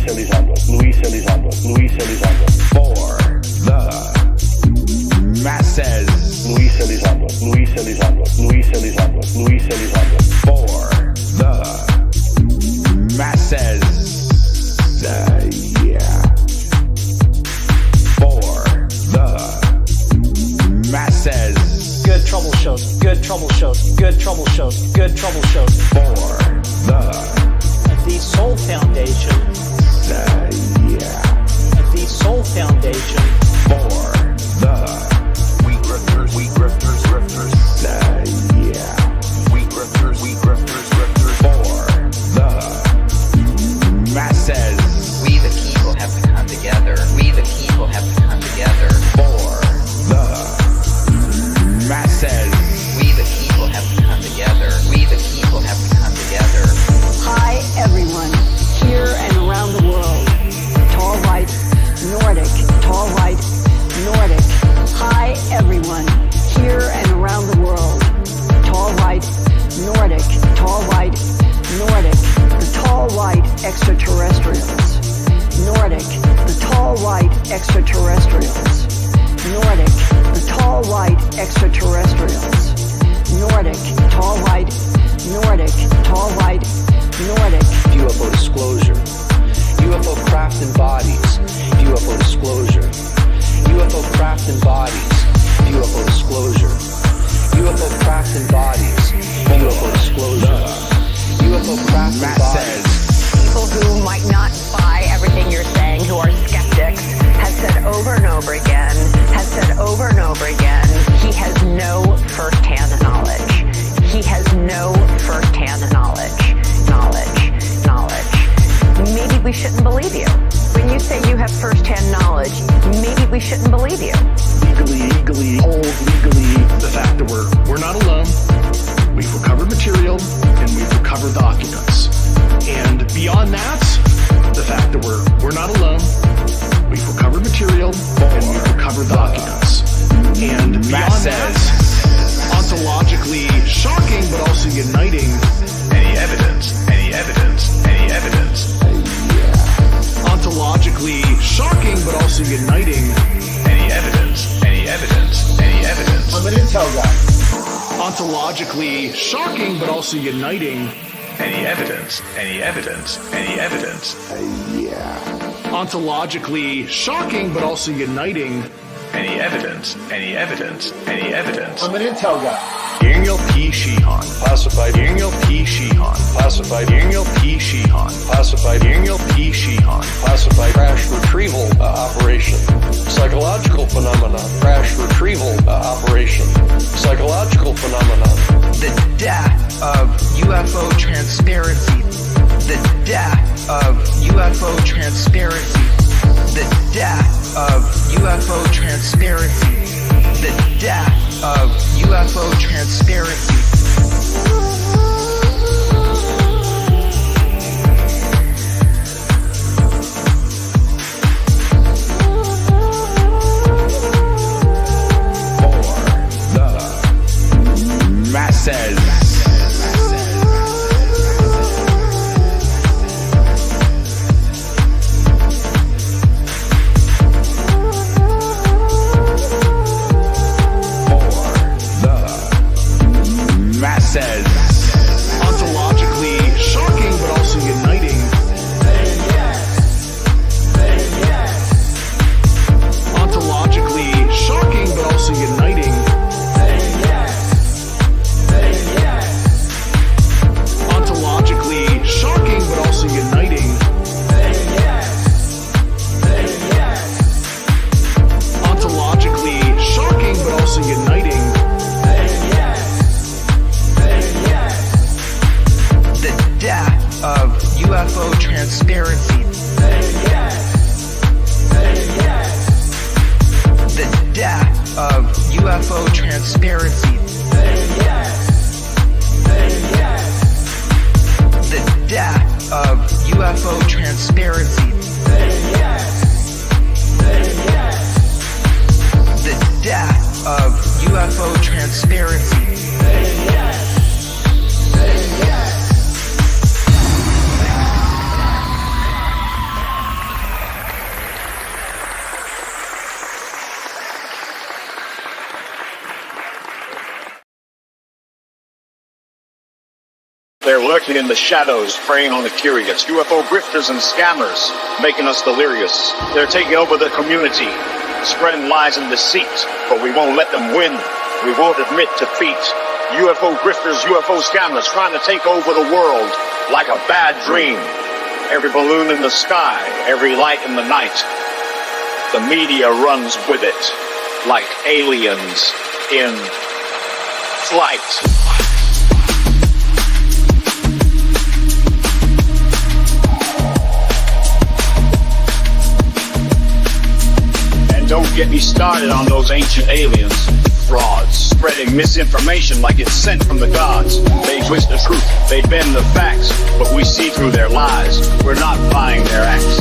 For the masses. For the masses. Yeah. For the masses. Good trouble shows, good trouble shows, good trouble shows, good trouble shows. For the Soul Foundation. Yeah. The Soul Foundation. For the grifters. Yeah. grifters. For the masses. We the people have to come together. We the people have to come together. For the masses. We the people have to come together. We the people have to come together. Hi, everyone, here and around the world. Tall right, Nordic, tall right, Nordic. Hi, everyone, here and around the world. Tall right, Nordic, tall right, Nordic. The tall white extraterrestrials. Nordic, the tall white extraterrestrials. Nordic, the tall white extraterrestrials. Nordic, tall white, Nordic, tall white, Nordic. UFO disclosure. UFO craft and bodies. UFO disclosure. UFO craft and bodies. UFO disclosure. UFO craft and bodies. UFO disclosure. UFO craft and bodies. People who might not buy everything you're saying, who are skeptics, has said over and over again, he has no first-hand knowledge. He has no first-hand knowledge. Maybe we shouldn't believe you. When you say you have first-hand knowledge, maybe we shouldn't believe you. Legally, the fact that we're not alone. We've recovered material and we've recovered documents. And beyond that, the fact that we're not alone. We've recovered material and we've recovered documents. And beyond that, ontologically shocking but also uniting. Any evidence. Ontologically shocking but also uniting. Any evidence. I'm an intel guy. Ontologically shocking but also uniting. Any evidence. Yeah. Ontologically shocking but also uniting. Any evidence. I'm an intel guy. Daniel P. Sheehan, classified. Daniel P. Sheehan, classified. Daniel P. Sheehan, classified. Daniel P. Sheehan, classified. Crash retrieval operation. Psychological phenomena. Crash retrieval operation. Psychological phenomena. The death of UFO transparency. The death of UFO transparency. The death of UFO transparency. The death of UFO transparency. For the masses. Masses. Ontologically shocking but also uniting. Ontologically shocking but also uniting. Ontologically shocking but also uniting. Ontologically shocking but also uniting. Death of UFO transparency. The death of UFO transparency. The death of UFO transparency. The death of UFO transparency. They're lurking in the shadows, preying on the curious. UFO grifters and scammers, making us delirious. They're taking over the community, spreading lies and deceit, but we won't let them win. We won't admit defeat. UFO grifters, UFO scammers, trying to take over the world like a bad dream. Every balloon in the sky, every light in the night. The media runs with it like aliens in flight. Don't get me started on those ancient aliens. Frauds, spreading misinformation like it's sent from the gods. They twist the truth, they bend the facts, but we see through their lies. We're not buying their acts.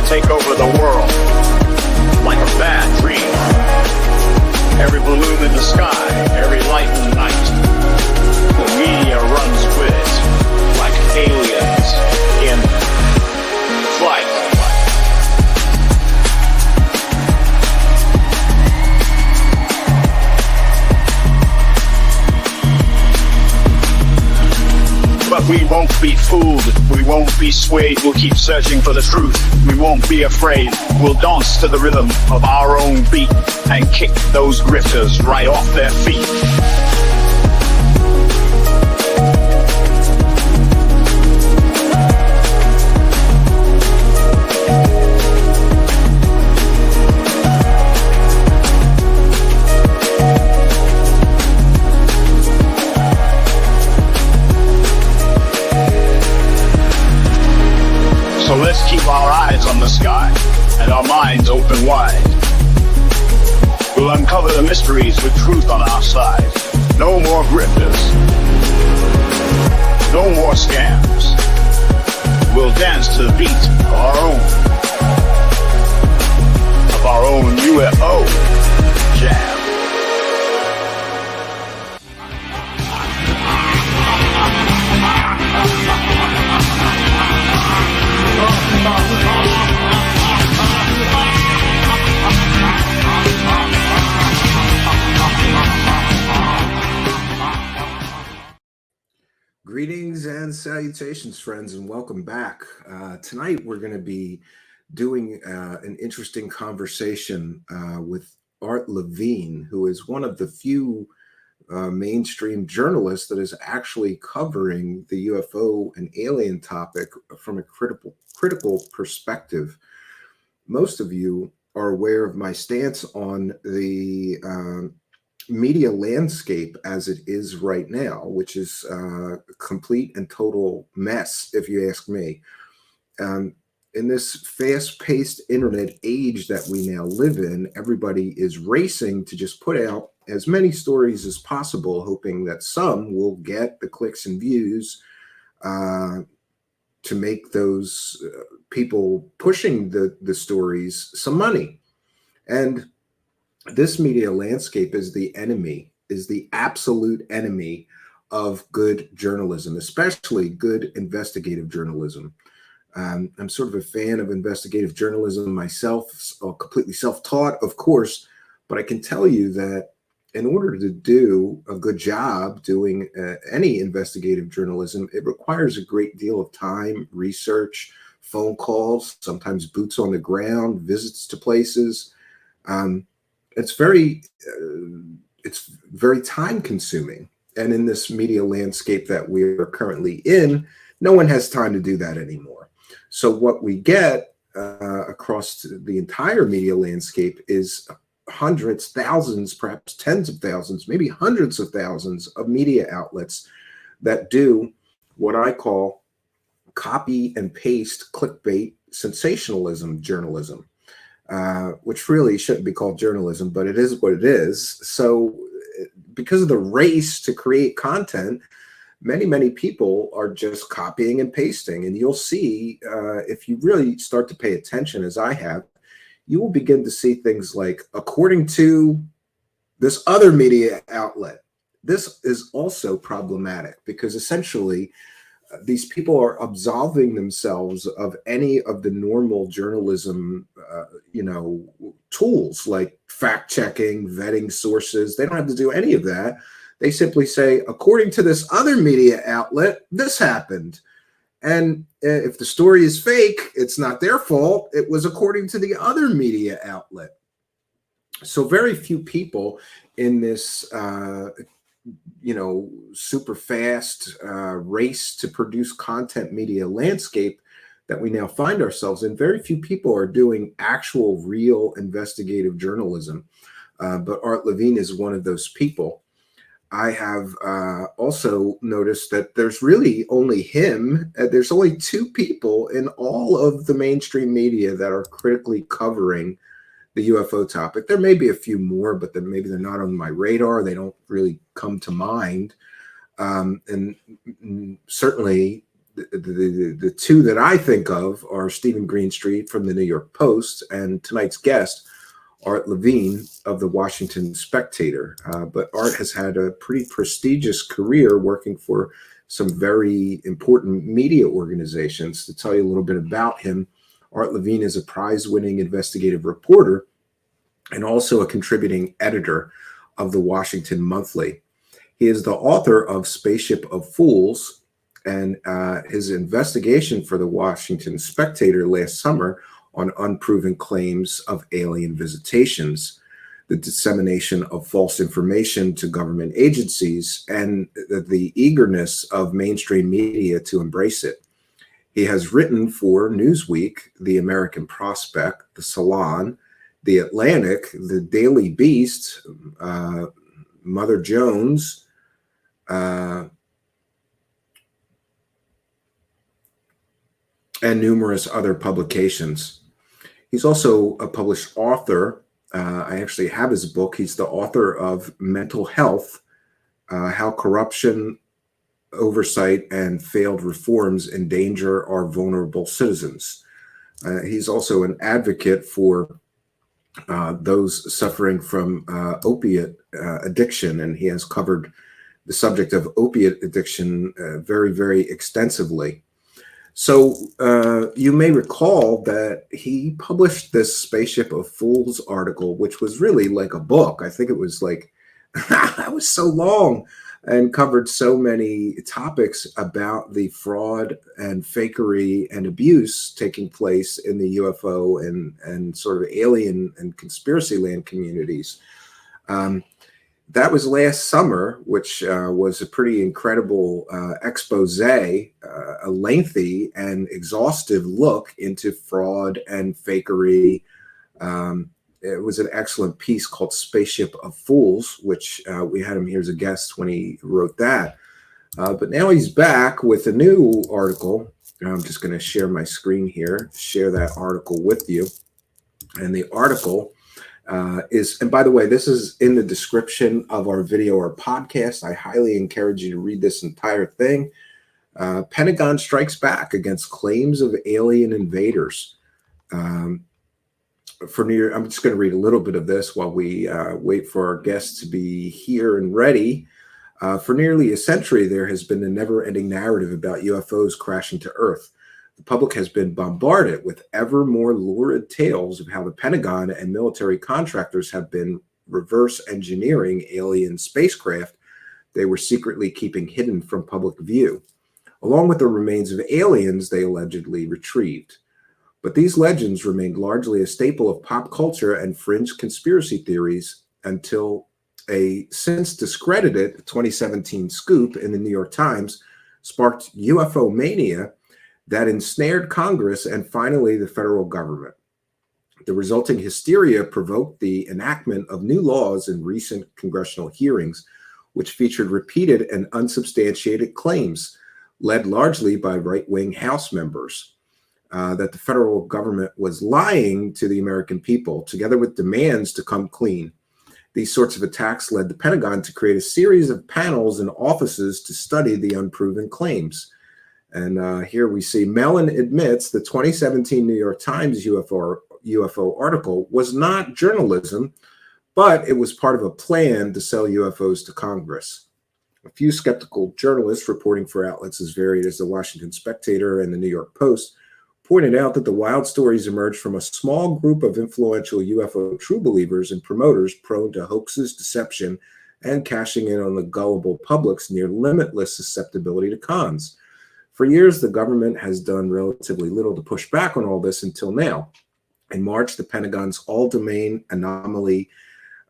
Take over the world like a bad dream. Every balloon in the sky, every light in the night. The media runs with it like aliens in flight. But we won't be fooled, we won't be swayed, we'll keep searching for the truth. We won't be afraid, we'll dance to the rhythm of our own beat and kick those grifters right off their feet. So let's keep our eyes on the sky and our minds open wide. We'll uncover the mysteries with truth on our side. No more grifters. No more scams. We'll dance to the beat of our own UFO jam. Greetings and salutations, friends, and welcome back. Tonight we're going to be doing an interesting conversation with Art Levine, who is one of the few mainstream journalists that is actually covering the UFO and alien topic from a critical perspective. Most of you are aware of my stance on the media landscape as it is right now, which is a complete and total mess, if you ask me. In this fast-paced internet age that we now live in, everybody is racing to just put out as many stories as possible, hoping that some will get the clicks and views to make those people pushing the stories some money. And this media landscape is the enemy, is the absolute enemy of good journalism, especially good investigative journalism. I'm sort of a fan of investigative journalism myself, completely self-taught, of course, but I can tell you that in order to do a good job doing any investigative journalism, it requires a great deal of time, research, phone calls, sometimes boots on the ground, visits to places. It's very time consuming. And in this media landscape that we are currently in, no one has time to do that anymore. So what we get across the entire media landscape is hundreds, thousands, perhaps tens of thousands, maybe hundreds of thousands of media outlets that do what I call copy and paste clickbait sensationalism journalism. Which really shouldn't be called journalism, but it is what it is. So because of the race to create content, many people are just copying and pasting. And you'll see, if you really start to pay attention, as I have, you will begin to see things like, according to this other media outlet. This is also problematic because essentially these people are absolving themselves of any of the normal journalism, tools like fact checking, vetting sources. They don't have to do any of that. They simply say, according to this other media outlet, this happened. And if the story is fake, it's not their fault. It was according to the other media outlet. So very few people in this, super fast race to produce content media landscape that we now find ourselves in, very few people are doing actual, real investigative journalism. But Art Levine is one of those people. I have also noticed that there's really only him. There's only two people in all of the mainstream media that are critically covering the UFO topic. There may be a few more, but then maybe they're not on my radar. They don't really come to mind. And certainly the two that I think of are Stephen Greenstreet from the New York Post and tonight's guest, Art Levine of the Washington Spectator. But Art has had a pretty prestigious career working for some very important media organizations. To tell you a little bit about him, Art Levine is a prize-winning investigative reporter and also a contributing editor of the Washington Monthly. He is the author of Spaceship of Fools, and his investigation for the Washington Spectator last summer on unproven claims of alien visitations, the dissemination of false information to government agencies, and the eagerness of mainstream media to embrace it. He has written for Newsweek, The American Prospect, The Salon, The Atlantic, The Daily Beast, Mother Jones, and numerous other publications. He's also a published author. I actually have his book. He's the author of Mental Health, How Corruption, Oversight, and Failed Reforms Endanger Our Vulnerable Citizens. He's also an advocate for those suffering from opiate addiction, and he has covered the subject of opiate addiction very, very extensively. So you may recall that he published this Spaceship of Fools article, which was really like a book. I think it was like, that was so long and covered so many topics about the fraud and fakery and abuse taking place in the UFO and sort of alien and conspiracy land communities. That was last summer, which was a pretty incredible expose, a lengthy and exhaustive look into fraud and fakery. It was an excellent piece called Spaceship of Fools, which we had him here as a guest when he wrote that. But now he's back with a new article. I'm just going to share my screen here, share that article with you. And the article is, and by the way, this is in the description of our video or podcast. I highly encourage you to read this entire thing. Pentagon strikes back against claims of alien invaders. I'm just going to read a little bit of this while we wait for our guests to be here and ready. For nearly a century, there has been a never-ending narrative about UFOs crashing to Earth. The public has been bombarded with ever more lurid tales of how the Pentagon and military contractors have been reverse engineering alien spacecraft they were secretly keeping hidden from public view, along with the remains of aliens they allegedly retrieved. But these legends remained largely a staple of pop culture and fringe conspiracy theories until a since discredited 2017 scoop in the New York Times sparked UFO mania that ensnared Congress and finally the federal government. The resulting hysteria provoked the enactment of new laws in recent congressional hearings, which featured repeated and unsubstantiated claims, led largely by right-wing House members, that the federal government was lying to the American people, together with demands to come clean. These sorts of attacks led the Pentagon to create a series of panels and offices to study the unproven claims. And here we see Mellon admits the 2017 New York Times UFO article was not journalism, but it was part of a plan to sell UFOs to Congress. A few skeptical journalists reporting for outlets as varied as the Washington Spectator and the New York Post pointed out that the wild stories emerged from a small group of influential UFO true believers and promoters prone to hoaxes, deception, and cashing in on the gullible public's near limitless susceptibility to cons. For years, the government has done relatively little to push back on all this until now. In March, the Pentagon's All-Domain Anomaly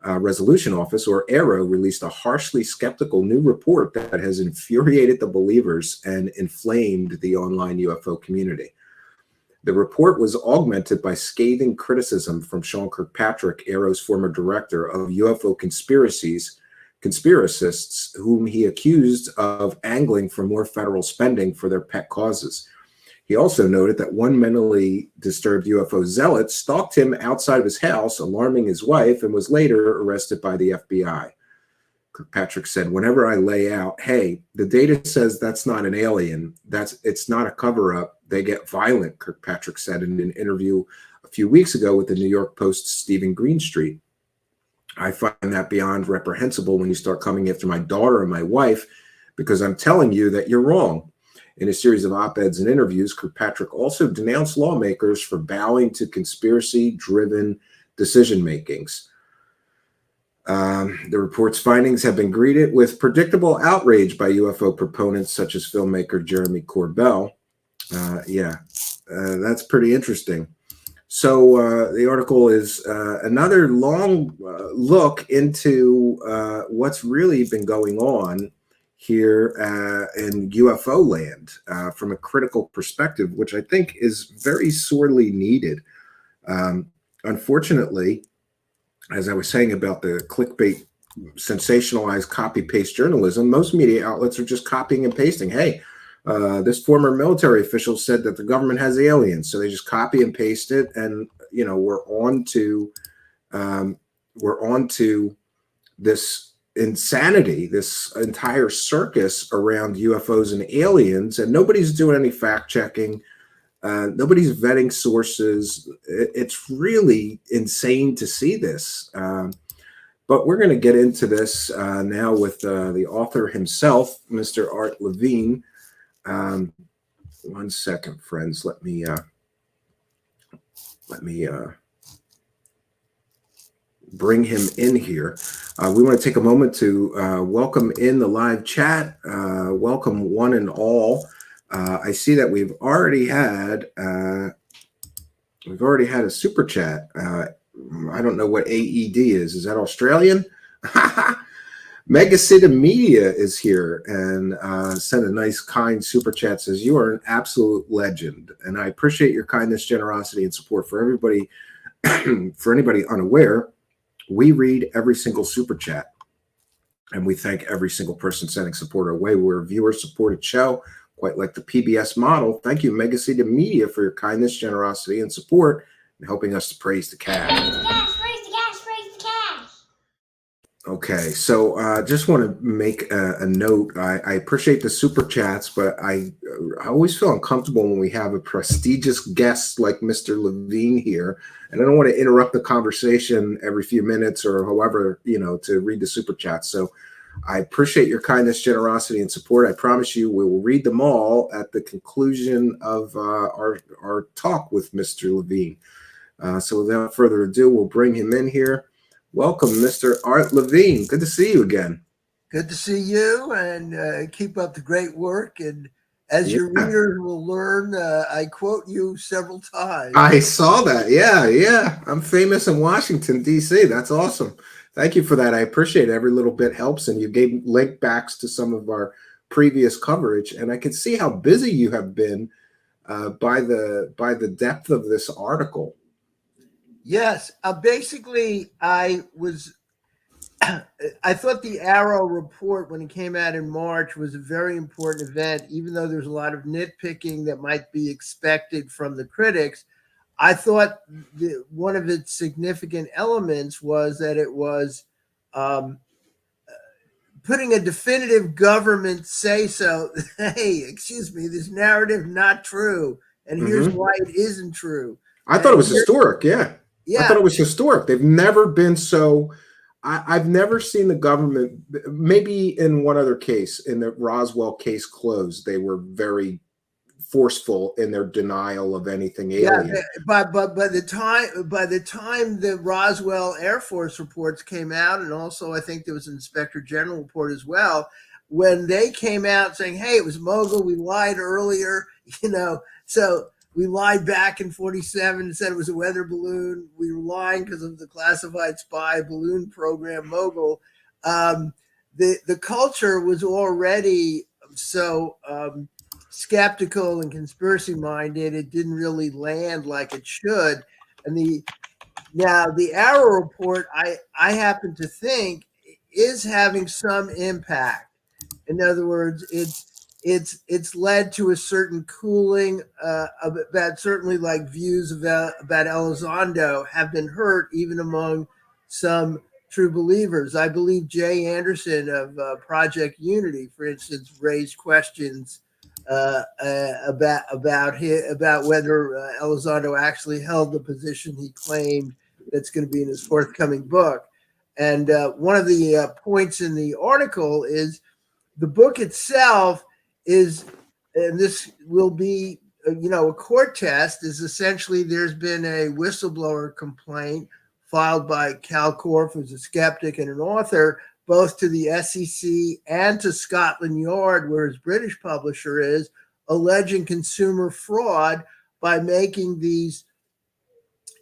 Resolution Office, or AARO, released a harshly skeptical new report that has infuriated the believers and inflamed the online UFO community. The report was augmented by scathing criticism from Sean Kirkpatrick, AARO's former director of UFO conspiracists, whom he accused of angling for more federal spending for their pet causes. He also noted that one mentally disturbed UFO zealot stalked him outside of his house, alarming his wife, and was later arrested by the FBI. Kirkpatrick said, "Whenever I lay out, hey, the data says that's not an alien, it's not a cover-up, they get violent," Kirkpatrick said in an interview a few weeks ago with the New York Post's Stephen Greenstreet. "I find that beyond reprehensible when you start coming after my daughter and my wife, because I'm telling you that you're wrong." In a series of op-eds and interviews, Kirkpatrick also denounced lawmakers for bowing to conspiracy-driven decision-makings. The report's findings have been greeted with predictable outrage by UFO proponents such as filmmaker Jeremy Corbell. That's pretty interesting. So the article is another long look into what's really been going on here in UFO land from a critical perspective, which I think is very sorely needed. Unfortunately, as I was saying about the clickbait, sensationalized copy-paste journalism, most media outlets are just copying and pasting. Hey, this former military official said that the government has aliens, so they just copy and paste it, and we're on to this insanity, this entire circus around UFOs and aliens, and nobody's doing any fact checking. Nobody's vetting sources. It's really insane to see this. But we're going to get into this now with the author himself, Mr. Art Levine. One second, friends. Let me bring him in here. We want to take a moment to welcome in the live chat. Welcome one and all. I see that we've already had a super chat. I don't know what AED is. Is that Australian? Megacity Media is here and sent a nice, kind super chat. Says, "You are an absolute legend, and I appreciate your kindness, generosity, and support for everybody." For anybody unaware, we read every single super chat, and we thank every single person sending support our way. We're a viewer-supported show, quite like the PBS model. Thank you, Megacity Media, for your kindness, generosity, and support, and helping us to praise the cash. Praise the cash, praise the cash, praise the cash. Okay, so just want to make a note. I appreciate the super chats, but I always feel uncomfortable when we have a prestigious guest like Mr. Levine here, and I don't want to interrupt the conversation every few minutes or however, to read the super chats. So I appreciate your kindness, generosity, and support. I promise you we will read them all at the conclusion of our talk with Mr. Levine. So without further ado, we'll bring him in here. Welcome, Mr. Art Levine. Good to see you again. Good to see you, and keep up the great work. And as your readers will learn, I quote you several times. I saw that. Yeah. I'm famous in Washington, D.C. That's awesome. Thank you for that. I appreciate it. Every little bit helps, and you gave link backs to some of our previous coverage, and I can see how busy you have been by the depth of this article. Yes, basically, I thought the AARO report, when it came out in March, was a very important event, even though there's a lot of nitpicking that might be expected from the critics. I thought one of its significant elements was that it was um, putting a definitive government say so. Hey, excuse me, this narrative not true, and here's why it isn't true. I thought it was historic. Yeah. I thought it was historic. They've never been so. I've never seen the government. Maybe in one other case, in the Roswell case closed, they were very forceful in their denial of anything alien. Yeah, but by the time the Roswell Air Force reports came out, and also I think there was an Inspector General report as well, when they came out saying, "Hey, it was Mogul, we lied earlier," so we lied back in 47 and said it was a weather balloon. We were lying because of the classified spy balloon program Mogul. The culture was already so skeptical and conspiracy minded. It didn't really land like it should. And the Arrow report, I happen to think, is having some impact. In other words, it's led to a certain cooling about certainly like views about Elizondo have been hurt even among some true believers. I believe Jay Anderson of Project Unity, for instance, raised questions about whether Elizondo actually held the position he claimed that's going to be in his forthcoming book. And one of the points in the article is the book itself is, and this will be, a court test, is essentially there's been a whistleblower complaint filed by Cal Korff, who's a skeptic and an author, both to the SEC and to Scotland Yard, where his British publisher is, alleging consumer fraud by making these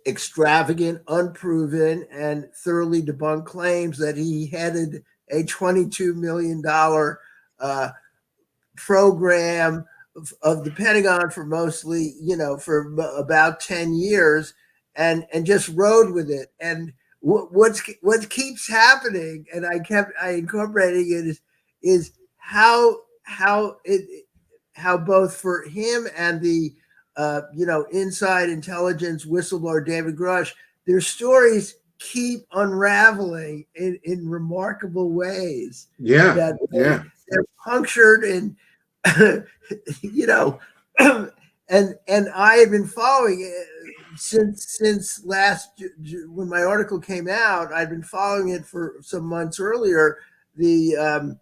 extravagant, unproven, and thoroughly debunked claims that he headed a $22 million program of the Pentagon for mostly, for about 10 years and just rode with it. And what keeps happening, and I incorporating it, is how both for him and the inside intelligence whistleblower David Grush, their stories keep unraveling in remarkable ways. Yeah, they're punctured and and I have been following it since last, when my article came out. I'd been following it for some months earlier, the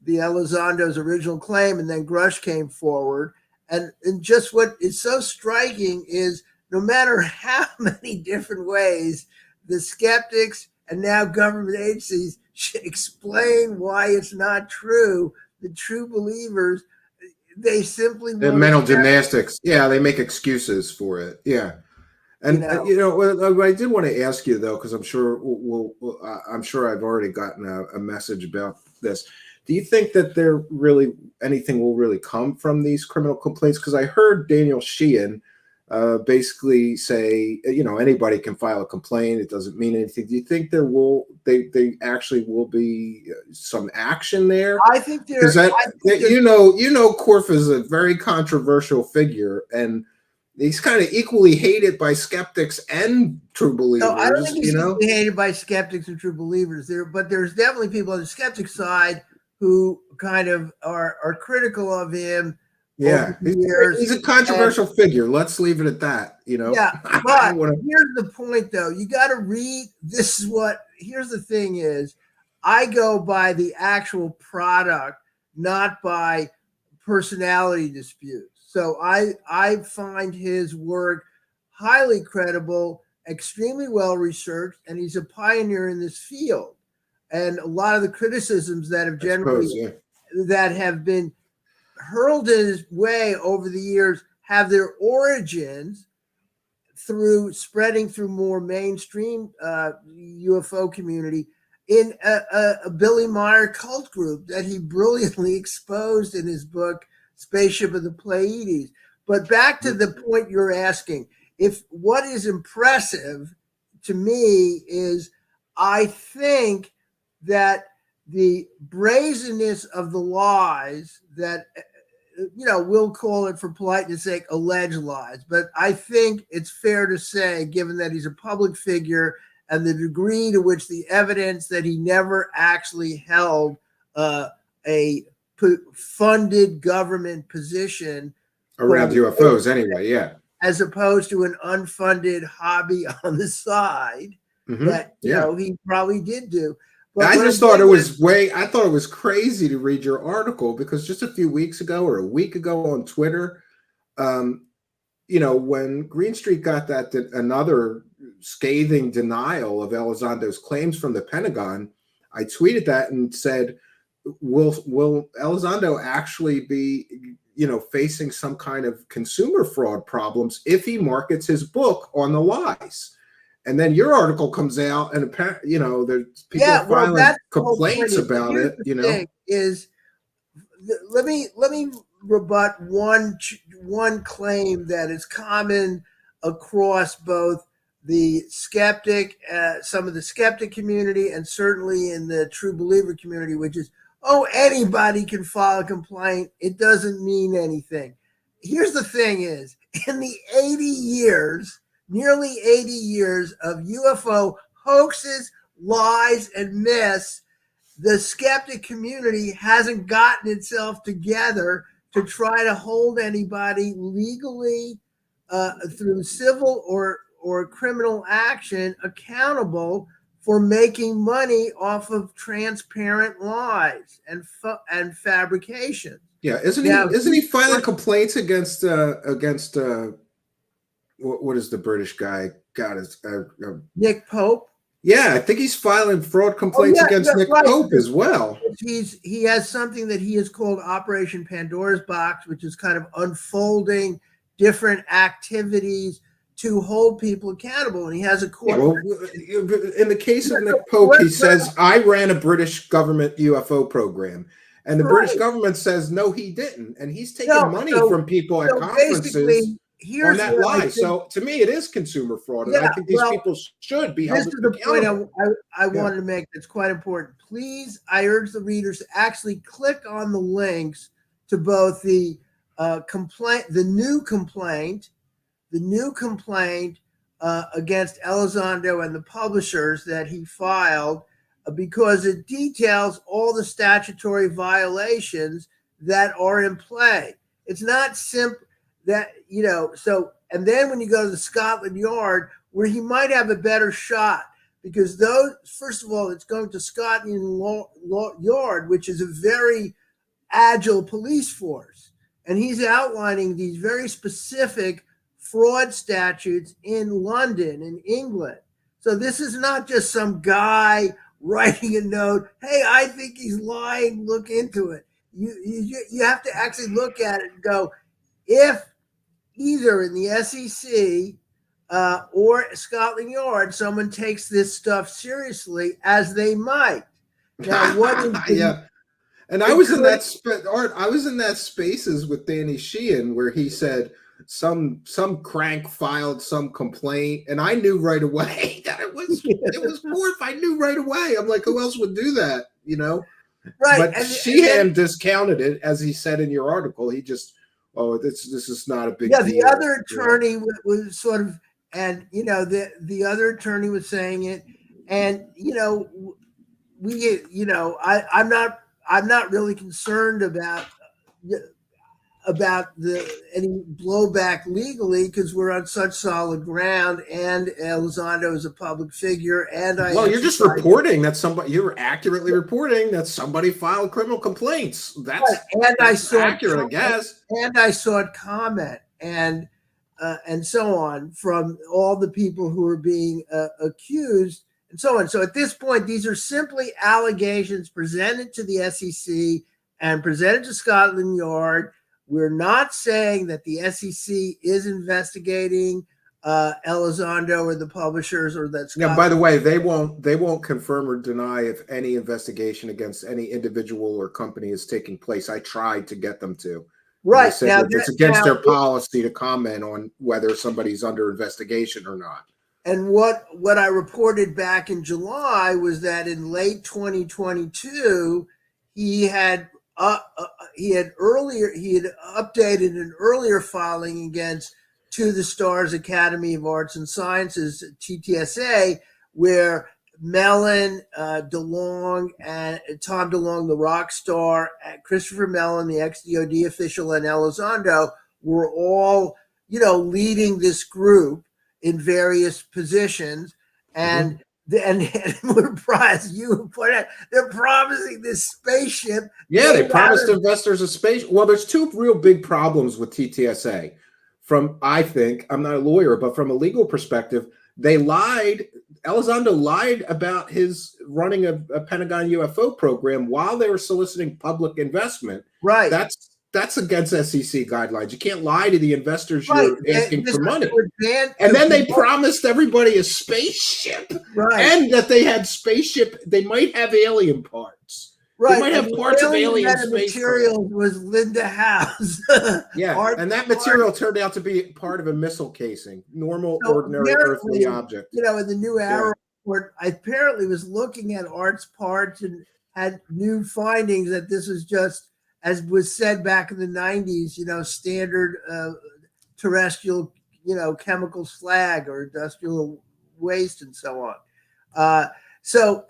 Elizondo's original claim, and then Grush came forward. And just what is so striking is no matter how many different ways the skeptics and now government agencies explain why it's not true, the true believers, they simply mental gymnastics. Yeah, they make excuses for it. Yeah. And what I did want to ask you though, because I'm sure I'm sure I've already gotten a message about this. Do you think that anything will really come from these criminal complaints? Because I heard Daniel Sheehan basically say, anybody can file a complaint. It doesn't mean anything. Do you think they actually will be some action there? I think there. Korff is a very controversial figure, and he's kind of equally hated by skeptics and true believers. No, I don't think he's equally hated by skeptics and true believers but there's definitely people on the skeptic side who kind of are critical of him. Yeah, he's a controversial figure. Let's leave it at that. Yeah, but here's the point, though. You got to read. Here's the thing: is I go by the actual product, not by personality disputes. So I find his work highly credible, extremely well researched, and he's a pioneer in this field. And a lot of the criticisms that have that have been hurled in his way over the years have their origins through spreading through more mainstream UFO community in a Billy Meyer cult group that he brilliantly exposed in his book Spaceship of the Pleiades. But back to the point you're asking, if what is impressive to me is I think that the brazenness of the lies that, we'll call it for politeness sake, alleged lies. But I think it's fair to say, given that he's a public figure and the degree to which the evidence that he never actually held a funded government position around UFOs anyway, yeah, as opposed to an unfunded hobby on the side that you know he probably did do. But I just thought it was I thought it was crazy to read your article, because just a few weeks ago or a week ago on Twitter, you know, when Green Street got that another scathing denial of Elizondo's claims from the Pentagon, I tweeted that and said, will Elizondo actually be, you know, facing some kind of consumer fraud problems if he markets his book on the lies? And then your article comes out, and apparently, you know, there's people filing complaints about it. You know, let me rebut one claim that is common across both the skeptic, some of the skeptic community, and certainly in the true believer community, which is, oh, anybody can file a complaint. It doesn't mean anything. Here's the thing is, in the 80 years, nearly 80 years of UFO hoaxes, lies, and myths, the skeptic community hasn't gotten itself together to try to hold anybody legally through civil or criminal action accountable for making money off of transparent lies and fabrication. Yeah, isn't he filing complaints against what is the British guy got his Nick Pope? Yeah, I think he's filing fraud complaints against Nick Pope as well. He has something that he has called Operation Pandora's Box, which is kind of unfolding different activities to hold people accountable. And he has a court. Well, in the case of Nick Pope, he says, I ran a British government UFO program. And the British government says, no, he didn't. And he's taking money from people at conferences on that lie. So to me, it is consumer fraud. And I think these people should be held accountable. This is the point I wanted to make that's quite important. Please, I urge the readers to actually click on the links to both the new complaint against Elizondo and the publishers that he filed, because it details all the statutory violations that are in play. It's not simple that, you know, so, and then when you go to the Scotland Yard, where he might have a better shot, because those, first of all, it's going to Scotland Yard, which is a very agile police force. And he's outlining these very specific fraud statutes in London, in England. So this is not just some guy writing a note, hey, I think he's lying, look into it. You have to actually look at it and go, if either in the SEC or Scotland Yard, someone takes this stuff seriously, as they might. Now, what is and I was in that Art. I was in that Spaces with Danny Sheehan where he said some crank filed some complaint, and I knew right away that it was Morph. I knew right away. I'm like, who else would do that? You know, right? But Sheehan discounted it, as he said in your article. He just, this is not a big deal. The other attorney was sort of, and you know, the other attorney was saying it, and you know, I'm not really concerned about any blowback legally, because we're on such solid ground, and Elizondo is a public figure, and you're just reporting that you're accurately reporting that somebody filed criminal complaints. That's and I saw accurate, I guess. And I saw it comment and so on from all the people who are being accused and so on. So at this point, these are simply allegations presented to the SEC and presented to Scotland Yard. We're not saying that the SEC is investigating Elizondo or the publishers, or that. Yeah. By the way, they won't confirm or deny if any investigation against any individual or company is taking place. I tried to get them to. Right. Now, it's against their policy to comment on whether somebody's under investigation or not. And what I reported back in July was that in late 2022, he had updated an earlier filing against To the Stars Academy of Arts and Sciences, TTSA, where Mellon, DeLong, and Tom DeLong, the rock star, and Christopher Mellon, the ex-DOD official, and Elizondo were all, leading this group in various positions. And and we're you put it, they're promising this spaceship. Yeah, they promised investors a space. Well, there's two real big problems with TTSA. I think, I'm not a lawyer, but from a legal perspective, they lied. Elizondo lied about his running a Pentagon UFO program while they were soliciting public investment. Right. That's against SEC guidelines. You can't lie to the investors you're asking for money. And then they promised everybody a spaceship, and that they had they might have alien parts. Right. They might have parts of alien space materials was Linda House. Yeah, and that material turned out to be part of a missile casing, ordinary earthly object. In the new Arrow report, I apparently was looking at Art's parts and had new findings that this was just, as was said back in the 90s, standard terrestrial, chemical slag or industrial waste and so on. So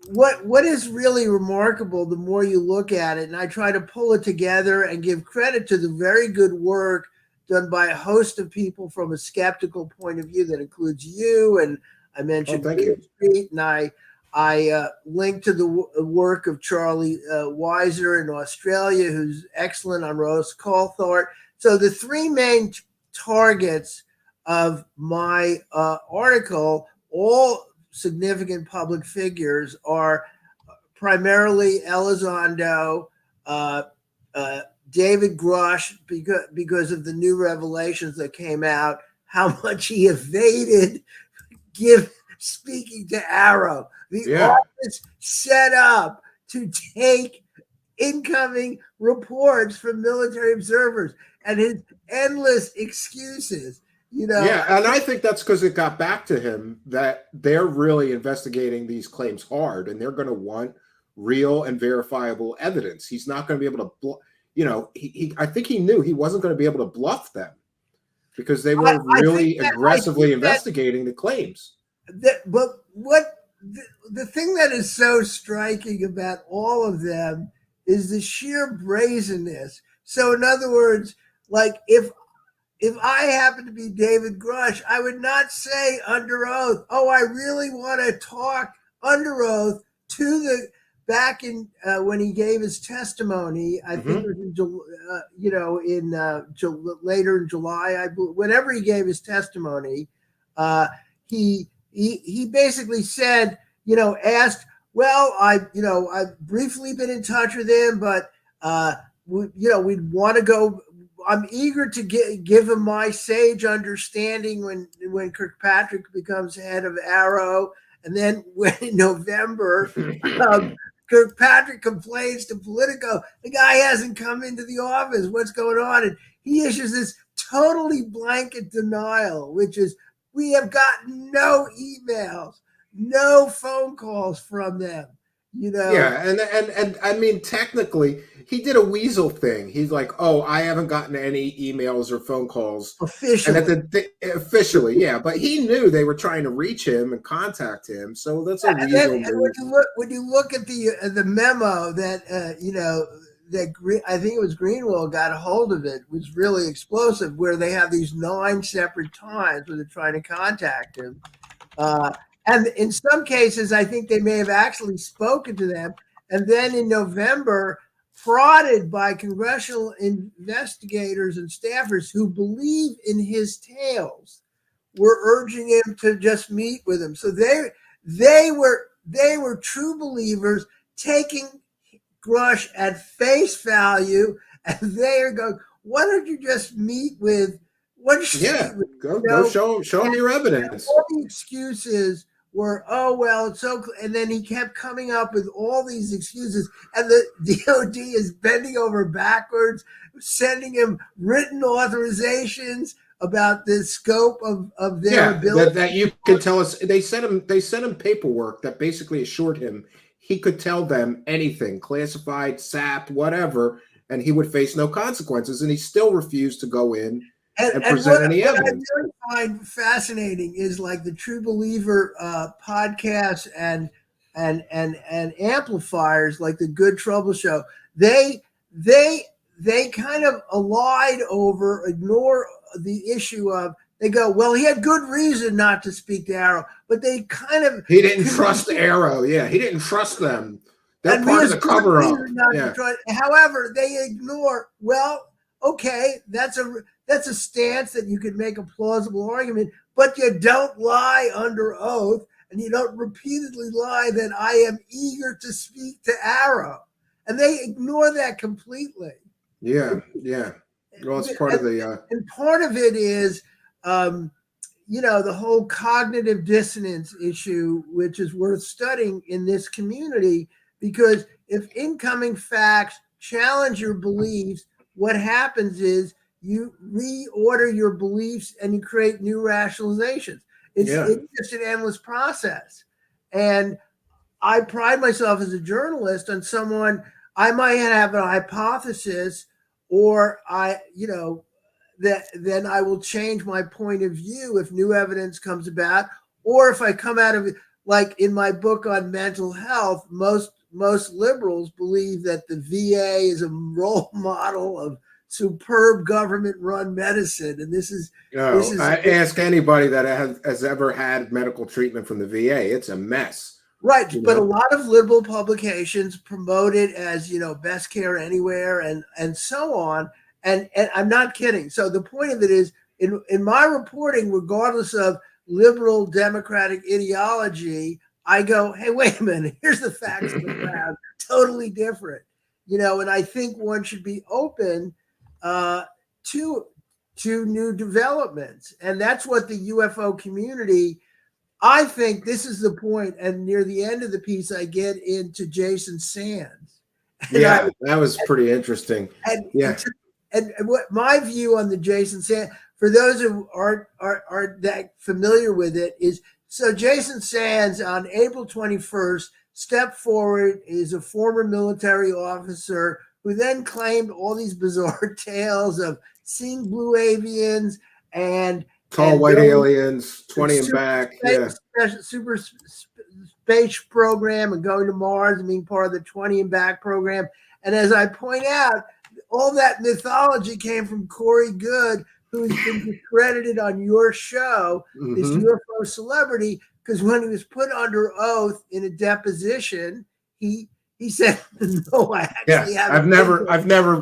what is really remarkable, the more you look at it, and I try to pull it together and give credit to the very good work done by a host of people from a skeptical point of view that includes you, and I mentioned Street, and I linked to the work of Charlie Weiser in Australia, who's excellent on Rose Coulthard. So the three main targets of my article, all significant public figures, are primarily Elizondo, David Grush, because of the new revelations that came out, how much he evaded speaking to Arrow. The office set up to take incoming reports from military observers, and his endless excuses. Yeah, and I think that's because it got back to him that they're really investigating these claims hard, and they're going to want real and verifiable evidence. He's not going to be able to, I think he knew he wasn't going to be able to bluff them because they were really aggressively investigating the claims. But the thing that is so striking about all of them is the sheer brazenness. So in other words, like if I happen to be David Grush, I would not say under oath, I really want to talk under oath to back in when he gave his testimony. I think it was in later in July, whenever he gave his testimony, he basically said, asked, well, I've briefly been in touch with him, but we'd want to go. I'm eager to give him my sage understanding when Kirkpatrick becomes head of Arrow. And then when in November, Kirkpatrick complains to Politico, the guy hasn't come into the office. What's going on? And he issues this totally blanket denial, which is, we have gotten no emails, no phone calls from them. Yeah, and I mean, technically, he did a weasel thing. He's like, I haven't gotten any emails or phone calls officially. Officially, yeah, but he knew they were trying to reach him and contact him. So that's a weasel move. When you look at the memo that that I think it was Greenwell got a hold of, it was really explosive, where they have these 9 separate times where they're trying to contact him. And in some cases, I think they may have actually spoken to them. And then in November, prodded by congressional investigators and staffers who believe in his tales, were urging him to just meet with him. So they were true believers, taking Grush at face value, and they are going, why don't you just meet with? Go show him your evidence. All the excuses were, it's so, and then he kept coming up with all these excuses, and the DOD is bending over backwards, sending him written authorizations about the scope of their ability. That you could tell us. They sent him paperwork that basically assured him he could tell them anything, classified, SAP, whatever, and he would face no consequences. And he still refused to go in and present any what I evidence. really find fascinating is like the True Believer podcasts and amplifiers, like the Good Trouble Show. They kind of ignore the issue of. They go, well, he had good reason not to speak to Arrow, but they kind of he didn't trust Arrow. Yeah, he didn't trust them. They're part of the cover up. Yeah. However, they ignore. Well, okay, that's a stance that you could make a plausible argument, but you don't lie under oath, and you don't repeatedly lie that I am eager to speak to Arrow, and they ignore that completely. Yeah. Well, it's part of the. And part of it is. The whole cognitive dissonance issue, which is worth studying in this community, because if incoming facts challenge your beliefs, what happens is you reorder your beliefs and you create new rationalizations. It's just an endless process. And I pride myself as a journalist on someone, I might have a hypothesis, or then I will change my point of view if new evidence comes about, or if I come out of it, like in my book on mental health, most liberals believe that the VA is a role model of superb government-run medicine, and this is. I ask anybody that has ever had medical treatment from the VA, it's a mess. Right, but a lot of liberal publications promote it as best care anywhere, and so on. And I'm not kidding. So the point of it is, in my reporting, regardless of liberal democratic ideology, I go, hey, wait a minute, here's the facts of the ground, totally different. And I think one should be open to new developments. And that's what the UFO community, I think this is the point. And near the end of the piece, I get into Jason Sands. That was pretty interesting. And what my view on the Jason Sands, for those who aren't that familiar with it, is so Jason Sands on April 21st stepped forward, is a former military officer who then claimed all these bizarre tales of seeing blue avians and tall white aliens, 20 and back, super space program, and going to Mars and being part of the 20 and back program. And as I point out, all that mythology came from Corey Goode, who's been discredited on your show, this UFO celebrity, because when he was put under oath in a deposition, he said, "No, I actually haven't."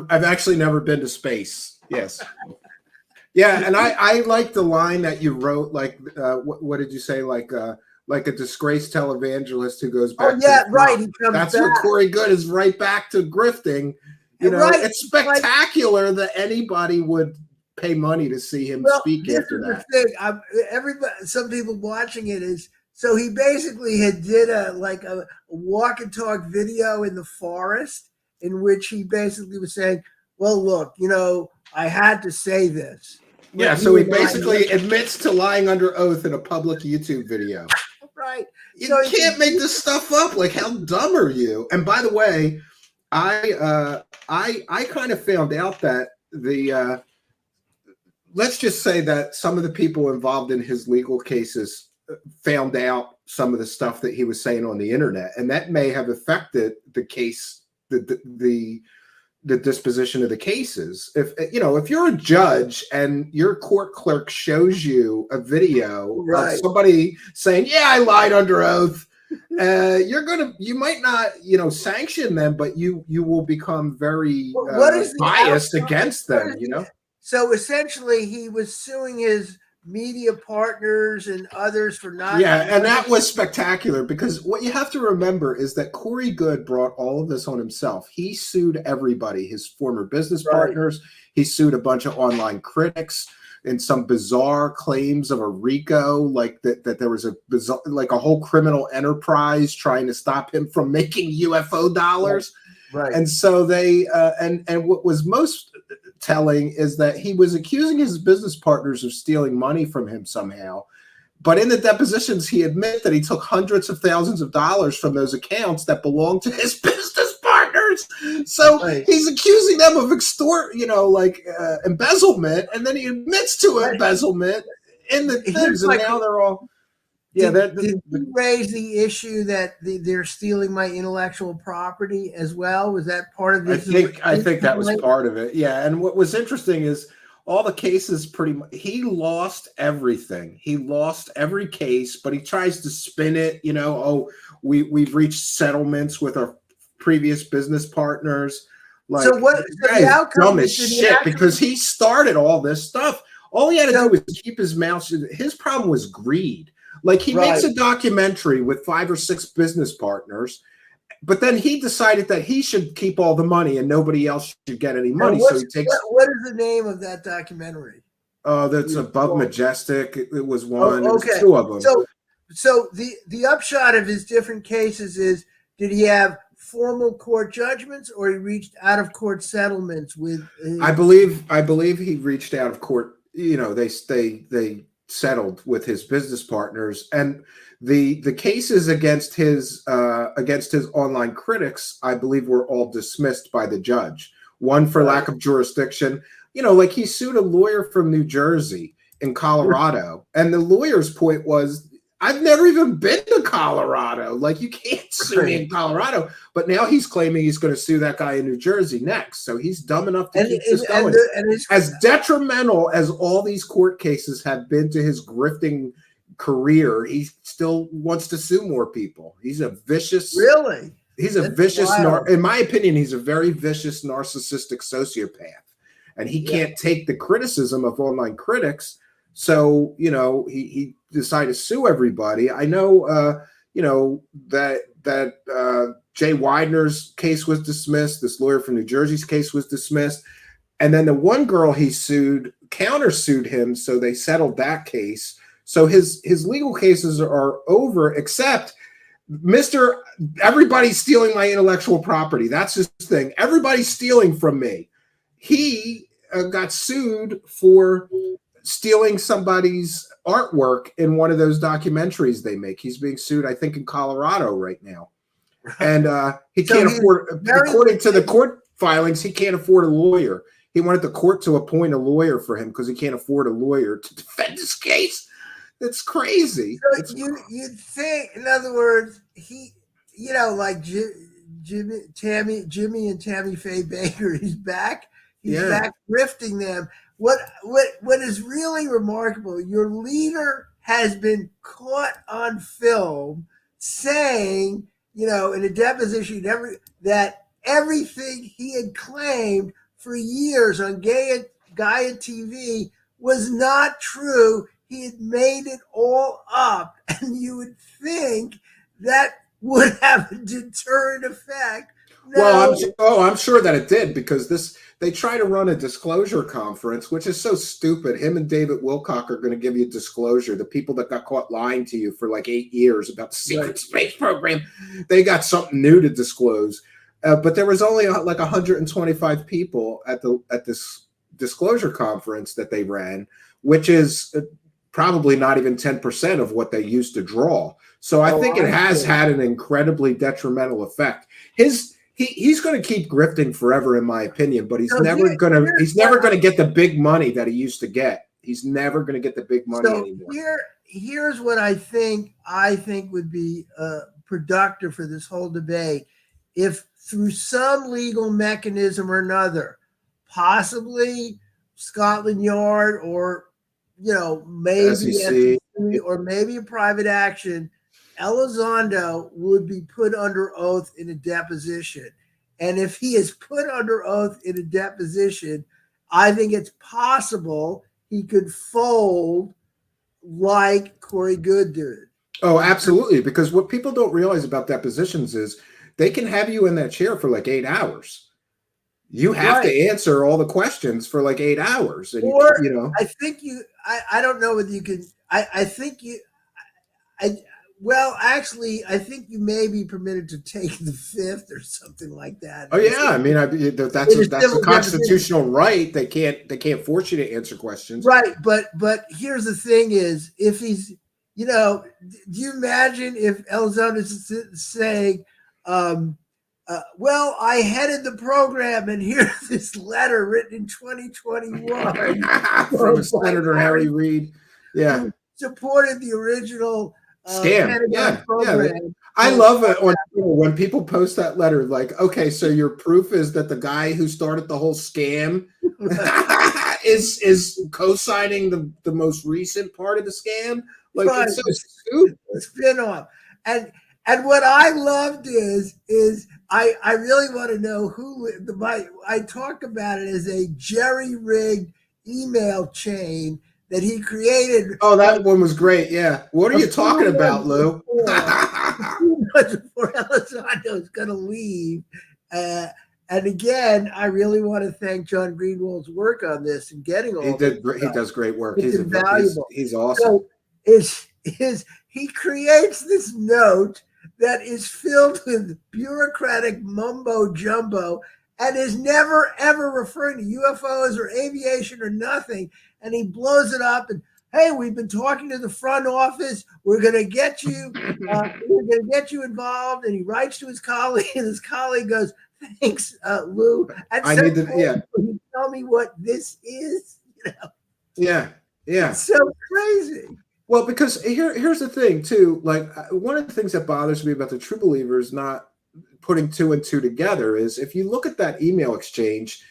I've actually never been to space. Yes. Yeah, and I like the line that you wrote. Like, what did you say? Like a disgraced televangelist who goes back. Oh yeah, right. He comes That's back. what Corey Goode is, right back to grifting. It's spectacular that anybody would pay money to see him speak after that. Everybody, some people watching it is. So he basically did a walk and talk video in the forest in which he basically was saying, well, look, I had to say this. Yeah, so he basically admits to lying under oath in a public YouTube video. Right. You can't make this stuff up. Like, how dumb are you? And by the way, I kind of found out that let's just say that some of the people involved in his legal cases found out some of the stuff that he was saying on the internet, and that may have affected the case, the disposition of the cases. If you're a judge and your court clerk shows you a video of somebody saying, "Yeah, I lied under oath," you might not, sanction them, but you will become very biased against them. So essentially, he was suing his media partners and others for not. Yeah, and that was spectacular, because what you have to remember is that Corey Goode brought all of this on himself. He sued everybody, his former business partners. He sued a bunch of online critics in some bizarre claims of a RICO, like that there was a bizarre, like a whole criminal enterprise trying to stop him from making UFO dollars. Right. And so they and what was most telling is that he was accusing his business partners of stealing money from him somehow. But in the depositions, he admitted that he took hundreds of thousands of dollars from those accounts that belonged to his business partners. So Right. he's accusing them of embezzlement, and then he admits to embezzlement in the things, Here's and my now they're all. Did you raise the issue that they're stealing my intellectual property as well? Was that part of this? I think that was part of it. Yeah. And what was interesting is all the cases pretty much, he lost everything. He lost every case, but he tries to spin it, we've reached settlements with our previous business partners. Like, so the outcome dumb as shit because he started all this stuff. All he had to do was keep his mouth shut. His problem was greed. Like he makes a documentary with 5 or 6 business partners, but then he decided that he should keep all the money and nobody else should get any money. So he takes. What is the name of that documentary? That's Above Majestic. It was one. Oh, okay. It was 2 of them. So the upshot of his different cases is: did he have formal court judgments, or he reached out of court settlements with? I believe he reached out of court. They settled with his business partners, and the cases against his online critics, I believe, were all dismissed by the judge. One for lack of jurisdiction. Like he sued a lawyer from New Jersey in Colorado, and the lawyer's point was, I've never even been to Colorado. Like, you can't sue me in Colorado. But now he's claiming he's going to sue that guy in New Jersey next. So he's dumb enough to keep this going. As detrimental as all these court cases have been to his grifting career, he still wants to sue more people. He's a vicious. Really? He's a vicious. In my opinion, he's a very vicious, narcissistic sociopath. And he can't take the criticism of online critics. So, he decided to sue everybody. I know, that Jay Widener's case was dismissed. This lawyer from New Jersey's case was dismissed. And then the one girl he sued countersued him. So they settled that case. So his legal cases are over, except everybody's stealing my intellectual property. That's his thing. Everybody's stealing from me. He got sued for stealing somebody's artwork in one of those documentaries they make. He's being sued, I think, in Colorado right now. And he can't afford, according to the court filings, he can't afford a lawyer. He wanted the court to appoint a lawyer for him because he can't afford a lawyer to defend his case. It's crazy. So you'd think, in other words, he, like Jimmy and Tammy Faye Baker, he's back. He's back grifting them. What is really remarkable, your leader has been caught on film saying, in a deposition, that everything he had claimed for years on Gaia TV was not true. He had made it all up. And you would think that would have a deterrent effect. No. Well, I'm sure that it did, because they try to run a disclosure conference, which is so stupid. Him and David Wilcock are going to give you disclosure. The people that got caught lying to you for like 8 years about the secret space program, they got something new to disclose. But there was only like 125 people at this disclosure conference that they ran, which is probably not even 10% of what they used to draw. So I think it has had an incredibly detrimental effect. He's going to keep grifting forever, in my opinion, but he's never going to get the big money that he used to get. He's never going to get the big money anymore. Here's what I think would be productive for this whole debate. If through some legal mechanism or another, possibly Scotland Yard or maybe SEC, or maybe a private action, Elizondo would be put under oath in a deposition. And if he is put under oath in a deposition, I think it's possible he could fold like Corey Goode did. Oh, absolutely. Because what people don't realize about depositions is they can have you in that chair for like 8 hours. You have to answer all the questions for like 8 hours. And I think I don't know whether you can, I think you may be permitted to take the fifth or something like that. Oh yeah, I mean, that's a constitutional right. They can't force you to answer questions. Right, but here's the thing: is if he's, do you imagine if Elizondo is saying, well, I headed the program, and here's this letter written in 2021 from Senator Harry Reid. Yeah, who supported the original scam. Pentagon program. I love it when people post that letter. Like, okay, so your proof is that the guy who started the whole scam is co-signing the most recent part of the scam. Like, right. It's so stupid. Spin-off. And what I loved is I really want to know who I talk about it as a jerry-rigged email chain that he created. Oh, that one was great. Yeah. What are you talking about, Lou? Before Elizondo is going to leave. And again, I really want to thank John Greenwald's work on this and getting all this stuff. He does great work. It's invaluable. He's awesome. So he creates this note that is filled with bureaucratic mumbo jumbo and is never ever referring to UFOs or aviation or nothing. And he blows it up and, hey, we've been talking to the front office. We're going to get you. We're going to get you involved. And he writes to his colleague, and his colleague goes, "Thanks, Lou. I need to. Yeah. Can you tell me what this is?" You know. Yeah. It's so crazy. Well, because here's the thing too. Like, one of the things that bothers me about the True Believers not putting two and two together is if you look at that email exchange.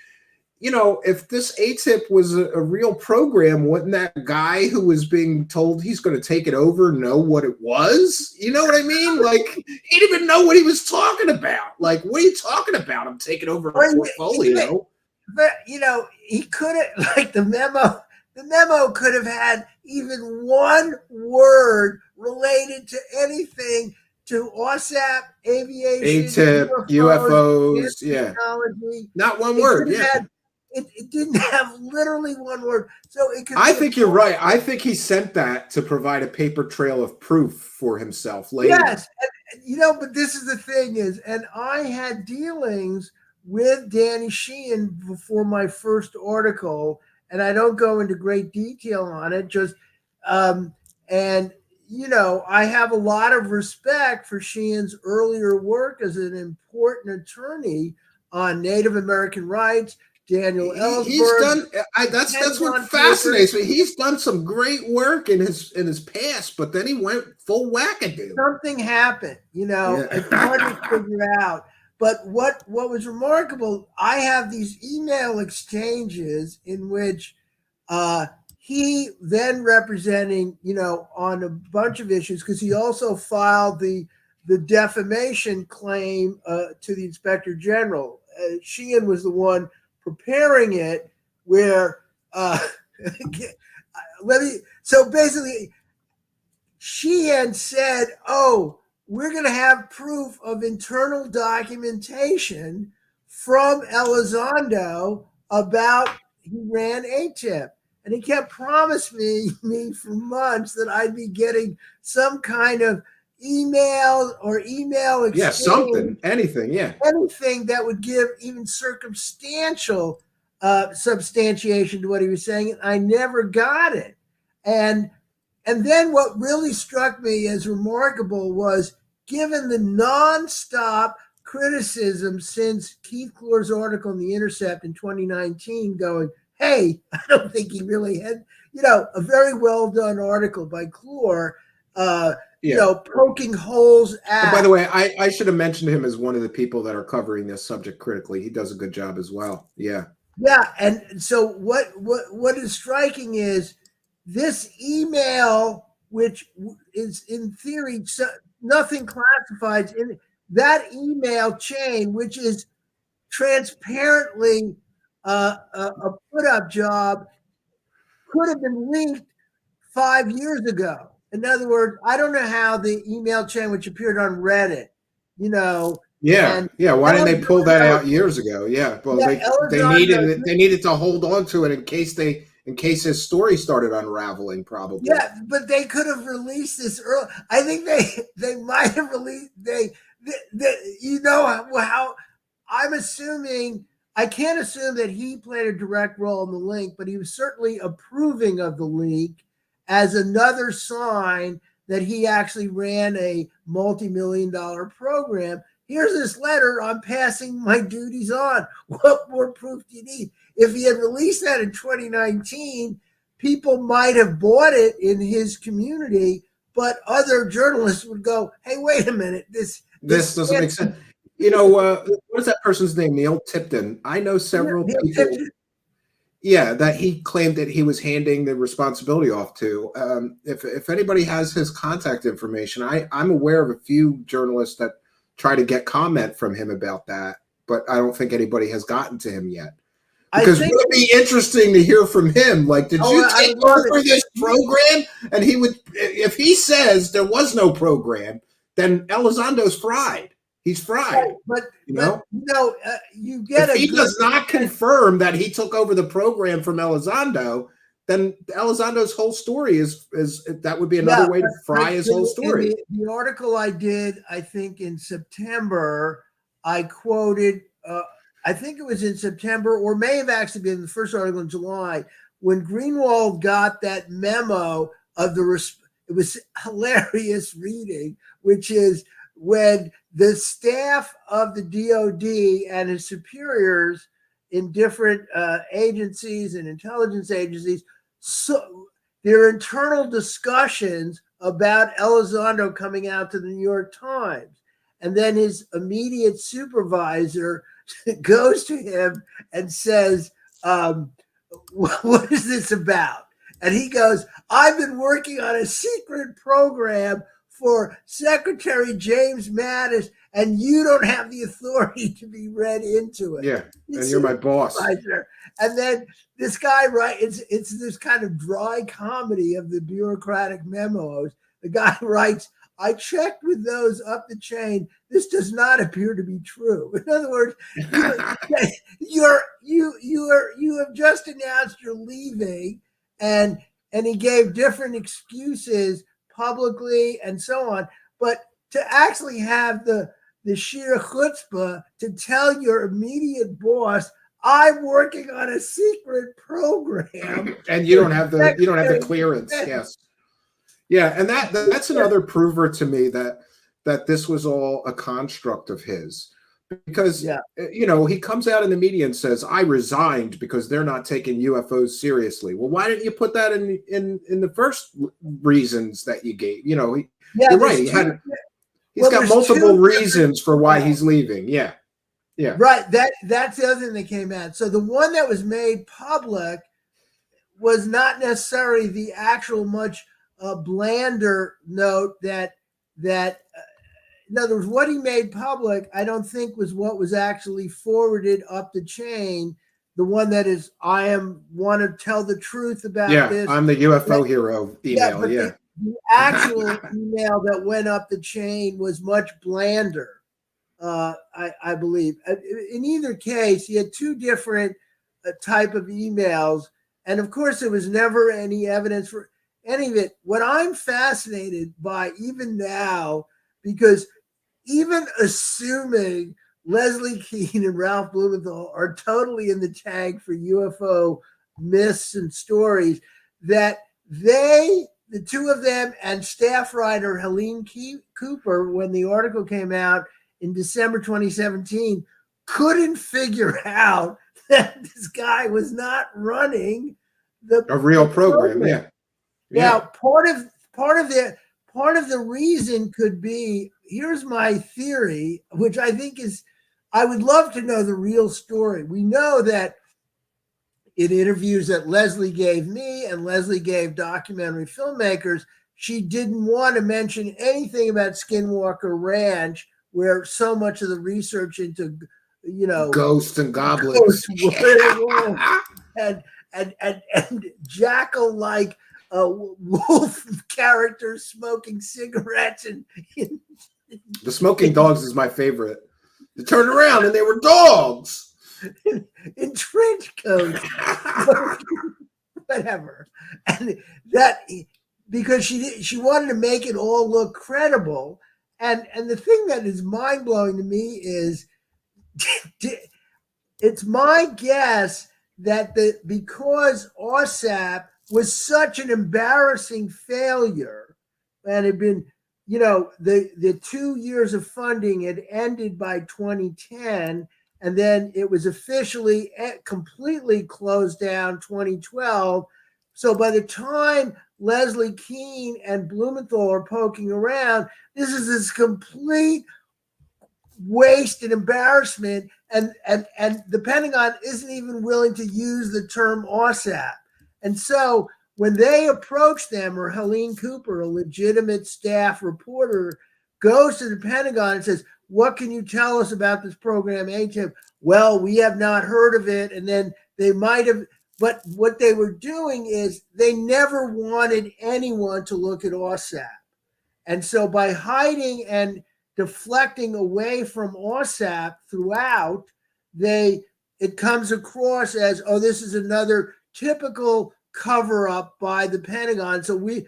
You know, if this ATIP was a real program, wouldn't that guy who was being told he's going to take it over know what it was? You know what I mean? Like, he didn't even know what he was talking about. Like, what are you talking about? I'm taking over a portfolio. But, you know, he couldn't, like the memo could have had even one word related to anything to OSAP, aviation, ATIP, UFOs, technology. Not one word, It didn't have literally one word. So it could. I think you're right. I think he sent that to provide a paper trail of proof for himself later. Yes. And, you know, but this is the thing is, and I had dealings with Danny Sheehan before my first article, and I don't go into great detail on it, just, and, you know, I have a lot of respect for Sheehan's earlier work as an important attorney on Native American rights. Daniel Ellsberg. He's done. That's what fascinates me. He's done some great work in his past, but then he went full wackadoo. Something happened, you know. It's hard to figure out. But what was remarkable, I have these email exchanges in which he then representing, you know, on a bunch of issues, because he also filed the defamation claim to the Inspector General. Sheehan was the one preparing it, where so basically Sheehan said, "Oh, we're going to have proof of internal documentation from Elizondo about he ran ATIP," and he kept promising me for months that I'd be getting some kind of email exchange. Yeah, something, anything that would give even circumstantial substantiation to what he was saying. I never got it. And then what really struck me as remarkable was, given the nonstop criticism since Keith Clore's article in The Intercept in 2019 going, hey, I don't think he really had, you know, a very well done article by Clore, you know, poking holes at. And by the way, I should have mentioned him as one of the people that are covering this subject critically. He does a good job as well. Yeah. And so what is striking is this email, which is in theory nothing classified in that email chain, which is transparently a put-up job, could have been leaked 5 years ago. In other words, I don't know how the email chain, which appeared on Reddit, you know. Yeah. Why didn't they pull that out years ago? Yeah. Well, they needed to hold on to it in case his story started unraveling, probably. Yeah, but they could have released this early. I think they might have released you know how I'm assuming. I can't assume that he played a direct role in the leak, but he was certainly approving of the leak as another sign that he actually ran a multi-million-dollar program. here's this letter. I'm passing my duties on. What more proof do you need? If he had released that in 2019, people might have bought it in his community, but other journalists would go, hey, wait a minute. This doesn't make sense. What is that person's name? Neil Tipton. I know several people. Yeah, that he claimed that he was handing the responsibility off to. If anybody has his contact information, I'm aware of a few journalists that try to get comment from him about that, but I don't think anybody has gotten to him yet. Because it would be interesting to hear from him. Like, did you take over this program? And he would, if he says there was no program, then Elizondo's fried. He's fried. But you know, you get if he does not confirm that he took over the program from Elizondo, then Elizondo's whole story is that would be another way to fry his whole story. The article I did, I think in September, I quoted. I think it was in September, or may have actually been the first article in July, when Greenwald got that memo of it was hilarious reading, which is when the staff of the DOD and his superiors in different agencies and intelligence agencies, so their internal discussions about Elizondo coming out to the New York Times. And then his immediate supervisor goes to him and says, what is this about? And he goes, I've been working on a secret program for Secretary James Mattis, and you don't have the authority to be read into it. Yeah, and you're my boss. And then this guy, it's this kind of dry comedy of the bureaucratic memos. The guy writes, I checked with those up the chain. This does not appear to be true. In other words, you have just announced you're leaving, and he gave different excuses publicly and so on. But to actually have the sheer chutzpah to tell your immediate boss, I'm working on a secret program, and you don't have the clearance. Yes. Yeah, and that's another prover to me that this was all a construct of his, because he comes out in the media and says, I resigned because they're not taking UFOs seriously. Well, why didn't you put that in the first reasons that you gave? You're right. He's got multiple reasons for why he's leaving. Yeah. Yeah. Right. That's the other thing that came out. So the one that was made public was not necessarily the actual much blander note that in other words, what he made public, I don't think was what was actually forwarded up the chain. The one that is, I want to tell the truth about this. Yeah, I'm the UFO hero email. The actual email that went up the chain was much blander, I believe. In either case, he had two different type of emails. And of course, there was never any evidence for any of it. What I'm fascinated by even now, because even assuming Leslie Kean and Ralph Blumenthal are totally in the tag for UFO myths and stories, that the two of them and staff writer Helene Cooper, when the article came out in December 2017, couldn't figure out that this guy was not running a real program. Yeah. Now, part of the reason could be, here's my theory, which I think is, I would love to know the real story. We know that in interviews that Leslie gave me and Leslie gave documentary filmmakers, she didn't want to mention anything about Skinwalker Ranch, where so much of the research into, ghosts and goblins and jackal-like wolf characters smoking cigarettes and the smoking dogs is my favorite. They turned around and they were dogs in trench coats, whatever. And that because she wanted to make it all look credible. And the thing that is mind blowing to me is it's my guess that because OSAP was such an embarrassing failure and had been, the 2 years of funding had ended by 2010, and then it was officially completely closed down 2012. So by the time Leslie Kean and Blumenthal are poking around, this is this complete waste and embarrassment, and the Pentagon isn't even willing to use the term OSAP. And so when they approach them, or Helene Cooper, a legitimate staff reporter, goes to the Pentagon and says, "What can you tell us about this program, HIP?" "Well, we have not heard of it." And then they might have, but what they were doing is they never wanted anyone to look at OSAP. And so by hiding and deflecting away from OSAP throughout, it comes across as, oh, this is another typical cover up by the Pentagon. So we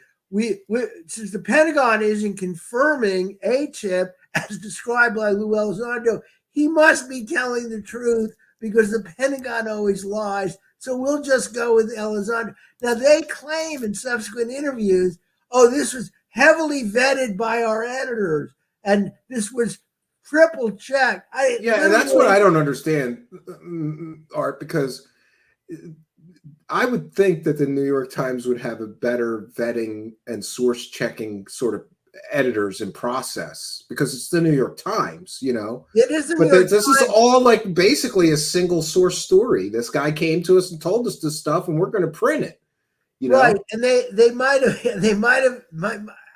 since the Pentagon isn't confirming HIP as described by Lou Elizondo, he must be telling the truth because the Pentagon always lies. So we'll just go with Elizondo. Now they claim in subsequent interviews, oh, this was heavily vetted by our editors, and this was triple checked. And that's what I don't understand, Art, because I would think that the New York Times would have a better vetting and source checking sort of editors and process, because it's the New York Times, It is the but New York this Times. is all like basically a single source story. This guy came to us and told us this stuff, and we're going to print it. Right, and they might have.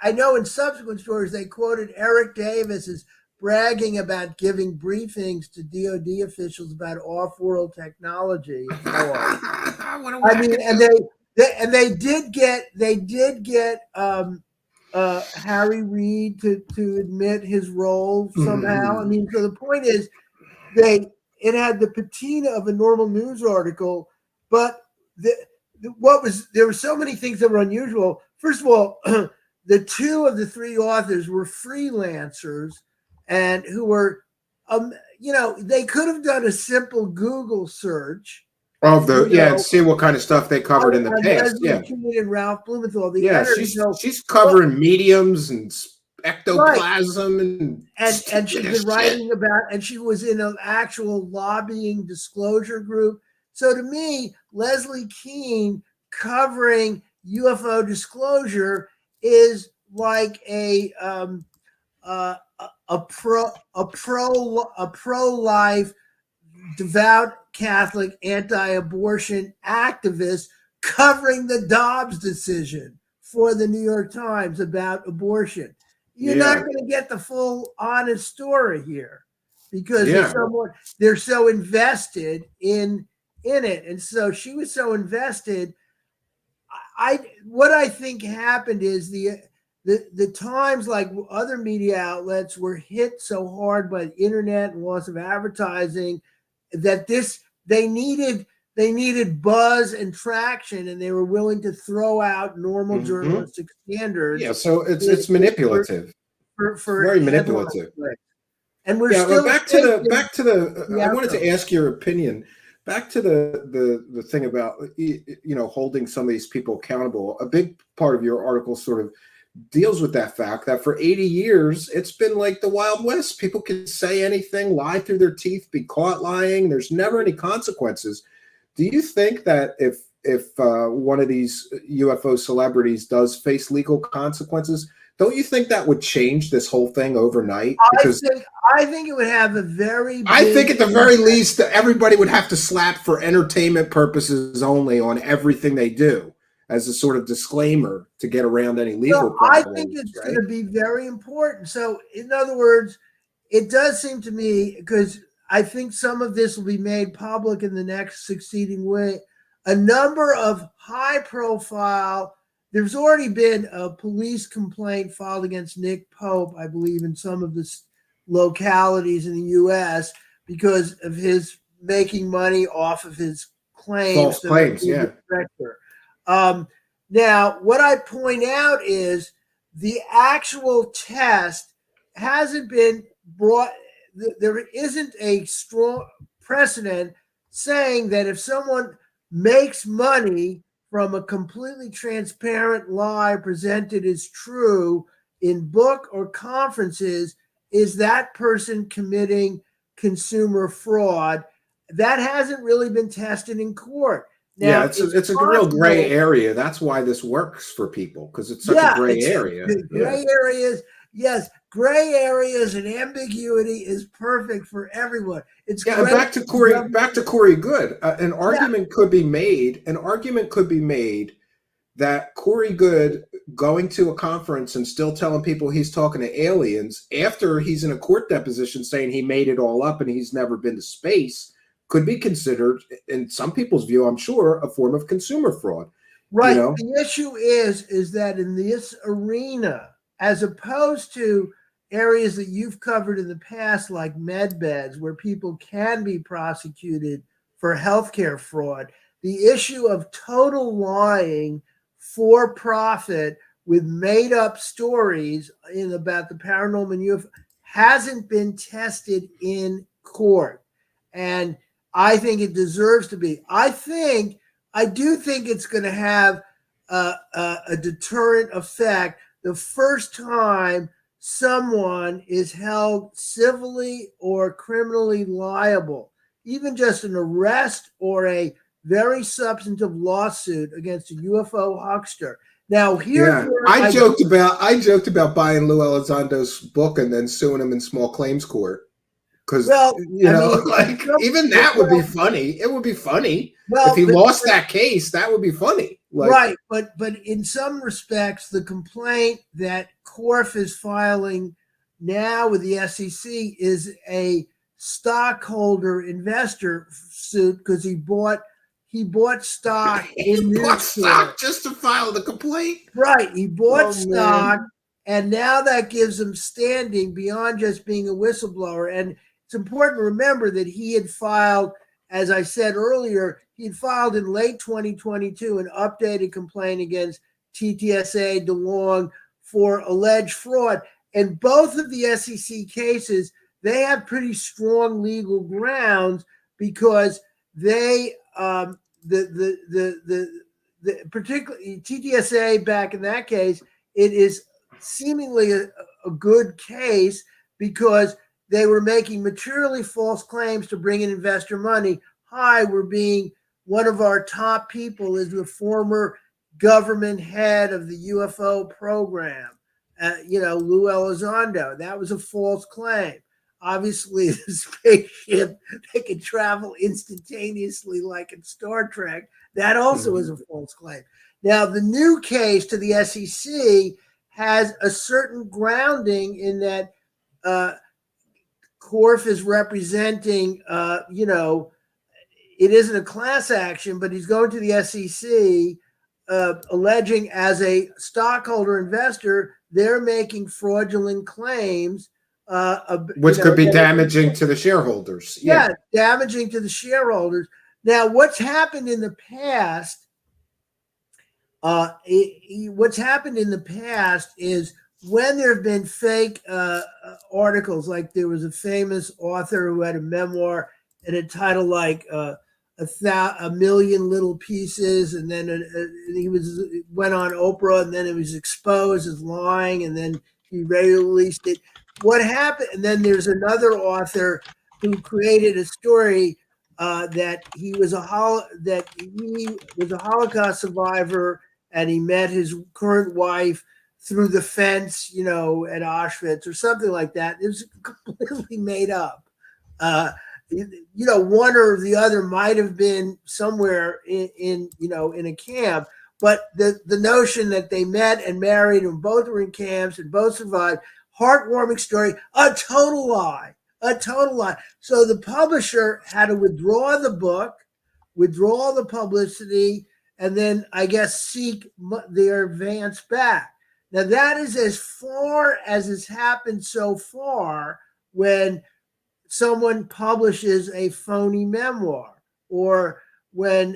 I know in subsequent stories they quoted Eric Davis as bragging about giving briefings to DoD officials about off-world technology and so on. I mean, and they did get Harry Reid to admit his role somehow. I mean, so the point is, it had the patina of a normal news article, but there were so many things that were unusual. First of all, the two of the three authors were freelancers, and who were, they could have done a simple Google search of and see what kind of stuff they covered in the past. Yeah, and Ralph Blumenthal. She's covering mediums and ectoplasm, and she's been writing about, and she was in an actual lobbying disclosure group. So to me, Leslie Kean covering UFO disclosure is like a pro-life, devout Catholic, anti-abortion activist covering the Dobbs decision for the New York Times about abortion. You're not going to get the full honest story here because they're so invested in it. And so she was so invested. What I think happened is the Times, like other media outlets, were hit so hard by the internet and loss of advertising that they needed buzz and traction, and they were willing to throw out normal journalistic standards. Yeah, so it's manipulative. For very manipulative. And we're still back to the. I wanted to ask your opinion. Back to the thing about holding some of these people accountable. A big part of your article sort of deals with that fact that for 80 years it's been like the Wild West. People can say anything, lie through their teeth, be caught lying. There's never any consequences. Do you think that if one of these UFO celebrities does face legal consequences, don't you think that would change this whole thing overnight? Because I think it would have a very big I think at the very least that everybody would have to slap for entertainment purposes only on everything they do as a sort of disclaimer to get around any legal problems. I think it's going to be very important. So in other words, it does seem to me, because I think some of this will be made public in the next succeeding week, a number of high profile. There's already been a police complaint filed against Nick Pope, I believe, in some of the localities in the U.S. because of his making money off of his claims. False claims, yeah. Now, what I point out is the actual test hasn't been brought. There isn't a strong precedent saying that if someone makes money from a completely transparent lie presented as true, in book or conferences, is that person committing consumer fraud? That hasn't really been tested in court. Now, Yeah, it's a real gray area. That's why this works for people, because it's such a gray area. Gray areas, yes, gray areas and ambiguity is perfect for everyone. It's yeah. And back to Corey Goode. An argument could be made. An argument could be made that Corey Goode going to a conference and still telling people he's talking to aliens after he's in a court deposition saying he made it all up and he's never been to space could be considered, in some people's view, I'm sure, a form of consumer fraud. Right. You know? The issue is that in this arena, as opposed to areas that you've covered in the past, like med beds, where people can be prosecuted for healthcare fraud, the issue of total lying for profit with made up stories about the paranormal and UFO hasn't been tested in court. And I think it deserves to be. I do think it's going to have a deterrent effect the first time someone is held civilly or criminally liable, even just an arrest or a very substantive lawsuit against a UFO huckster. Now, here's where I joked about buying Lou Elizondo's book and then suing him in small claims court. Because, even that would be funny. It would be funny. If he lost that case, that would be funny. Right. But in some respects, the complaint that Korf is filing now with the SEC is a stockholder investor suit because he bought stock in News Corp just to file the complaint. Right. He bought stock, and now that gives him standing beyond just being a whistleblower. And it's important to remember that he had filed, as I said earlier, he had filed in late 2022 an updated complaint against TTSA DeLong for alleged fraud. And both of the SEC cases, they have pretty strong legal grounds because they, particularly TTSA back in that case, it is seemingly a good case because they were making materially false claims to bring in investor money. Hi, we're being one of our top people is the former government head of the UFO program, Lou Elizondo. That was a false claim. Obviously, the spaceship that can travel instantaneously like in Star Trek, that also is a false claim. Now, the new case to the SEC has a certain grounding in that Korf is representing, it isn't a class action, but he's going to the SEC alleging as a stockholder investor, they're making fraudulent claims. Which could be damaging to the shareholders. Yeah, damaging to the shareholders. Now, what's happened in the past, is when there have been fake articles, like there was a famous author who had a memoir and a title like a million little pieces, and then he went on Oprah, and then it was exposed as lying, and then he released it. What happened? And then there's another author who created a story that he was a Holocaust survivor, and he met his current wife through the fence, at Auschwitz or something like that. It was completely made up. One or the other might have been somewhere in a camp, but the notion that they met and married and both were in camps and both survived, heartwarming story, a total lie. So the publisher had to withdraw the book, withdraw the publicity, and then I guess seek their advance back. Now that is as far as has happened so far when someone publishes a phony memoir, or when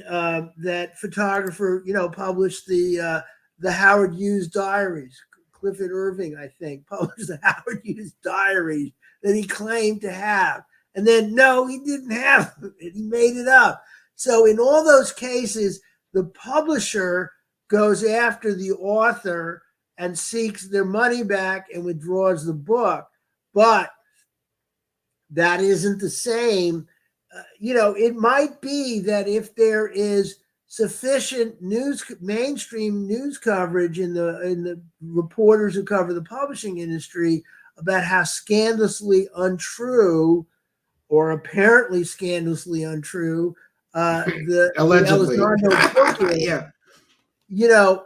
that photographer, published the Howard Hughes diaries. Clifford Irving, I think, published the Howard Hughes diaries that he claimed to have. And then, no, he didn't have it. He made it up. So in all those cases, the publisher goes after the author and seeks their money back and withdraws the book. But that isn't the same. It might be that if there is sufficient mainstream news coverage in the reporters who cover the publishing industry about how scandalously untrue or apparently scandalously untrue the Allegedly. Elizondo book is, Yeah.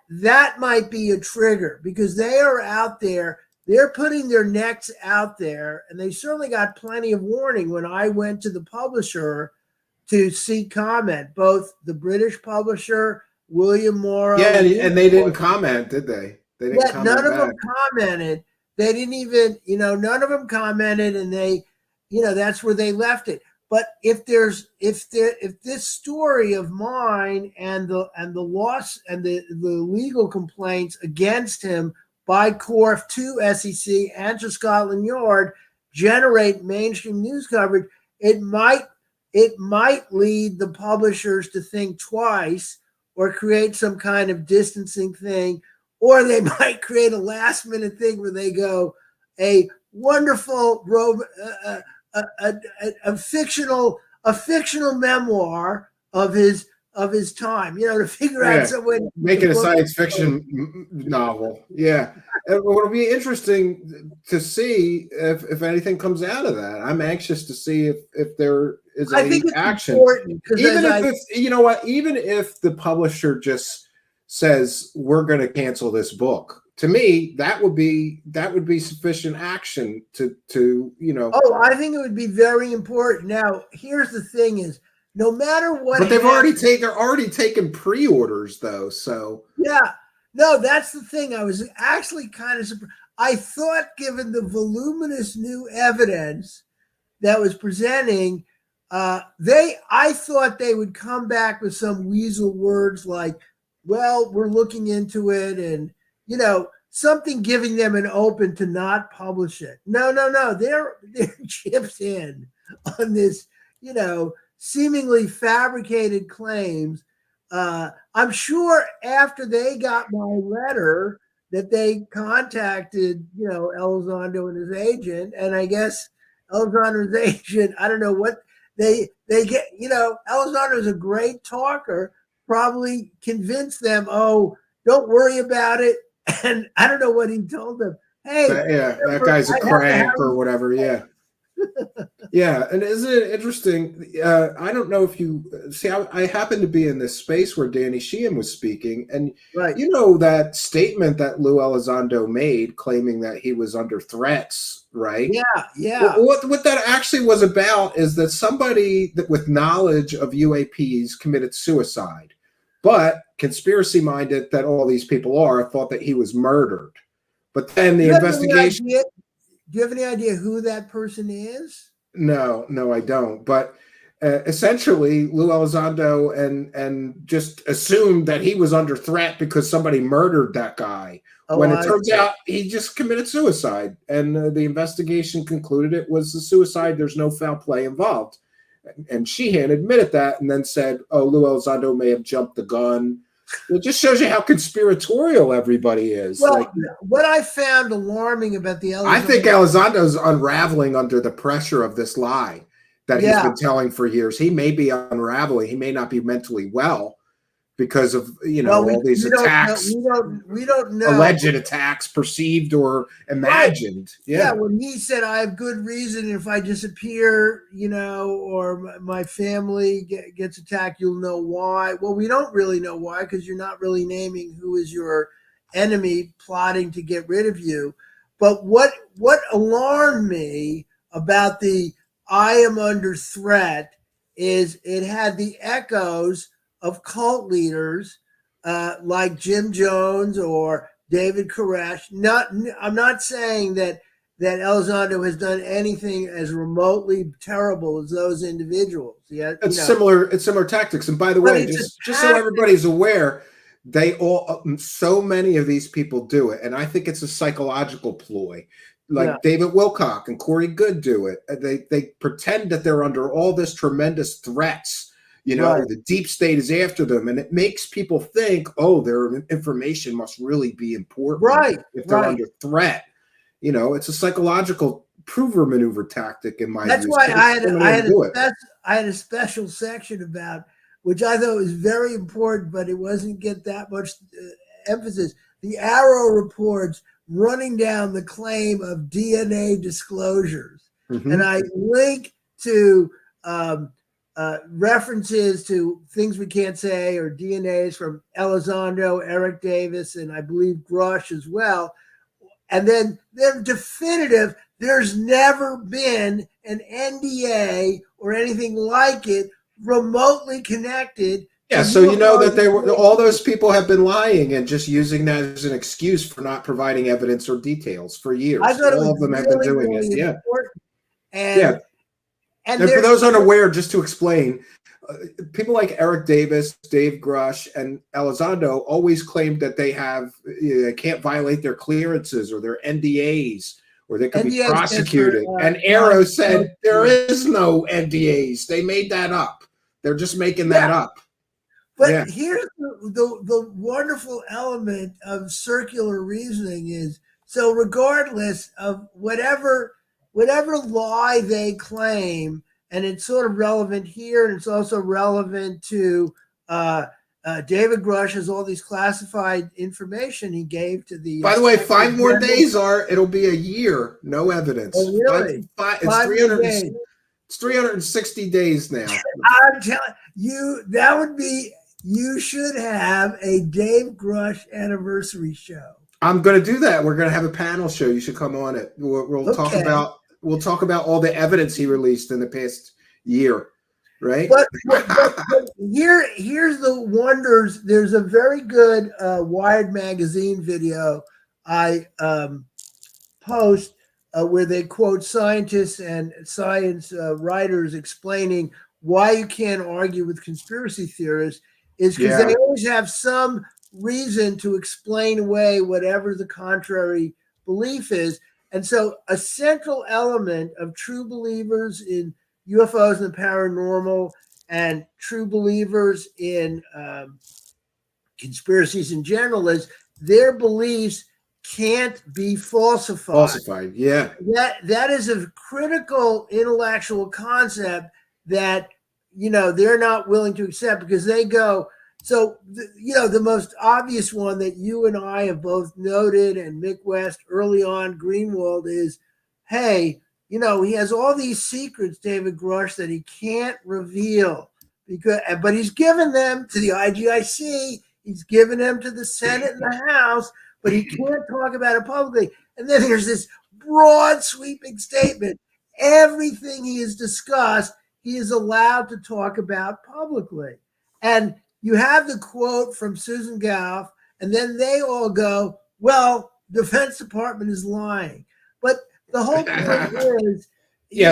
that might be a trigger, because they are out there. They're putting their necks out there, and they certainly got plenty of warning when I went to the publisher to seek comment, both the British publisher, William Morrow. Yeah, and they didn't comment, did they? They didn't comment none of back. them commented. They didn't even, none of them commented, and they, that's where they left it. But if this story of mine and the loss and the legal complaints against him by Corf to SEC and to Scotland Yard generate mainstream news coverage, it might lead the publishers to think twice or create some kind of distancing thing, or they might create a last minute thing where they go, a wonderful a fictional memoir of his time, to figure out some way to make it a science fiction novel. Yeah. It'll be interesting to see if anything comes out of that. I'm anxious to see if there is any action. Even if the publisher just says we're going to cancel this book, to me that would be sufficient action to. Oh, I think it would be very important. Now, here's the thing: is no matter what, but they're already taking pre-orders though. So yeah, no, that's the thing. I was actually kind of surprised. I thought, given the voluminous new evidence that was presenting, I thought they would come back with some weasel words like, "Well, we're looking into it," and something giving them an open to not publish it. No, they're chipped in on this, seemingly fabricated claims. I'm sure after they got my letter that they contacted, Elizondo and his agent, and I guess Elizondo's agent, I don't know what they get. Elizondo's a great talker, probably convinced them, oh, don't worry about it. And I don't know what he told them. Hey, that guy's a crank or whatever. Yeah. Yeah. And isn't it interesting? I don't know if you see, I happen to be in this space where Danny Sheehan was speaking, and that statement that Lou Elizondo made claiming that he was under threats, right? Yeah. What that actually was about is that somebody with knowledge of UAPs committed suicide, but conspiracy-minded that all these people thought that he was murdered. But then the investigation... Do you have any idea who that person is? No, I don't. But essentially, Lou Elizondo and just assumed that he was under threat because somebody murdered that guy. When it turns out he just committed suicide. And the investigation concluded it was a suicide. There's no foul play involved. And Sheehan admitted that and then said, oh, Lou Elizondo may have jumped the gun. It just shows you how conspiratorial everybody is. Well, what I found alarming about the Elizondo... I think Elizondo's unraveling under the pressure of this lie that he's been telling for years. He may be unraveling. He may not be mentally well because of, all these attacks. We don't know. Alleged attacks, perceived or imagined. Right. Yeah, when he said, I have good reason if I disappear, or my family gets attacked, you'll know why. Well, we don't really know why, because you're not really naming who is your enemy plotting to get rid of you. But what alarmed me about the I am under threat is it had the echoes of cult leaders like Jim Jones or David Koresh. I'm not saying that Elizondo has done anything as remotely terrible as those individuals. Yeah, it's similar tactics. And by the way, just so everybody's aware, so many of these people do it, and I think it's a psychological ploy. Like David Wilcock and Corey Goode do it. They pretend that they're under all this tremendous threats, You know, Right. the deep state is after them, and it makes people think, oh, their information must really be important, Right, if they're right. under threat. You know, it's a psychological prover maneuver tactic, in my That's view. why So I many of them do it. had a special section about, which I thought was very important, but it wasn't get that much emphasis. The Arrow reports running down the claim of DNA disclosures. Mhm. And I link to references to things we can't say or DNAs from Elizondo, Eric Davis, and I believe Grush as well. And then they're definitive. There's never been an NDA or anything like it remotely connected. Yeah, so you know that all those people have been lying and just using that as an excuse for not providing evidence or details for years. I thought All of them have been doing it. Yeah. And And for those unaware, just to explain, people like Eric Davis, Dave Grush, and Elizondo always claimed that they can't violate their clearances or their NDAs, or they could be NDAs prosecuted. And Arrow said there is no NDAs. They made that up. They're just making that up. But here's the wonderful element of circular reasoning is, so regardless of whatever lie they claim, and it's sort of relevant here, and it's also relevant to David Grush has all these classified information he gave to the. By the way, 5 more days it'll be a year, no evidence. Oh, really? It's 300 days. It's 360 days now. I'm telling you, that would be. You should have a Dave Grush anniversary show. I'm going to do that. We're going to have a panel show. You should come on it. We'll talk about all the evidence he released in the past year, right? But here's the wonders. There's a very good Wired magazine video I post where they quote scientists and science writers explaining why you can't argue with conspiracy theorists. Is because they always have some reason to explain away whatever the contrary belief is. And so a central element of true believers in UFOs and the paranormal and true believers in conspiracies in general is their beliefs can't be falsified. Yeah. That is a critical intellectual concept that they're not willing to accept, because they go, so, the most obvious one that you and I have both noted, and Mick West early on, Greenwald, is, hey, he has all these secrets, David Grush, that he can't reveal, but he's given them to the IGIC, he's given them to the Senate and the House, but he can't talk about it publicly. And then there's this broad sweeping statement. Everything he has discussed, he is allowed to talk about publicly. And you have the quote from Susan Gough, and then they all go, well, Defense Department is lying. But the whole point is...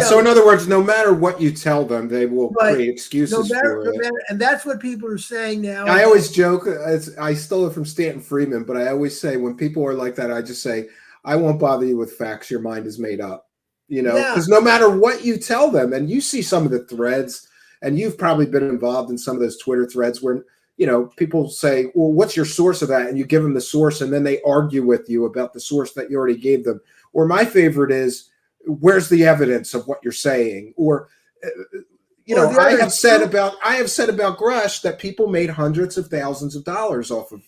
so in other words, no matter what you tell them, they will create excuses for it. And that's what people are saying now. I always joke, I stole it from Stanton Friedman, but I always say when people are like that, I just say, I won't bother you with facts. Your mind is made up. Because no matter what you tell them, and you see some of the threads, and you've probably been involved in some of those Twitter threads where, people say, well, what's your source of that? And you give them the source, and then they argue with you about the source that you already gave them. Or my favorite is, where's the evidence of what you're saying? Or, I have said about Grush that people made hundreds of thousands of dollars off of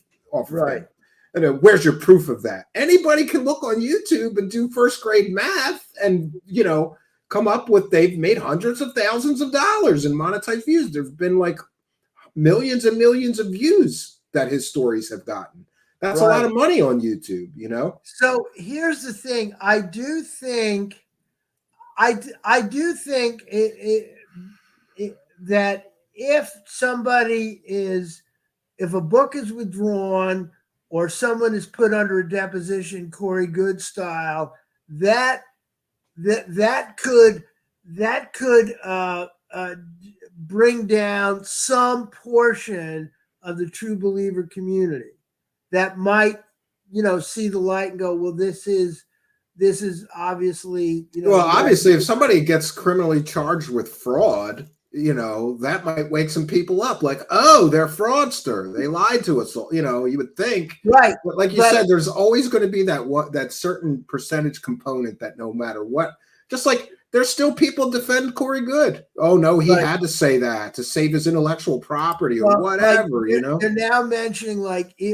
right. it. Where's your proof of that? Anybody can look on YouTube and do first grade math and, come up with, they've made hundreds of thousands of dollars in monetized views. There've been like millions and millions of views that his stories have gotten. That's a lot of money on YouTube, So here's the thing. I do think that if a book is withdrawn or someone is put under a deposition, Corey Goode style, that could bring down some portion of the true believer community that might, see the light and go, well, this is obviously, Well, obviously, if somebody gets criminally charged with fraud, that might wake some people up. Like, oh, they're fraudster. They lied to us. You would think. Right. But like you said, there's always going to be that certain percentage component that no matter what, just like there's still people defend Corey Goode. Oh no, he had to say that to save his intellectual property or whatever, They're now mentioning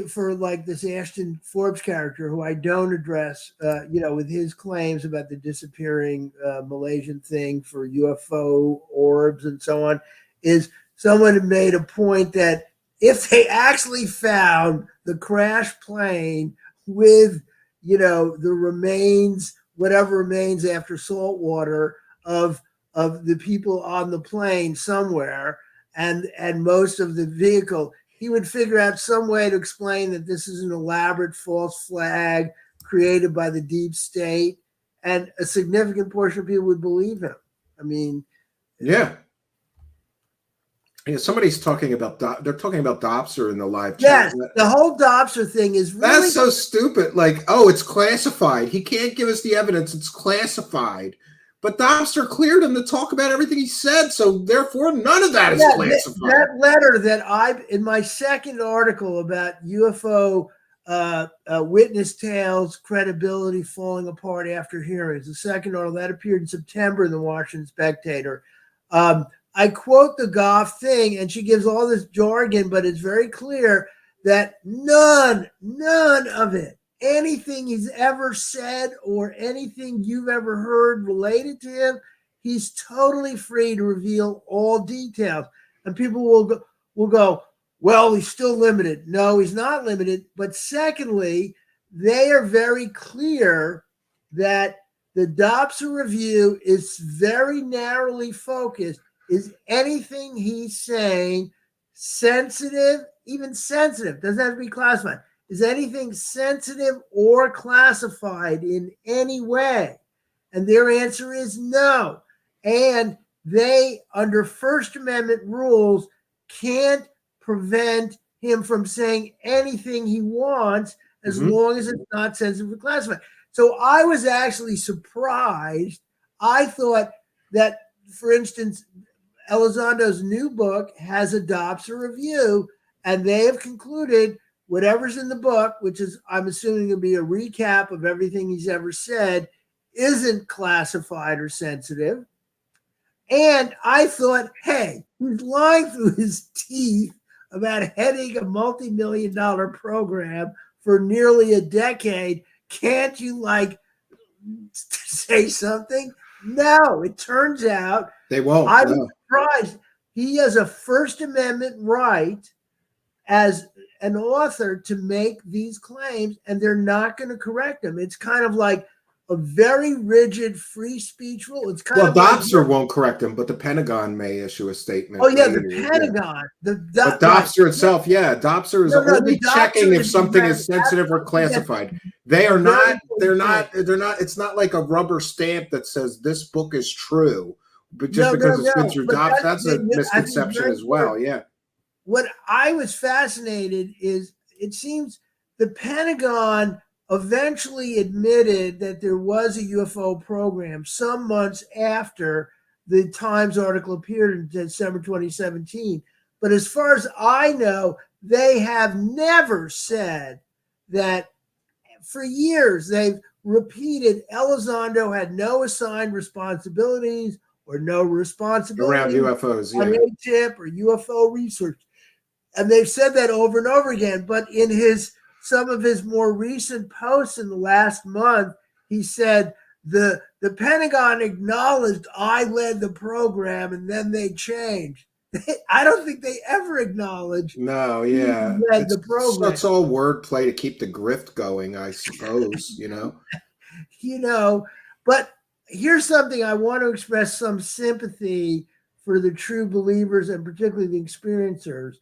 for this Ashton Forbes character, who I don't address, with his claims about the disappearing Malaysian thing for UFO orbs and so on, is someone made a point that if they actually found the crash plane with, the remains, whatever remains after salt water of the people on the plane somewhere and most of the vehicle, he would figure out some way to explain that this is an elaborate false flag created by the deep state, and a significant portion of people would believe him. I mean, somebody's talking about they're talking about Dobser in the live chat. Yes, the whole Dobser thing is really that's so stupid. Like, oh, it's classified. He can't give us the evidence. It's classified. But Dobster cleared him to talk about everything he said, so therefore none of that is classified. That letter that in my second article about UFO witness tales, credibility falling apart after hearings, the second article that appeared in September in the Washington Spectator. I quote the Goff thing, and she gives all this jargon, but it's very clear that none of it, anything he's ever said or anything you've ever heard related to him, he's totally free to reveal all details. And people will go, well, he's still limited. No, he's not limited. But secondly, they are very clear that the Dobson review is very narrowly focused. Is anything he's saying sensitive, even sensitive, doesn't have to be classified. Is anything sensitive or classified in any way? And their answer is no. And they, under First Amendment rules, can't prevent him from saying anything he wants as long as it's not sensitive or classified. So I was actually surprised. I thought that, for instance, Elizondo's new book has a Dobson review, and they have concluded whatever's in the book, which is, I'm assuming, going to be a recap of everything he's ever said, isn't classified or sensitive. And I thought, hey, he's lying through his teeth about heading a multi-million-dollar program for nearly a decade. Can't you, say something? No, it turns out they won't. I was surprised. He has a First Amendment right as an author to make these claims, and they're not going to correct them. It's kind of like a very rigid free speech rule. It's kind of Dobson won't correct him, but the Pentagon may issue a statement. Oh yeah, the Pentagon. But Dobson itself, Dobson is only checking if something is sensitive or classified. They are not. They're not. It's not like a rubber stamp that says this book is true, but just because it's been through Dobson, that's a misconception as well. Yeah. What I was fascinated is it seems the Pentagon eventually admitted that there was a UFO program some months after the Times article appeared in December 2017. But as far as I know, they have never said that. For years, they've repeated Elizondo had no assigned responsibilities or no responsibility around UFOs, on ATIP or UFO research. And they've said that over and over again. But in some of his more recent posts in the last month, he said the Pentagon acknowledged I led the program and then they changed. I don't think they ever acknowledged. No, yeah. Led the program. It's all wordplay to keep the grift going, I suppose, But here's something I want to express some sympathy for the true believers and particularly the experiencers.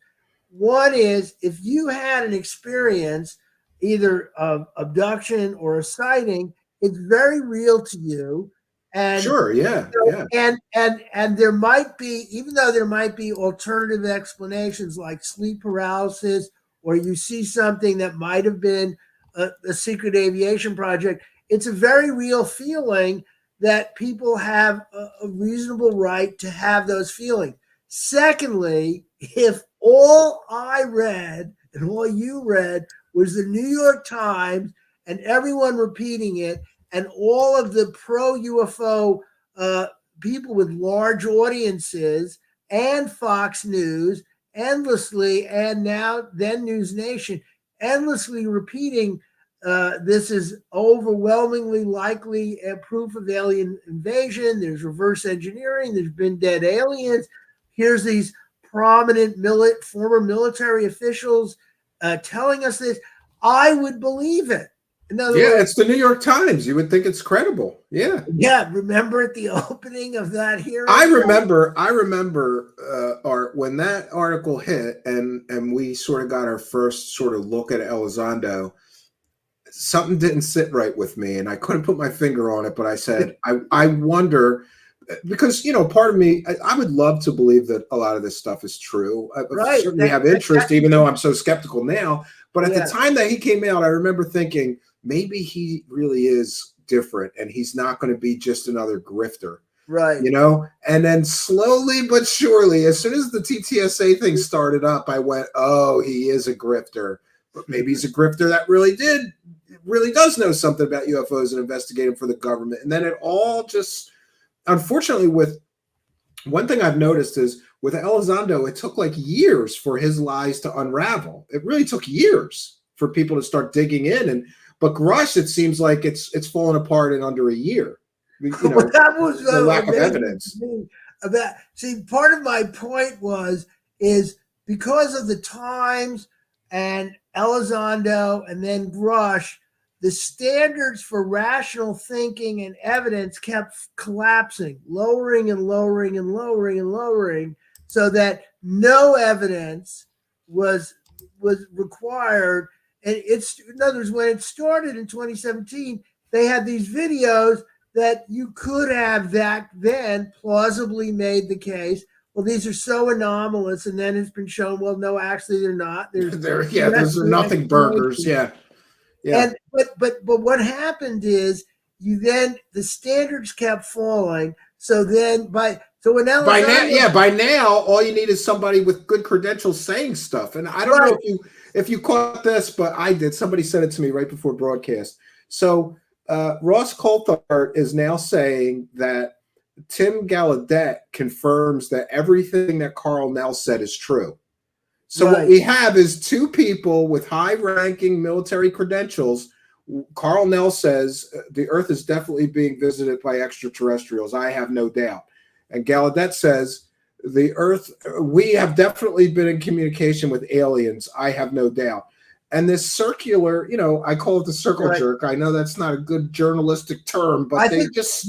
One is, if you had an experience, either of abduction or a sighting, it's very real to you. And sure, yeah. And there might be, even though there might be alternative explanations like sleep paralysis, or you see something that might have been a secret aviation project, it's a very real feeling that people have a reasonable right to have those feelings. Secondly, if all I read and all you read was the New York Times and everyone repeating it, and all of the pro-UFO people with large audiences and Fox News endlessly, and now then News Nation endlessly repeating this is overwhelmingly likely a proof of alien invasion. There's reverse engineering. There's been dead aliens. Here's these prominent former military officials telling us this. I would believe it. In other words, it's the New York Times. You would think it's credible. Yeah. Yeah. Remember at the opening of that hearing? I remember, Art, when that article hit and we sort of got our first sort of look at Elizondo, something didn't sit right with me and I couldn't put my finger on it, but I said, I wonder, because, part of me, I would love to believe that a lot of this stuff is true. I certainly have interest, even though I'm so skeptical now. But at the time that he came out, I remember thinking, maybe he really is different and he's not going to be just another grifter. Right. And then slowly but surely, as soon as the TTSA thing started up, I went, oh, he is a grifter. But maybe he's a grifter that really does know something about UFOs and investigating for the government. And then it all just, unfortunately, with one thing I've noticed is with Elizondo, it took like years for his lies to unravel. It really took years for people to start digging in. But Grush, it seems like it's fallen apart in under a year. That was the lack of evidence. Part of my point is because of the Times and Elizondo and then Grush, the standards for rational thinking and evidence kept collapsing, lowering and lowering and lowering and lowering, so that no evidence was required. And in other words, when it started in 2017, they had these videos that you could have back then plausibly made the case, well, these are so anomalous, and then it's been shown, well, no, actually they're not. Those are nothing burgers. Yeah. And but what happened is the standards kept falling. So then by now all you need is somebody with good credentials saying stuff. And I don't know if you caught this, but I did. Somebody sent it to me right before broadcast. So Ross Coulthard is now saying that Tim Gallaudet confirms that everything that Carl Nell said is true. So what we have is two people with high-ranking military credentials. Carl Nell says the Earth is definitely being visited by extraterrestrials. I have no doubt. And Gallaudet says the Earth, we have definitely been in communication with aliens. I have no doubt. And this circular, I call it the circle jerk. I know that's not a good journalistic term, but they're just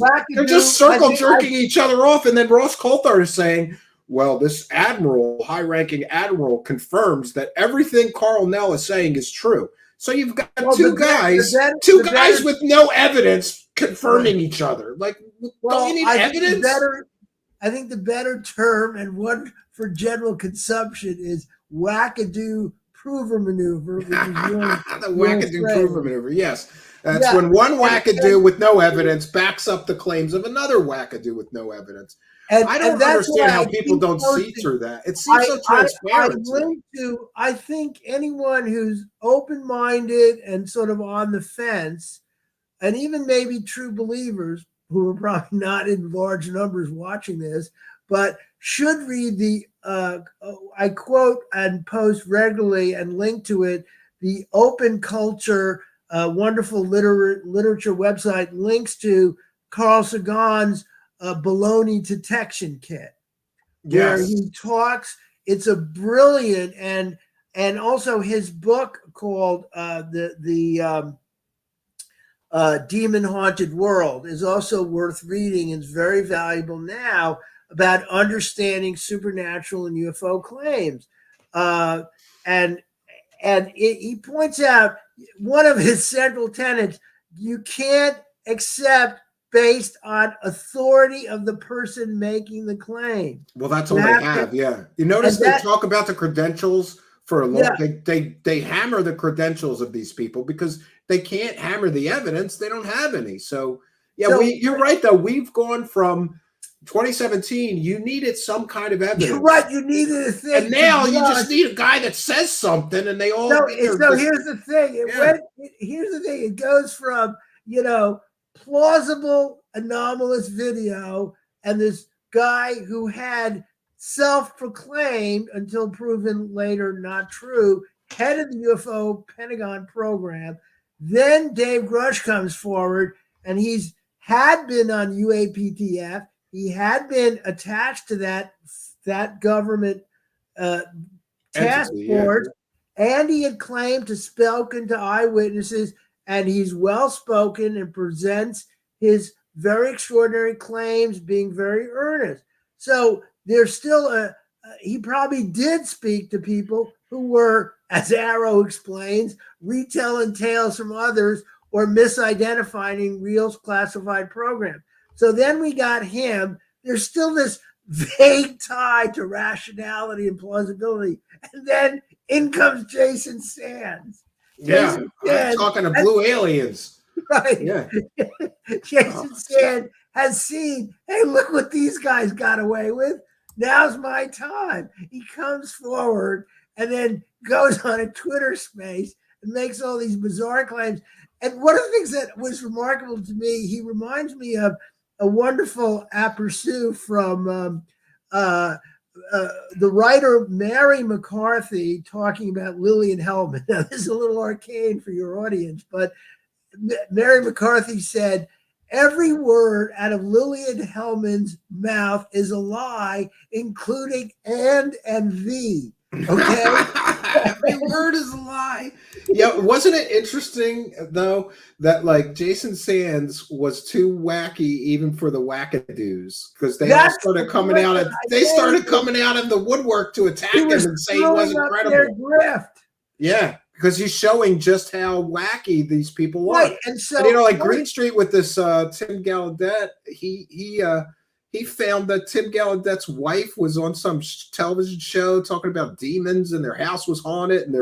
circle jerking each other off. And then Ross Coulthard is saying, well, this admiral, high-ranking admiral, confirms that everything Carl Nell is saying is true. So you've got two guys with no evidence confirming each other. Like, don't you need evidence? I think the better term and one for general consumption is wackadoo prover maneuver. Which is the wackadoo prover maneuver, yes. That's when one wackadoo with no evidence backs up the claims of another wackadoo with no evidence. And I don't understand how people don't see through that. It seems so transparent. I think anyone who's open-minded and sort of on the fence, and even maybe true believers who are probably not in large numbers watching this, but should read the, I quote and post regularly and link to it, the Open Culture wonderful literature website links to Carl Sagan's baloney detection kit, where he talks. It's a brilliant and also his book called the Demon Haunted World is also worth reading. It's very valuable now about understanding supernatural and UFO claims, and he points out one of his central tenets: you can't accept based on authority of the person making the claim. Well, that's all they have. You notice they talk about the credentials for a long. They hammer the credentials of these people because they can't hammer the evidence. They don't have any. So you're right though. We've gone from 2017, you needed some kind of evidence. You're right. You needed a thing. And now you just need a guy that says something, and they all. So here's the thing. Here's the thing. It goes from plausible anomalous video, and this guy who had self-proclaimed, until proven later not true, head of the UFO Pentagon program. Then Dave Grush comes forward, and he's had been on UAPTF. He had been attached to that government task force, and he had claimed to spoken to eyewitnesses, and he's well-spoken and presents his very extraordinary claims being very earnest. So there's still he probably did speak to people who were, as Arrow explains, retelling tales from others or misidentifying real classified programs. So then we got him. There's still this vague tie to rationality and plausibility. And then in comes Jason Sands. Yeah, I'm talking to blue aliens. Right. Yeah. Jason Sands has seen, hey, look what these guys got away with. Now's my time. He comes forward and then goes on a Twitter space and makes all these bizarre claims. And one of the things that was remarkable to me, he reminds me of a wonderful aperçu from the writer Mary McCarthy talking about Lillian Hellman. Now, this is a little arcane for your audience, but Mary McCarthy said, every word out of Lillian Hellman's mouth is a lie, including and the. Okay? Every word is a lie. Yeah, wasn't it interesting though that like Jason Sands was too wacky even for the wackadoos, because they all started coming out of the woodwork to attack him and say he wasn't credible. Yeah, because he's showing just how wacky these people are. Right, and so like Green Street with this Tim Gallaudet, he found that Tim Gallaudet's wife was on some television show talking about demons and their house was haunted, and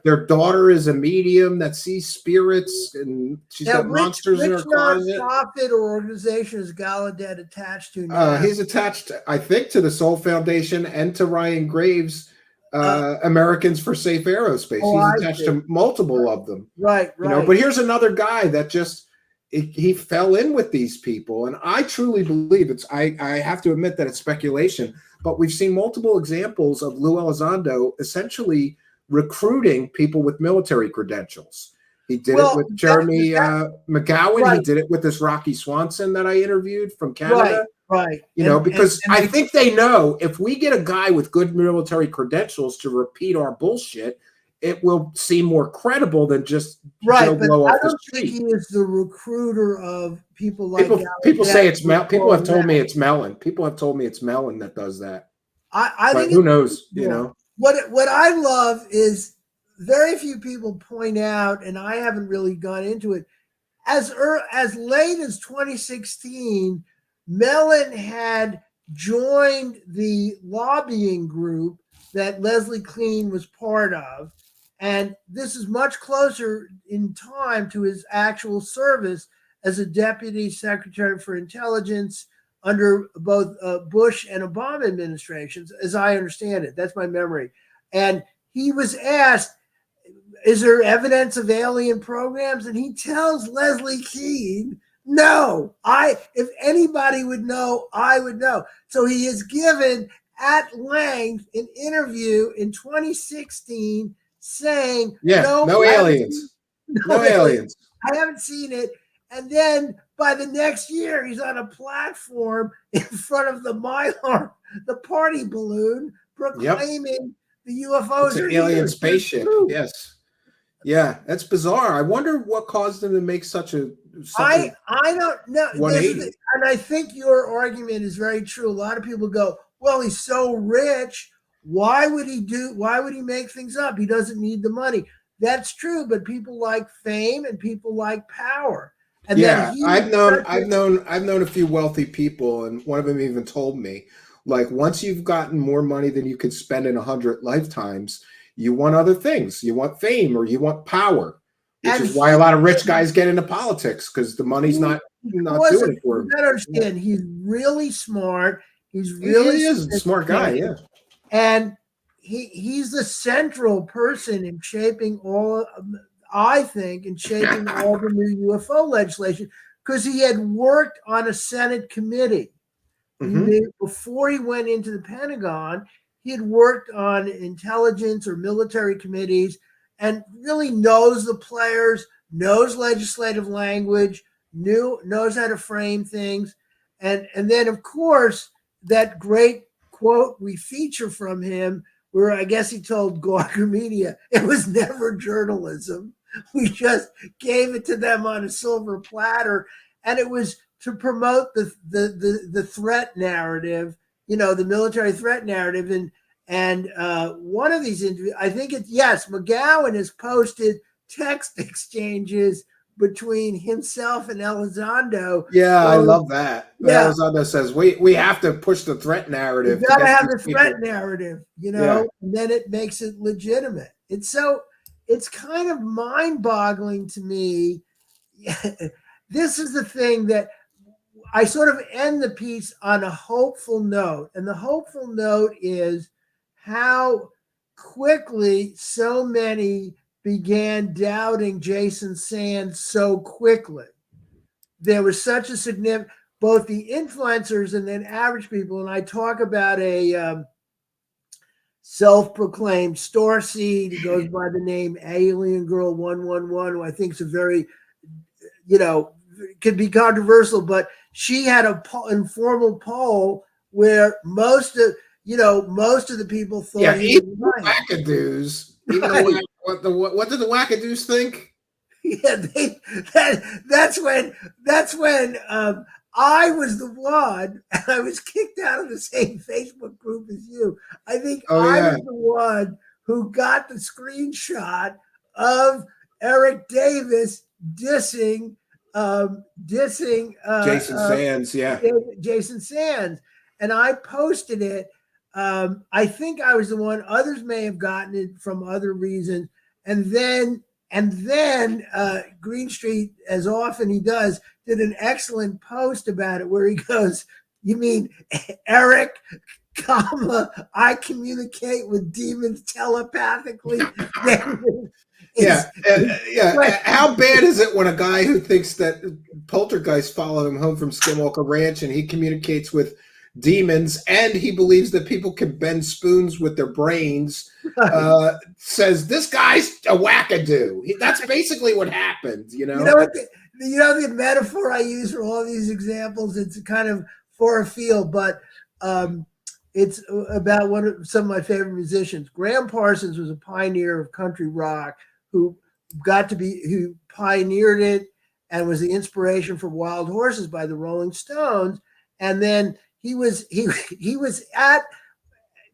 their daughter is a medium that sees spirits, and she's got monsters in her closet. Profit or organization is Gallaudet attached to now? He's attached, I think, to the Soul Foundation and to Ryan Graves' Americans for Safe Aerospace. He's attached to multiple of them. Right. But here's another guy that just he fell in with these people, and I truly believe I have to admit that it's speculation, but we've seen multiple examples of Lou Elizondo essentially recruiting people with military credentials. He did it with Jeremy McGowan. Right. He did it with this Rocky Swanson that I interviewed from Canada. Right. Because I think they know if we get a guy with good military credentials to repeat our bullshit, it will seem more credible than just Joe Blow off the street. I don't think he is the recruiter of people like people say it's Mel. People have told me it's Mellon. People have told me it's Mellon that does that. I think who knows? What I love is very few people point out, and I haven't really gone into it. As late as 2016, Mellon had joined the lobbying group that Leslie Kean was part of. And this is much closer in time to his actual service as a deputy secretary for intelligence under both Bush and Obama administrations, as I understand it. That's my memory. And he was asked, is there evidence of alien programs? And he tells Leslie Kean, no, if anybody would know, I would know. So he is given at length an interview in 2016 saying, no aliens. No aliens. I haven't seen it. And then by the next year, he's on a platform in front of the Mylar, the party balloon, proclaiming the UFOs are an alien spaceship. Yes. Yeah, that's bizarre. I wonder what caused him to make such a I don't know. 180. And I think your argument is very true. A lot of people go, well, he's so rich. Why would he make things up? He doesn't need the money. That's true, but people like fame and people like power. And I've known a few wealthy people, and one of them even told me, like, once you've gotten more money than you could spend in 100 lifetimes, you want other things. You want fame or you want power, which is why a lot of rich guys get into politics, because the money's not not because doing it for you him. gotta understand, he's really smart. He's He really is a smart guy, yeah. and he's the central person in shaping all, I think, in shaping all the new UFO legislation, because he had worked on a Senate committee. Before he went into the Pentagon, he had worked on intelligence or military committees and really knows the players, knows legislative language, knows how to frame things. And then, of course, that great quote we feature from him, where I guess he told Gawker Media, it was never journalism. We just gave it to them on a silver platter. And it was to promote the threat narrative, the military threat narrative. And one of these interviews, I think McGowan has posted text exchanges between himself and Elizondo. Yeah, I love that. Yeah. Elizondo says, we have to push the threat narrative. You gotta have the threat narrative, and then it makes it legitimate. It's kind of mind-boggling to me. This is the thing that I sort of end the piece on a hopeful note. And the hopeful note is how quickly so many began doubting Jason Sands so quickly. There was such a significant, both the influencers and then average people. And I talk about a self-proclaimed star seed who goes by the name Alien Girl 111, who I think is a very, could be controversial, but she had an informal poll where most of the people thought even the wackadoos. Right. What did the wackadoos think? Yeah, that's when I was the one, and I was kicked out of the same Facebook group as you. I think I was the one who got the screenshot of Eric Davis dissing Jason Sands, Jason Sands, and I posted it. I think I was the one. Others may have gotten it from other reasons, and then Greenstreet, as often he does, did an excellent post about it where he goes, "You mean Eric, I communicate with demons telepathically?" How bad is it when a guy who thinks that poltergeist followed him home from Skinwalker Ranch and he communicates with demons and he believes that people can bend spoons with their brains, says this guy's a wackadoo? That's basically what happened, You know the metaphor I use for all these examples, it's kind of far afield, but it's about some of my favorite musicians. Graham Parsons was a pioneer of country rock who pioneered it and was the inspiration for Wild Horses by the Rolling Stones. And then he was at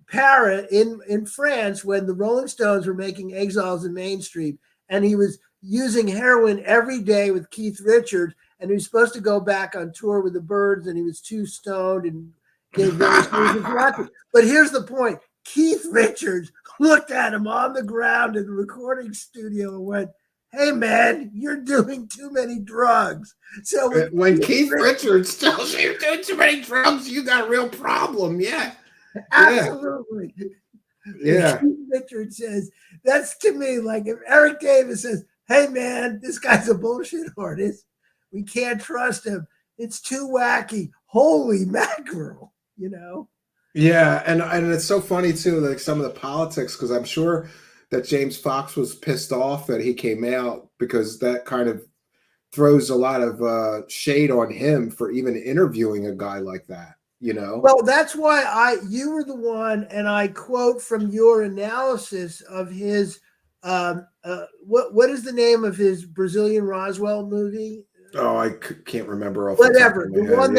Paris in France when the Rolling Stones were making Exiles in Main Street, and he was using heroin every day with Keith Richards, and he was supposed to go back on tour with the Byrds, and he was too stoned and gave various reasons not to. But here's the point. Keith Richards looked at him on the ground in the recording studio and went, "Hey man, you're doing too many drugs." So when Keith Richards tells you you're doing too many drugs, you got a real problem. Yeah. Absolutely. Yeah. Keith Richards says, that's to me like if Eric Davis says, "Hey man, this guy's a bullshit artist. We can't trust him. It's too wacky." Holy mackerel, Yeah, and it's so funny too, like some of the politics, because I'm sure that James Fox was pissed off that he came out, because that kind of throws a lot of shade on him for even interviewing a guy like that, Well, that's why you were the one, and I quote from your analysis of his what is the name of his Brazilian Roswell movie? Oh, I can't remember. Whatever. The one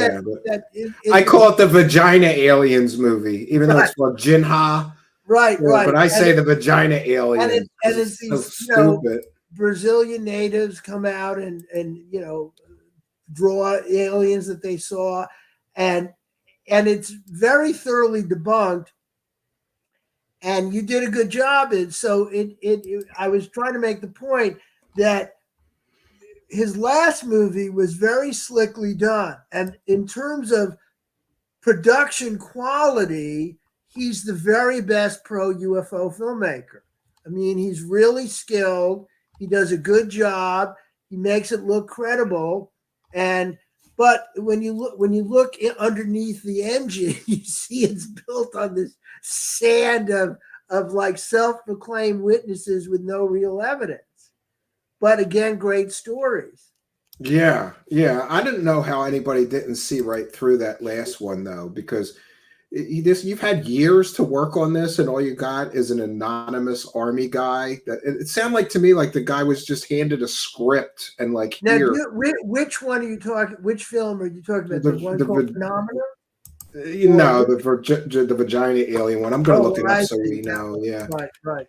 I call it the Vagina Aliens movie, even though it's called Jinha. Right. But I say the Vagina Aliens. And it's these stupid. Brazilian natives come out and draw aliens that they saw, and it's very thoroughly debunked. And you did a good job. And so I was trying to make the point that his last movie was very slickly done, and in terms of production quality, he's the very best pro UFO filmmaker. I mean, he's really skilled. He does a good job. He makes it look credible. But when you look underneath the engine, you see it's built on this sand of like self-proclaimed witnesses with no real evidence. But again, great stories. Yeah. I didn't know how anybody didn't see right through that last one, though, because you've had years to work on this, and all you got is an anonymous army guy. It sounded like to me like the guy was just handed a script and like, now, here. which one are you talking? Which film are you talking about? The one called Phenomena? No, the vagina alien one. I'm going to look it up so we know. Yeah. Right.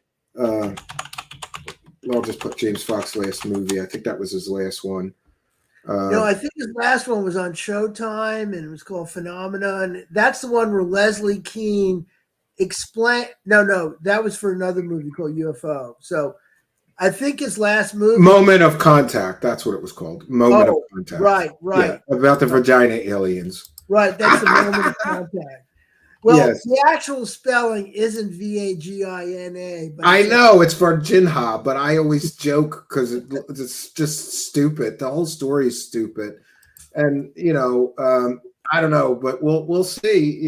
I'll just put James Fox's last movie. I think that was his last one. I think his last one was on Showtime, and it was called Phenomena, and that's the one where Leslie Kean explained. No, that was for another movie called UFO. So I think his last movie, Moment of Contact. That's what it was called. Moment of Contact. Right. Yeah, about the vagina aliens. Right, that's the Moment of Contact. Well, yes. The actual spelling isn't Vagina. But I know it's Virginha, but I always joke because it's just stupid. The whole story is stupid, and I don't know, but we'll see.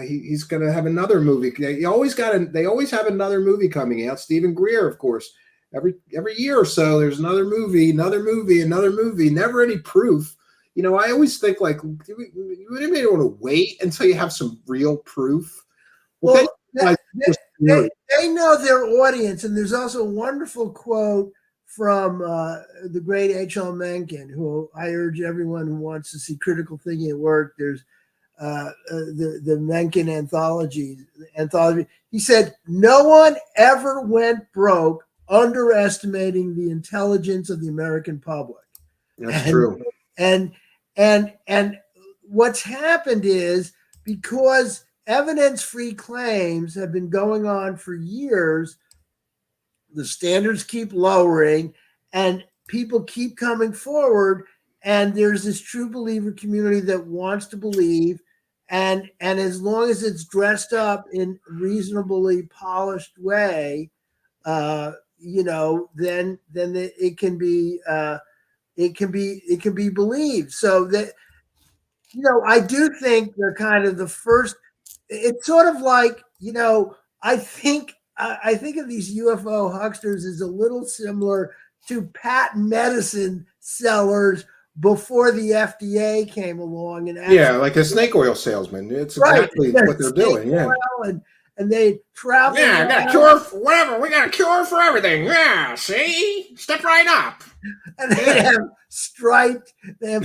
He's going to have another movie. They always have another movie coming out. Stephen Greer, of course, every year or so, there's another movie. Never any proof. I always think like, you anybody want to wait until you have some real proof? Well, they know their audience, and there's also a wonderful quote from the great H.L. Mencken, who I urge everyone who wants to see critical thinking at work. There's the Mencken anthology. He said, "No one ever went broke underestimating the intelligence of the American public." That's true. And what's happened is, because evidence-free claims have been going on for years, the standards keep lowering and people keep coming forward, and there's this true believer community that wants to believe, and as long as it's dressed up in reasonably polished way, then it can be it can be believed. So that, I do think they're kind of the first. It's sort of like, I think of these UFO hucksters as a little similar to patent medicine sellers before the FDA came along. And like a snake oil salesman. It's exactly what they're doing. Yeah. And they travel. Yeah, I got a cure for whatever. We got a cure for everything. Yeah, see? Step right up. And they have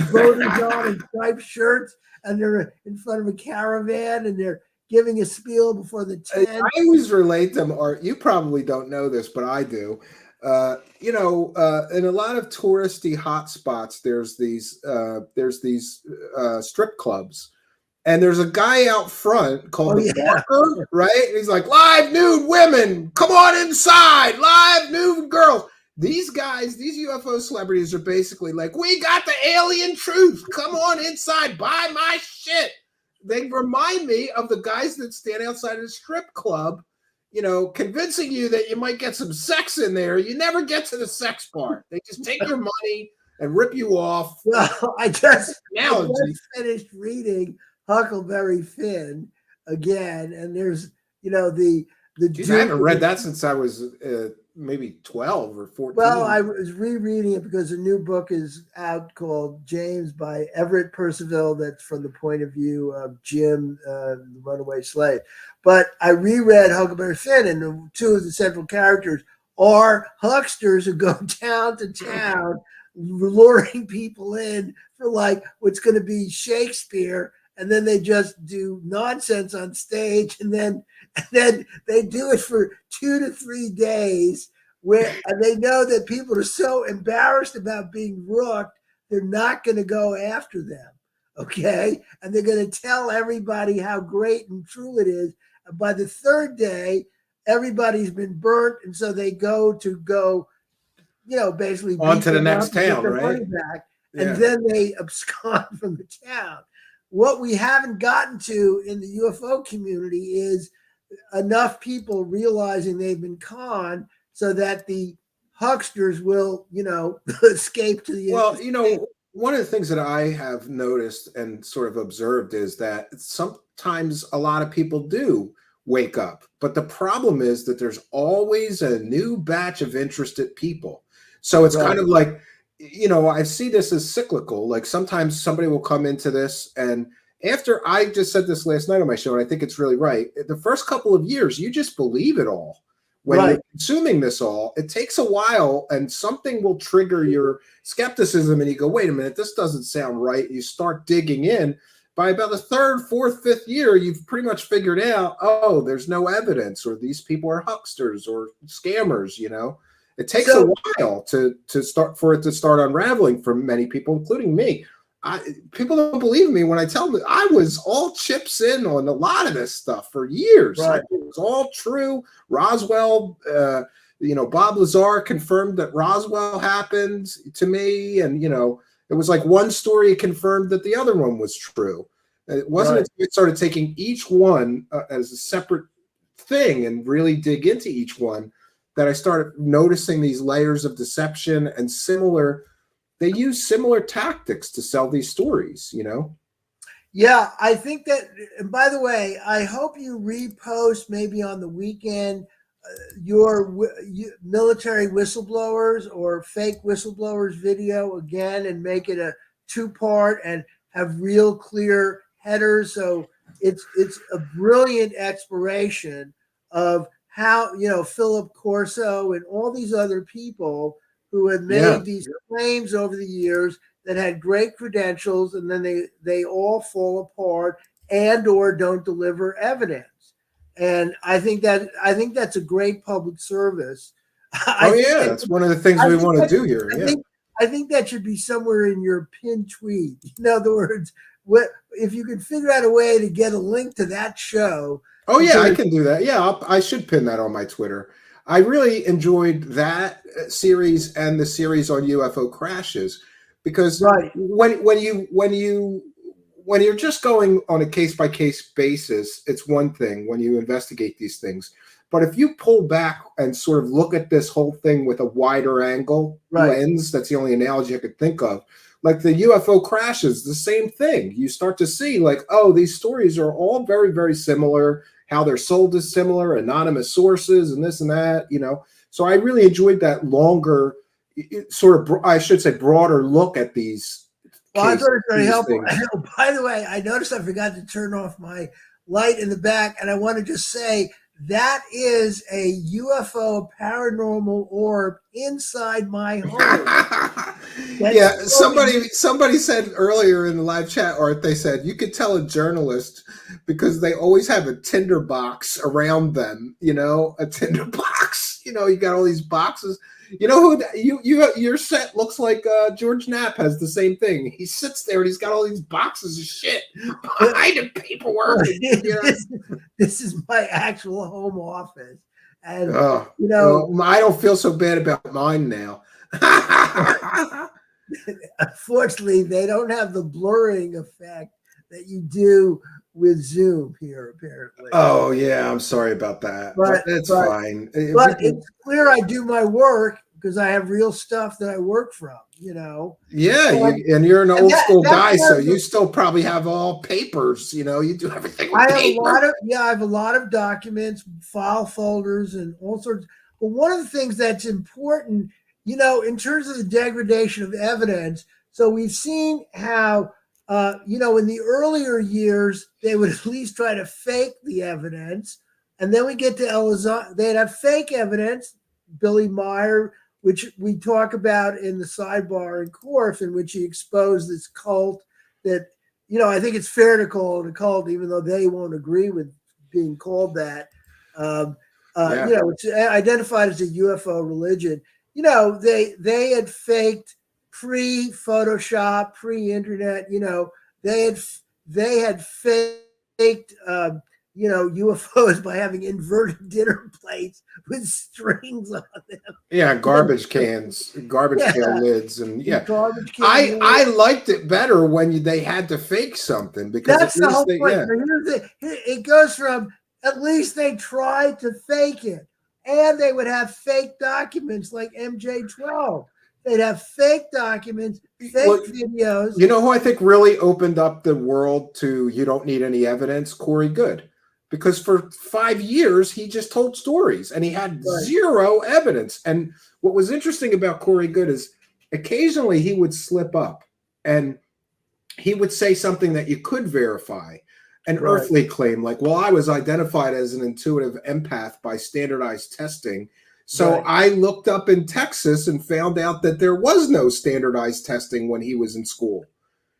voters on and striped shirts, and they're in front of a caravan, and they're giving a spiel before the tent. I always relate them, Art. You probably don't know this, but I do. In a lot of touristy hotspots, there's these strip clubs. And there's a guy out front called the Barker, right? And he's like, live nude women, come on inside, live nude girls. These guys, these UFO celebrities are basically like, we got the alien truth. Come on inside, buy my shit. They remind me of the guys that stand outside of the strip club, convincing you that you might get some sex in there. You never get to the sex part. They just take your money and rip you off. Well, I just finished reading Huckleberry Finn again, and there's the I haven't read that since I was maybe 12 or 14. Well, I was rereading it because a new book is out called James by Everett Percival, that's from the point of view of Jim, the runaway slave. But I reread Huckleberry Finn, and two of the central characters are hucksters who go town to town luring people in for like what's going to be Shakespeare, and then they just do nonsense on stage, and then they do it for 2 to 3 days, and they know that people are so embarrassed about being rooked, they're not going to go after them, okay? And they're going to tell everybody how great and true it is. And by the third day, everybody's been burnt, and so they go basically On beat to the them next up and get town, their right? money back, Yeah. and then they abscond from the town. What we haven't gotten to in the UFO community is enough people realizing they've been conned so that the hucksters will, escape to the. Well, one of the things that I have noticed and sort of observed is that sometimes a lot of people do wake up, but the problem is that there's always a new batch of interested people. So it's kind of like, I see this as cyclical. Like sometimes somebody will come into this, and after I just said this last night on my show, and I think it's really right. The first couple of years, you just believe it all. When you're consuming this all, it takes a while, and something will trigger your skepticism, and you go, wait a minute, this doesn't sound right. You start digging in. By about the third, fourth, fifth year, you've pretty much figured out, oh, there's no evidence, or these people are hucksters or scammers. It takes a while to start unraveling for many people, including me. People don't believe me when I tell them I was all chips in on a lot of this stuff for years. It was all true. Roswell, Bob Lazar confirmed that Roswell happened to me, and it was like one story confirmed that the other one was true. It wasn't until we started taking each one as a separate thing and really dig into each one that I started noticing these layers of deception and they use similar tactics to sell these stories, Yeah, I think that, and by the way, I hope you repost maybe on the weekend your military whistleblowers or fake whistleblowers video again, and make it a 2-part and have real clear headers. So it's a brilliant exploration of how, Philip Corso and all these other people who had made these claims over the years that had great credentials, and then they all fall apart and or don't deliver evidence. And I think that's a great public service. That's one of the things we want to do here. I think that should be somewhere in your pinned tweet. In other words, if you could figure out a way to get a link to that show. Oh yeah, I can do that. Yeah, I should pin that on my Twitter. I really enjoyed that series and the series on UFO crashes, because when you're just going on a case-by-case basis, it's one thing when you investigate these things. But if you pull back and sort of look at this whole thing with a wider angle lens, that's the only analogy I could think of. Like the UFO crashes, the same thing. You start to see like, oh, these stories are all very, very similar. How they're sold is similar, anonymous sources and this and that, So I really enjoyed that longer, sort of, I should say, broader look at these. Well, I thought it was very helpful. By the way, I noticed I forgot to turn off my light in the back, and I want to just say that is a UFO paranormal orb inside my home. Somebody said earlier in the live chat, Art, they said you could tell a journalist because they always have a tinder box around them, a tinder box. You got all these boxes. Your set looks like George Knapp has the same thing. He sits there and he's got all these boxes of shit behind him, paperwork. This is my actual home office, and I don't feel so bad about mine now. Unfortunately, they don't have the blurring effect that you do with Zoom here, apparently. Oh yeah, I'm sorry about that, but it's fine. But it's clear I do my work because I have real stuff that I work from. Yeah, and you're an old school guy, so you still probably have all papers. You do everything with paper. I have a lot of documents, file folders, and all sorts. But one of the things that's important, in terms of the degradation of evidence, so we've seen how. In the earlier years, they would at least try to fake the evidence. And then we get to Elizondo, they'd have fake evidence, Billy Meyer, which we talk about in the sidebar in Corf, in which he exposed this cult that, I think it's fair to call it a cult, even though they won't agree with being called that, which identified as a UFO religion. They had faked pre-Photoshop, pre-internet, they had faked UFOs by having inverted dinner plates with strings on them. Yeah, garbage cans, garbage can lids, and Garbage can I liked it better when they had to fake something because that's at the least whole they, point. It goes from at least they tried to fake it, and they would have fake documents like MJ12. They'd have fake documents, fake videos. You know who I think really opened up the world to you don't need any evidence? Corey Goode. Because for 5 years, he just told stories and he had zero evidence. And what was interesting about Corey Goode is occasionally he would slip up and he would say something that you could verify, an earthly claim, like, well, I was identified as an intuitive empath by standardized testing. So I looked up in Texas and found out that there was no standardized testing when he was in school.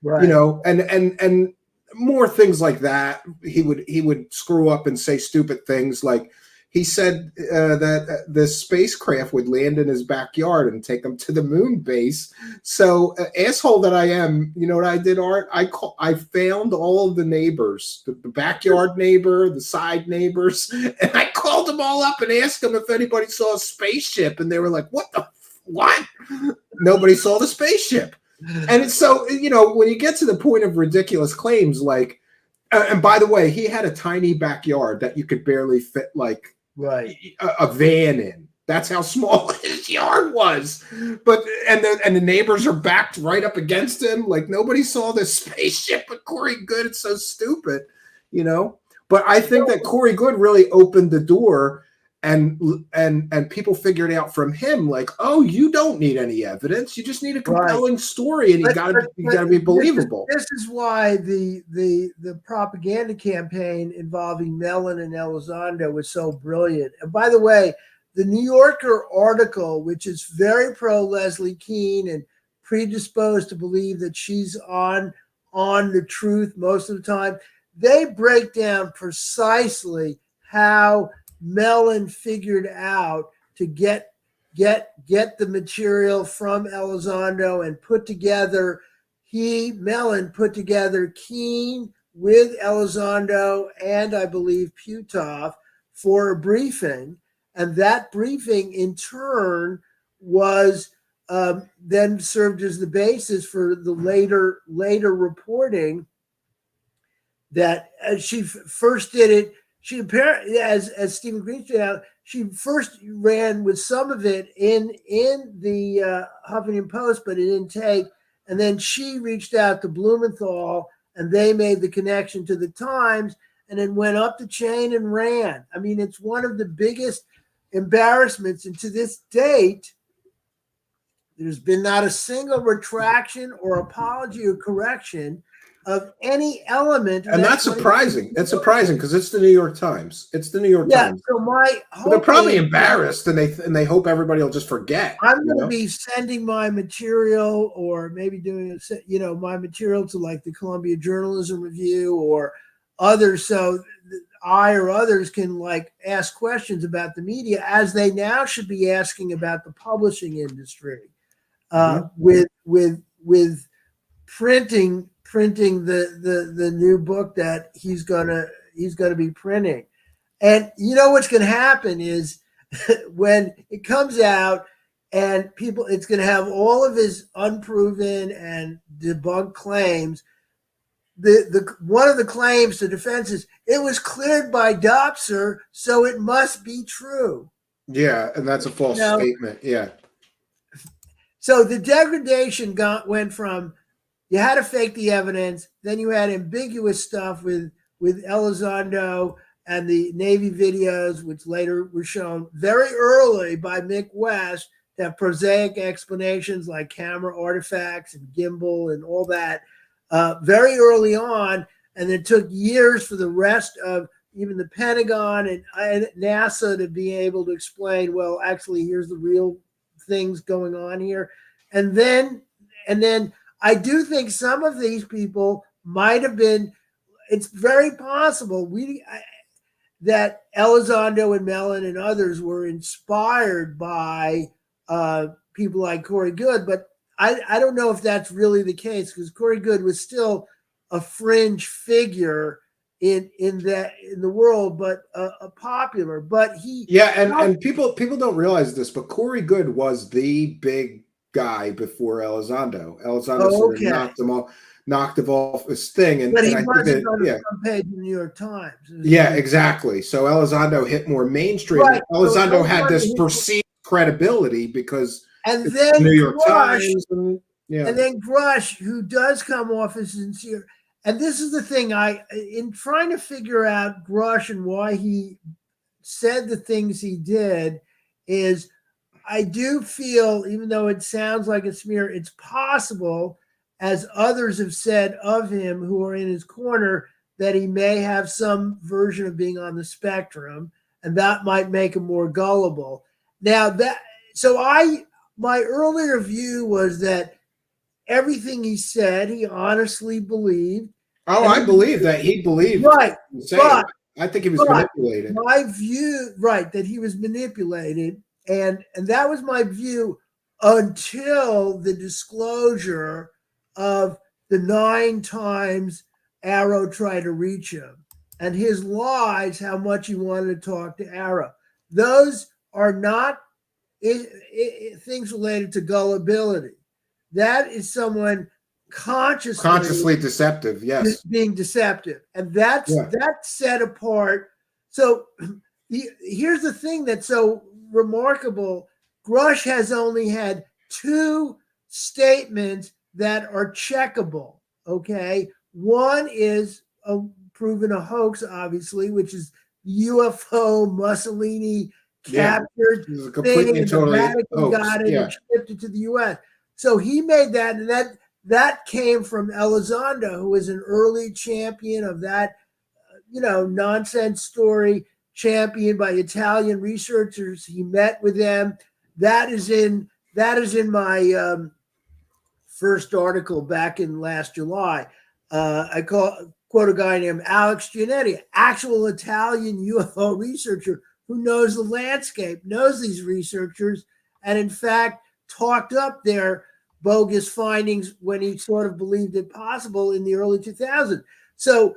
Right. You know, and more things like that. He would screw up and say stupid things, like he said that the spacecraft would land in his backyard and take him to the moon base. So, asshole that I am, you know what I did, Art? I found all of the neighbors, the backyard neighbor, the side neighbors, and I called them all up and asked them if anybody saw a spaceship, and they were like, what? Nobody saw the spaceship. And it's so, you know, when you get to the point of ridiculous claims, like, and by the way, he had a tiny backyard that you could barely fit like a van in. That's how small his yard was. But and the neighbors are backed right up against him. Like, nobody saw this spaceship with Corey Goode. It's so stupid, you know. But I think that Corey Goode really opened the door. And people figured out from him, like, oh, you don't need any evidence. You just need a compelling story, and you got to be believable. This is why the propaganda campaign involving Mellon and Elizondo was so brilliant. And by the way, the New Yorker article, which is very pro Leslie Keene and predisposed to believe that she's on the truth most of the time, they break down precisely how Mellon figured out to get the material from Elizondo and Mellon put together Keene with Elizondo and I believe Puthoff for a briefing, and that briefing in turn was then served as the basis for the later reporting that she first did it. She apparently, as Stephen Green pointed out, she first ran with some of it in the Huffington Post, but it didn't take. And then she reached out to Blumenthal, and they made the connection to the Times, and then went up the chain and ran. I mean, it's one of the biggest embarrassments. And to this date, there's been not a single retraction or apology or correction of any element. And that's surprising. That's surprising because it's the New York Times. It's the New York Times. So they're probably embarrassed, and they hope everybody will just forget. I'm going to be sending my material, or maybe doing my material to like the Columbia Journalism Review or others, so I or others can like ask questions about the media, as they now should be asking about the publishing industry, with printing the new book that he's gonna be printing. And you know what's going to happen is when it comes out and it's going to have all of his unproven and debunked claims. The one of the claims to defense is it was cleared by Dopser, so it must be true. Yeah, and that's a false statement. Yeah. So the degradation went from you had to fake the evidence, then you had ambiguous stuff with Elizondo and the Navy videos, which later were shown very early by Mick West to have prosaic explanations like camera artifacts and gimbal and all that very early on. And it took years for the rest of even the Pentagon and NASA to be able to explain, well, actually, here's the real things going on here. And then I do think some of these people might have been, it's very possible that Elizondo and Mellon and others were inspired by people like Corey Goode, but I don't know if that's really the case, because Corey Goode was still a fringe figure in the world, but popular. But he and people don't realize this, but Corey Goode was the big guy before Elizondo. Elizondo sort of knocked him off his thing, but he I wasn't think on the front page of the New York Times. Exactly. So Elizondo hit more mainstream. Right. Elizondo had this perceived credibility because and then New York Grush, Times, and then Grush, who does come off as sincere. And this is the thing, in trying to figure out Grush and why he said the things he did, is I do feel, even though it sounds like a smear, it's possible, as others have said of him who are in his corner, that he may have some version of being on the spectrum, and that might make him more gullible. Now my earlier view was that everything he said, he honestly believed. Oh, I believe that he believed. Right. But I think he was manipulated. My view, that he was manipulated. And that was my view until the disclosure of the 9 times Arrow tried to reach him and his lies, how much he wanted to talk to Arrow. Those are not things related to gullibility. That is someone consciously deceptive, yes, being deceptive, and that's set apart. So here's the thing that's so remarkable: Grush has only had 2 statements that are checkable. Okay, one is proven a hoax, obviously, which is UFO Mussolini captured thing, and the Vatican got it and shipped it to the U.S. So he made that, and that came from Elizondo, who was an early champion of that, nonsense story, championed by Italian researchers. He met with them. That is in my first article back in last July. I quote a guy named Alex Giannetti, actual Italian UFO researcher who knows the landscape, knows these researchers, and in fact talked up their bogus findings when he sort of believed it possible in the early 2000s. So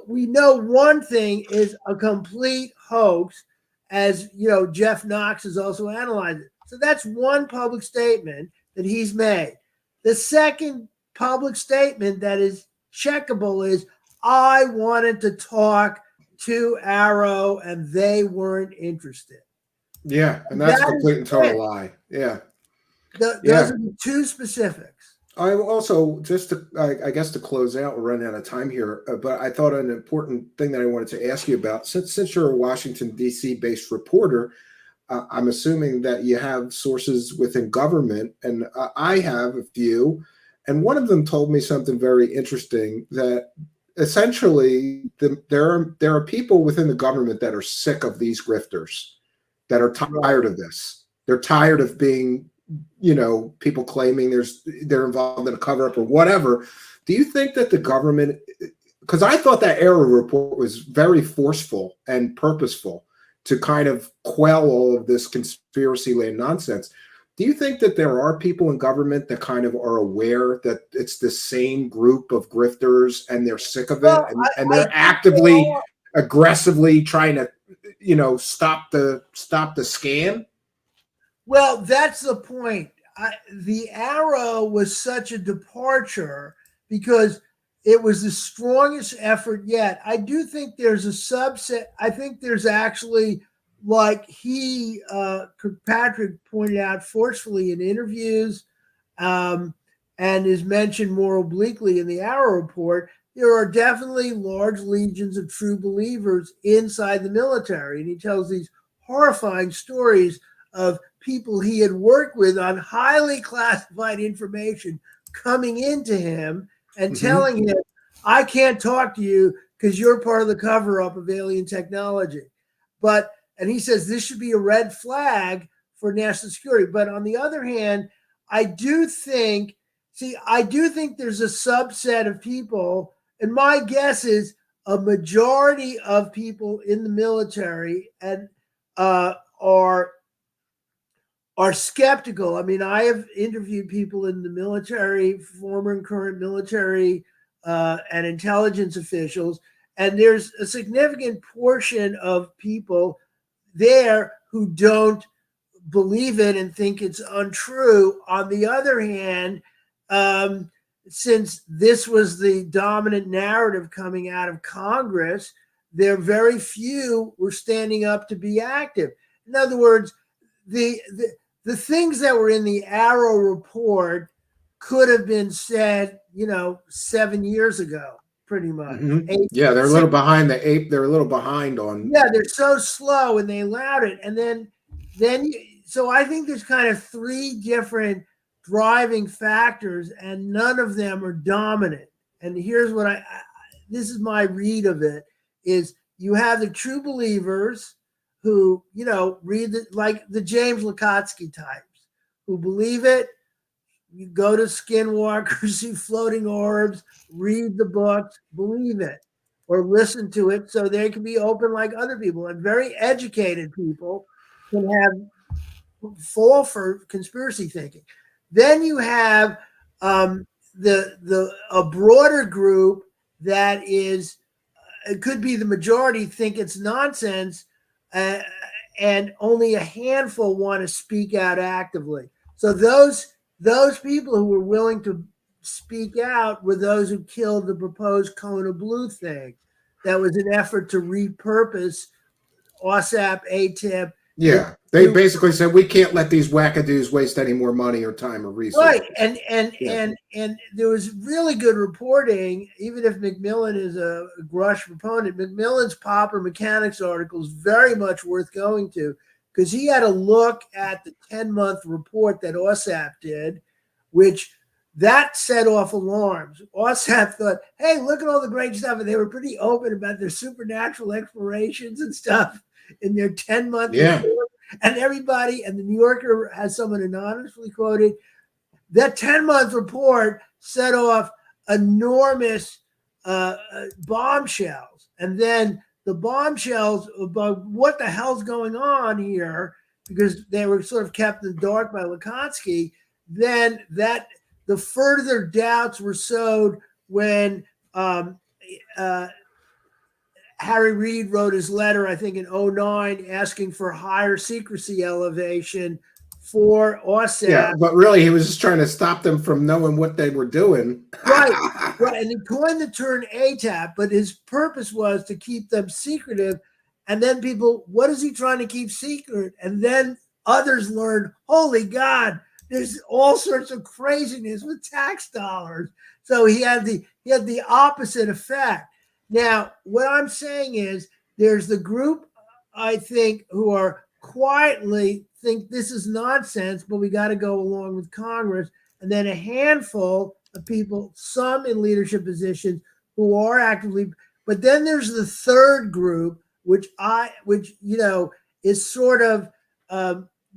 we know one thing is a complete hoax, as Jeff Knox has also analyzed it. So that's one public statement that he's made. The second public statement that is checkable is, I wanted to talk to Arrow and they weren't interested. Yeah, and that's a complete and total lie. Yeah. Those are the 2 specifics. I also, just to, I guess to close out, we're running out of time here, but I thought an important thing that I wanted to ask you about, since you're a Washington, D.C. based reporter, I'm assuming that you have sources within government, and I have a few, and one of them told me something very interesting, that essentially there are people within the government that are sick of these grifters, that are tired of this. They're tired of being, people claiming they're involved in a cover-up or whatever. Do you think that the government, because I thought that Arrow report was very forceful and purposeful to kind of quell all of this conspiracy land nonsense. Do you think that there are people in government that kind of are aware that it's the same group of grifters and they're sick of it, and they're actively, aggressively trying to, stop the scam? Well, that's the point. The Arrow was such a departure because it was the strongest effort yet. I do think there's a subset. I think there's actually, like Kirkpatrick pointed out forcefully in interviews, and is mentioned more obliquely in the Arrow report, there are definitely large legions of true believers inside the military. And he tells these horrifying stories of people he had worked with on highly classified information coming into him and telling him, I can't talk to you because you're part of the cover-up of alien technology. And he says this should be a red flag for national security. But on the other hand, I do think there's a subset of people, and my guess is a majority of people in the military and are skeptical. I mean, I have interviewed people in the military, former and current military and intelligence officials, And there's a significant portion of people there who don't believe it and think it's untrue. On the other hand, since this was the dominant narrative coming out of Congress, there very few were standing up to be active. In other words, the things that were in the Arrow report could have been said, 7 years ago, pretty much. Yeah, they're a little behind the ape. They're a little behind on. Yeah, they're so slow, and they allowed it. And then so I think there's kind of three different driving factors, and none of them are dominant. And here's what this is my read of it, is you have the true believers who, read it, like the James Lukatsky types, who believe it. You go to skinwalkers, see floating orbs, read the books, believe it, or listen to it so they can be open like other people. And very educated people can fall for conspiracy thinking. Then you have a broader group that is, it could be the majority think it's nonsense, and only a handful want to speak out actively. So those people who were willing to speak out were those who killed the proposed Kona Blue thing. That was an effort to repurpose OSAP, ATIP. Yeah, they basically said we can't let these wackadoos waste any more money or time or resources. Right, and there was really good reporting. Even if McMillan is a Grush proponent, McMillan's Popper Mechanics article is very much worth going to, because he had a look at the 10-month report that OSAP did, which that set off alarms. OSAP thought, hey, look at all the great stuff. And they were pretty open about their supernatural explorations and stuff in their 10-month report. And everybody, and the New Yorker has someone anonymously quoted, that 10-month report set off enormous bombshells. And then the bombshells about what the hell's going on here, because they were sort of kept in the dark by Lukatsky, then that the further doubts were sowed when Harry Reid wrote his letter, I think in 2009, asking for higher secrecy elevation for OSAP. Yeah, but really he was just trying to stop them from knowing what they were doing. Right. And he coined the term ATAP, but his purpose was to keep them secretive. And then people, what is he trying to keep secret? And then others learned, holy God, there's all sorts of craziness with tax dollars. So he had the opposite effect. Now, what I'm saying is there's the group, I think, who are quietly think this is nonsense, but we got to go along with Congress. And then a handful of people, some in leadership positions, who are actively. But then there's the third group, which is sort of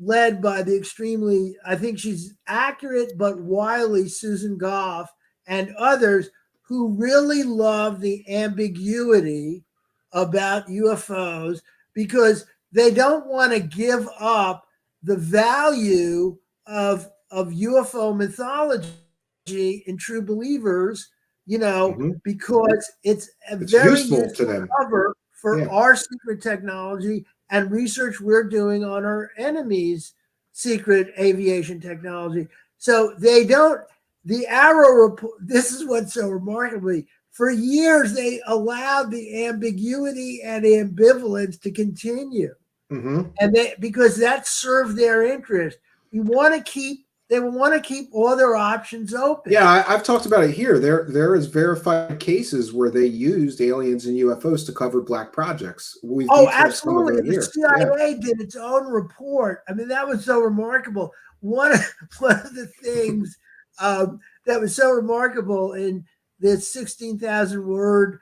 led by the extremely, I think she's accurate but wily Susan Goff and others who really love the ambiguity about UFOs, because they don't want to give up the value of UFO mythology in true believers, because it's very useful to them. cover for our secret technology and research we're doing on our enemies' secret aviation technology. So they don't. The Arrow report, this is what's so remarkably, for years they allowed the ambiguity and ambivalence to continue. And because that served their interest. They want to keep all their options open. Yeah, I've talked about it here. There is verified cases where they used aliens and UFOs to cover black projects. Absolutely. The CIA did its own report. I mean, that was so remarkable. One of the things that was so remarkable in this 16,000 word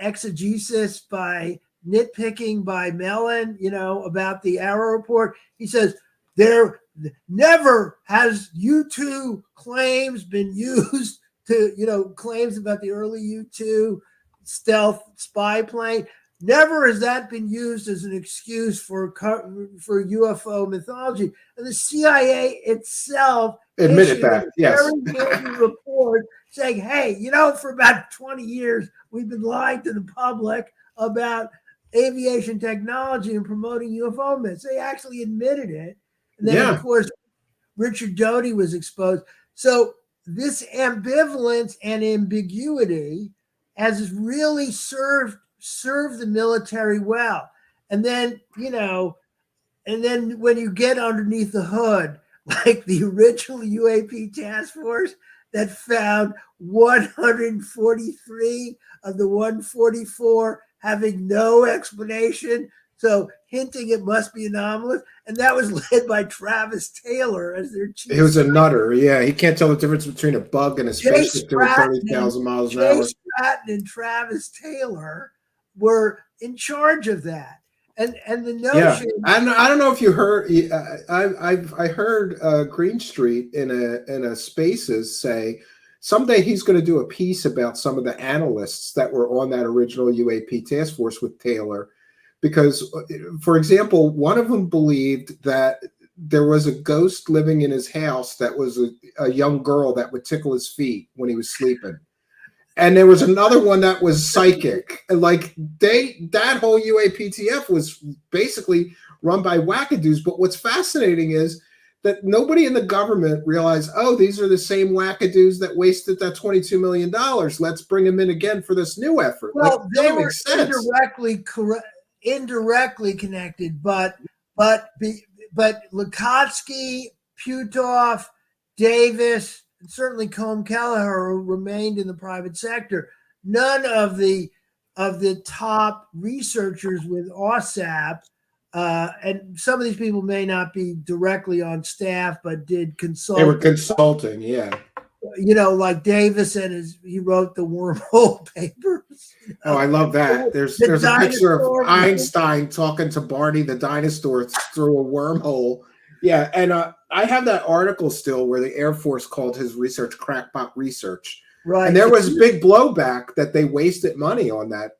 exegesis by nitpicking by Mellon, about the Arrow report. He says, there never has U-2 claims been used to, claims about the early U-2 stealth spy plane. Never has that been used as an excuse for UFO mythology. And the CIA itself Admitted issued that, a yes. very written report saying, hey, for about 20 years, we've been lying to the public about aviation technology and promoting UFO myths. They actually admitted it. And then, of course, Richard Doty was exposed. So this ambivalence and ambiguity has really served the military well. And then, and then when you get underneath the hood, like the original UAP task force that found 143 of the 144 having no explanation, so hinting it must be anomalous, and that was led by Travis Taylor as their chief. He was a nutter. Yeah, he can't tell the difference between a bug and a spaceship doing 30,000 miles an hour. Jay Stratton and Travis Taylor were in charge of that, and the notion. Yeah, I don't know if you heard. I heard Greenstreet in a Spaces say someday he's going to do a piece about some of the analysts that were on that original UAP task force with Taylor. Because, for example, one of them believed that there was a ghost living in his house that was a young girl that would tickle his feet when he was sleeping. And there was another one that was psychic. Like that whole UAPTF was basically run by wackadoos. But what's fascinating is that nobody in the government realized, oh, these are the same wackadoos that wasted that $22 million. Let's bring them in again for this new effort. Well, they were indirectly connected, but Lukotsky, Putoff, Davis, and certainly Combe Kelleher remained in the private sector. None of the top researchers with OSAP, and some of these people may not be directly on staff, but did consult. They were consulting, yeah. Like Davis he wrote the wormhole papers. Oh, I love that. There's a picture of Einstein talking to Barney the dinosaur through a wormhole. Yeah, and I have that article still where the Air Force called his research crackpot research. Right. And there was big blowback that they wasted money on that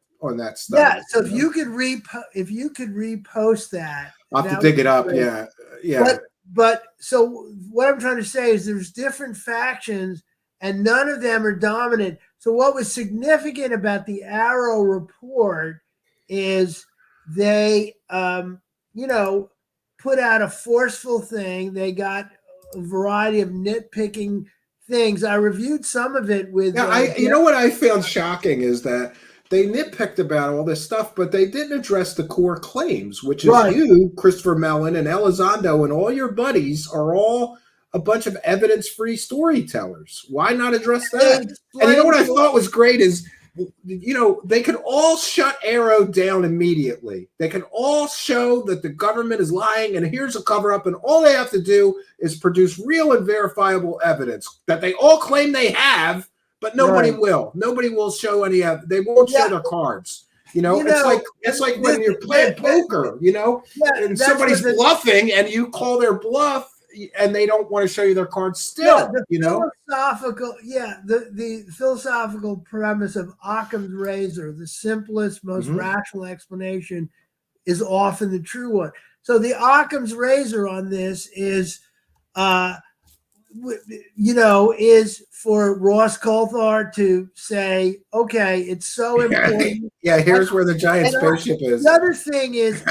stuff. Yeah, so if you could repost that. I'll have to dig it up. Great. Yeah. But so what I'm trying to say is there's different factions and none of them are dominant. So what was significant about the Arrow report is they, put out a forceful thing. They got a variety of nitpicking things. I reviewed some of it with. Yeah, you know what I found shocking is that they nitpicked about all this stuff, but they didn't address the core claims, which is you, Christopher Mellon, and Elizondo, and all your buddies are all a bunch of evidence-free storytellers. Why not address that? And you know what I thought was great is, they could all shut Arrow down immediately. They can all show that the government is lying, and here's a cover-up, and all they have to do is produce real and verifiable evidence that they all claim they have, but nobody will. Nobody will show any of. They won't show their cards. It's like when you're playing poker, and somebody's bluffing, and you call their bluff, and they don't want to show you their cards still. The philosophical premise of Occam's razor, the simplest, most rational explanation, is often the true one. So the Occam's razor on this is for Ross Coulthard to say, okay, it's so important. Yeah, here's where the giant spaceship is. The other thing is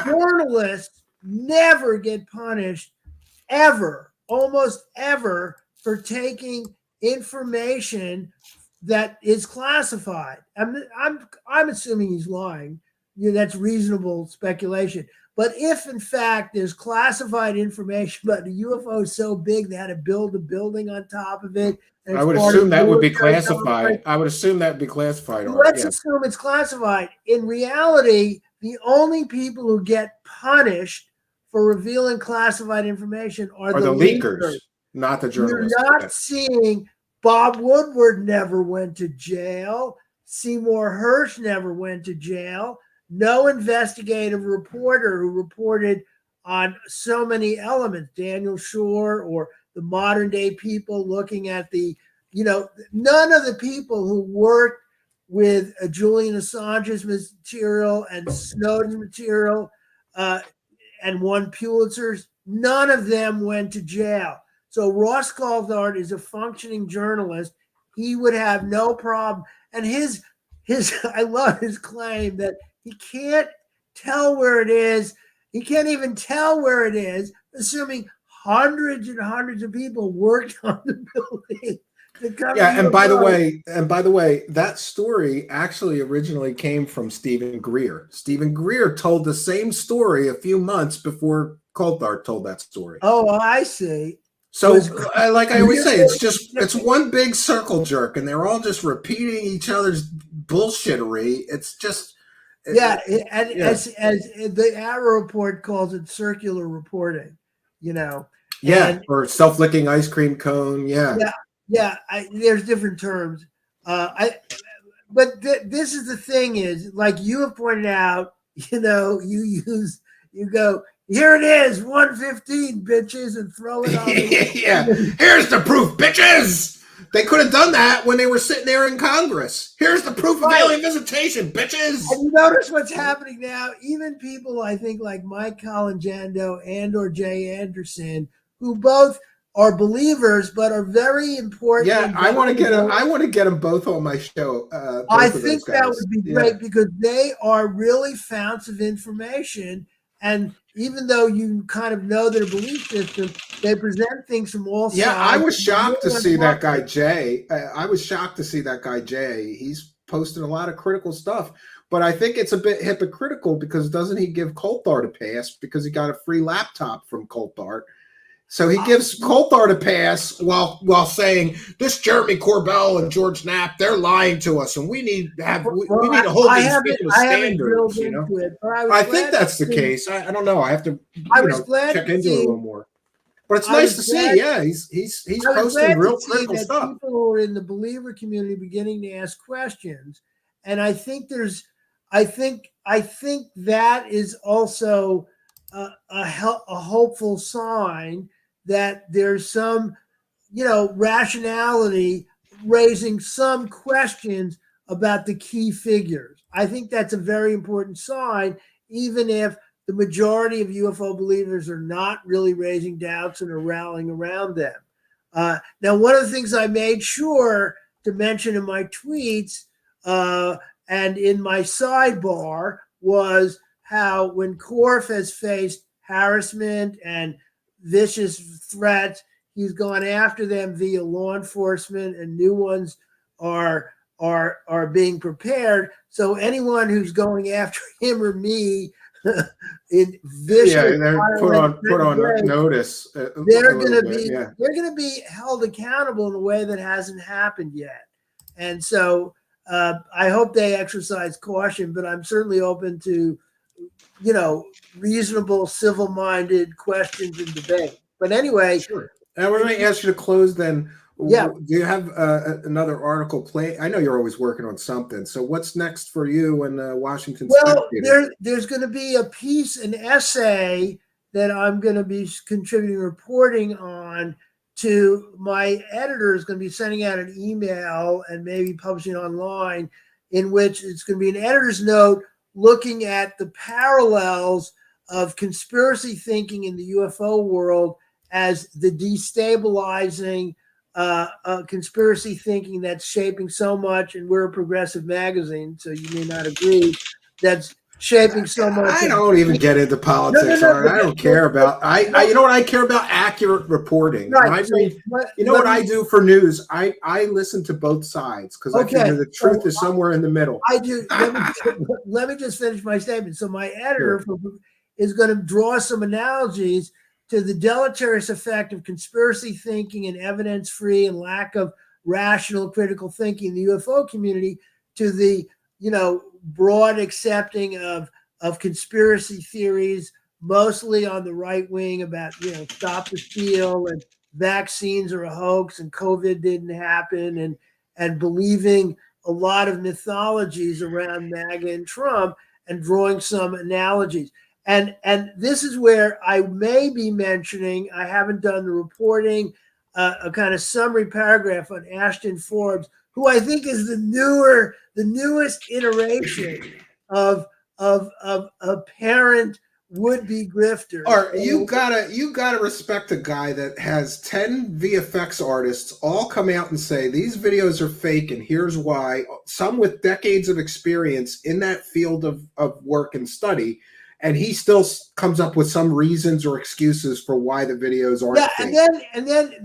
journalists never get punished ever, almost ever, for taking information that is classified. I'm assuming he's lying. That's reasonable speculation. But if, in fact, there's classified information, but the UFO is so big they had to build a building on top of it. I would assume that would be classified. Let's assume it's classified. In reality, the only people who get punished for revealing classified information are the leakers, not the journalists. You're not seeing Bob Woodward never went to jail. Seymour Hersh never went to jail. No investigative reporter who reported on so many elements, Daniel Shore or the modern day people looking at none of the people who worked with Julian Assange's material and Snowden's material and won Pulitzers. None of them went to jail. So Ross Coulthard is a functioning journalist. He would have no problem. And his I love his claim that he can't tell where it is. He can't even tell where it is, assuming hundreds and hundreds of people worked on the building. Yeah, and by the way, that story actually originally came from Stephen Greer. Stephen Greer told the same story a few months before Coulthard told that story. Oh, I see. So, like I always say, it's one big circle jerk, and they're all just repeating each other's bullshittery. It's just as the Arrow report calls it, circular reporting. Or self-licking ice cream cone. There's different terms. This is the thing is, like you have pointed out, you go, here it is, 115, bitches, and throw it on. Here's the proof, bitches. They could have done that when they were sitting there in Congress. Here's the proof of alien visitation, bitches. And you notice what's happening now. Even people, I think, like Mike Colanjando and or Jay Anderson, who both are believers but are very important. Yeah, I want to get them both on my show. I think that would be great because they are really founts of information. And even though you kind of know their belief system, they present things from all sides. Yeah, I was shocked to see that guy Jay. He's posting a lot of critical stuff, but I think it's a bit hypocritical because doesn't he give Coulthard a pass because he got a free laptop from Coulthard? So he gives Coulthard a pass while saying this Jeremy Corbell and George Knapp, they're lying to us, and we need to hold these people to standards. I think that's the case. I don't know. I have to check into it a little more. But it's nice to see. Yeah, he's posting real critical stuff. People who are in the believer community beginning to ask questions, and I think that is also a hopeful sign that there's some, rationality raising some questions about the key figures. I think that's a very important sign, even if the majority of UFO believers are not really raising doubts and are rallying around them. Now, one of the things I made sure to mention in my tweets and in my sidebar was how when Korf has faced harassment and vicious threats, he's gone after them via law enforcement, and new ones are being prepared. So anyone who's going after him or me in vicious, they're put on notice. They're going to be held accountable in a way that hasn't happened yet, and so I hope they exercise caution. But I'm certainly open to reasonable, civil-minded questions and debate. But anyway, sure. And we're going to ask you to close then. Yeah. Do you have another article play? I know you're always working on something. So what's next for you and Washington Spectator? There's going to be a piece, an essay that I'm going to be contributing, reporting on to my editor is going to be sending out an email and maybe publishing online in which it's going to be an editor's note looking at the parallels of conspiracy thinking in the UFO world as the destabilizing conspiracy thinking that's shaping so much, and we're a progressive magazine, so you may not agree, that's shaping so much. I don't even get into politics. I don't care about. You know what I care about? Accurate reporting. Right. What I do for news? I listen to both sides because I figure the truth is somewhere in the middle. I do. Let me just finish my statement. So my editor is going to draw some analogies to the deleterious effect of conspiracy thinking and evidence-free and lack of rational critical thinking in the UFO community to the broad accepting of conspiracy theories, mostly on the right wing about, stop the steal and vaccines are a hoax and COVID didn't happen and believing a lot of mythologies around MAGA and Trump and drawing some analogies. And this is where I may be mentioning, I haven't done the reporting, a kind of summary paragraph on Ashton Forbes, who I think is the newest iteration of apparent would-be grifters. Or you gotta respect a guy that has 10 VFX artists all come out and say these videos are fake and here's why. Some with decades of experience in that field of work and study, and he still comes up with some reasons or excuses for why the videos aren't fake. And then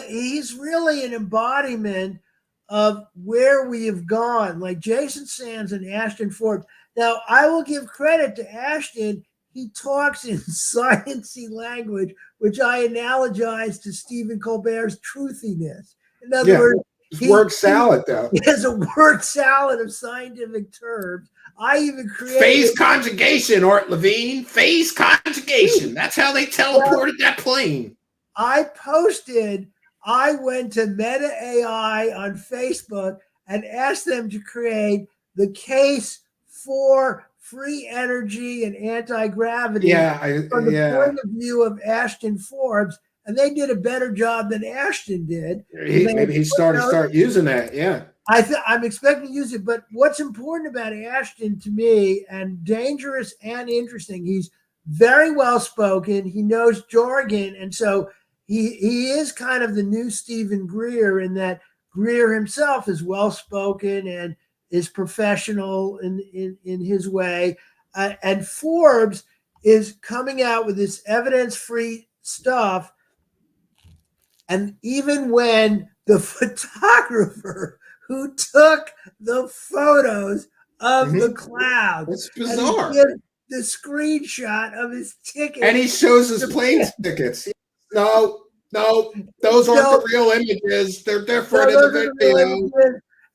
he's really an embodiment of where we have gone, like Jason Sands and Ashton Forbes. Now, I will give credit to Ashton. He talks in sciencey language, which I analogize to Stephen Colbert's truthiness. In other words, word salad, though. He has a word salad of scientific terms. I even created phase conjugation, Art Levine. Phase conjugation. That's how they teleported that plane. I went to Meta AI on Facebook and asked them to create the case for free energy and anti-gravity from the point of view of Ashton Forbes, and they did a better job than Ashton did. Maybe he start using that, yeah. I'm expecting to use it, but what's important about Ashton to me, and dangerous and interesting, he's very well spoken, he knows jargon, and so he is kind of the new Stephen Greer in that Greer himself is well spoken and is professional in his way. And Forbes is coming out with this evidence-free stuff. And even when the photographer who took the photos of the clouds, it's bizarre. The screenshot of his ticket. And he shows his plane tickets. No, those aren't the real images. They're different in the video.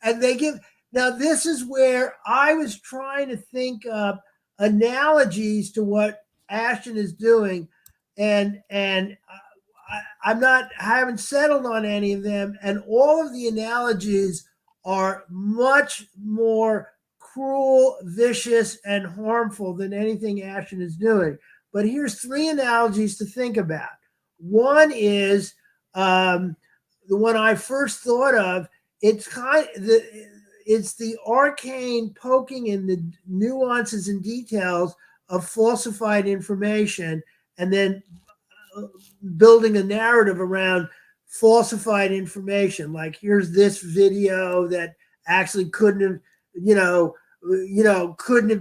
And they give... Now, this is where I was trying to think of analogies to what Ashton is doing, and I haven't settled on any of them, and all of the analogies are much more cruel, vicious, and harmful than anything Ashton is doing. But here's 3 analogies to think about. One is the one I first thought of. It's the arcane poking in the nuances and details of falsified information, and then building a narrative around falsified information. Like, here's this video that actually couldn't have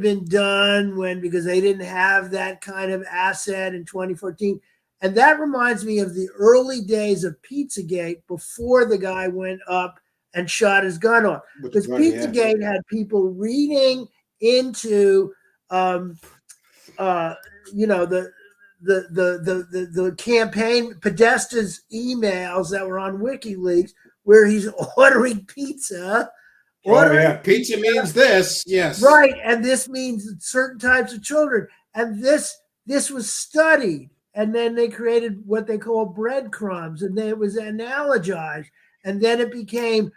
been done because they didn't have that kind of asset in 2014. And that reminds me of the early days of Pizzagate before the guy went up and shot his gun off. Because Pizzagate had people reading into, the campaign Podesta's emails that were on WikiLeaks, where he's ordering pizza. Pizza means this, yes. Right, and this means certain types of children. And this was studied, and then they created what they call breadcrumbs, and then it was analogized, and then it became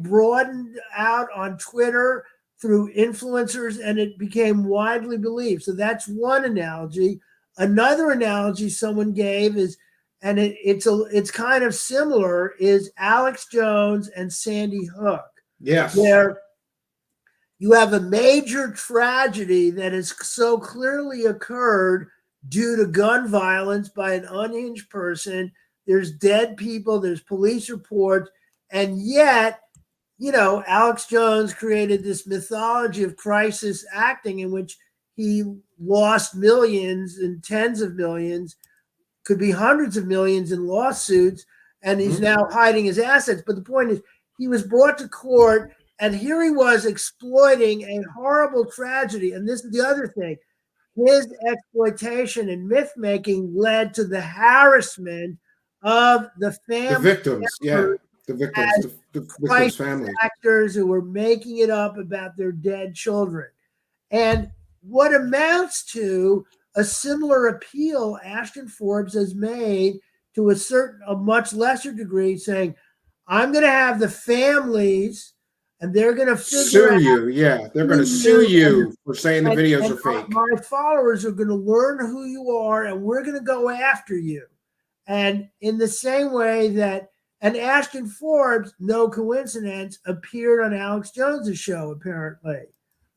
broadened out on Twitter through influencers, and it became widely believed. So that's one analogy. Another analogy someone gave is, and it's kind of similar, is Alex Jones and Sandy Hook. Yes. Where you have a major tragedy that has so clearly occurred due to gun violence by an unhinged person. There's dead people, there's police reports, and yet, Alex Jones created this mythology of crisis acting in which he lost millions and tens of millions, could be hundreds of millions in lawsuits, and he's now hiding his assets. But the point is, he was brought to court, and here he was exploiting a horrible tragedy. And this is the other thing. His exploitation and myth-making led to the harassment of the family. The victims, the victims' families. Actors who were making it up about their dead children. And what amounts to a similar appeal Ashton Forbes has made to a much lesser degree, saying, I'm going to have the families, and they're going to sue you. Yeah, they're going to sue you for saying the videos are fake. My followers are going to learn who you are, and we're going to go after you. And in the same way that, And Ashton Forbes, no coincidence, appeared on Alex Jones's show, apparently.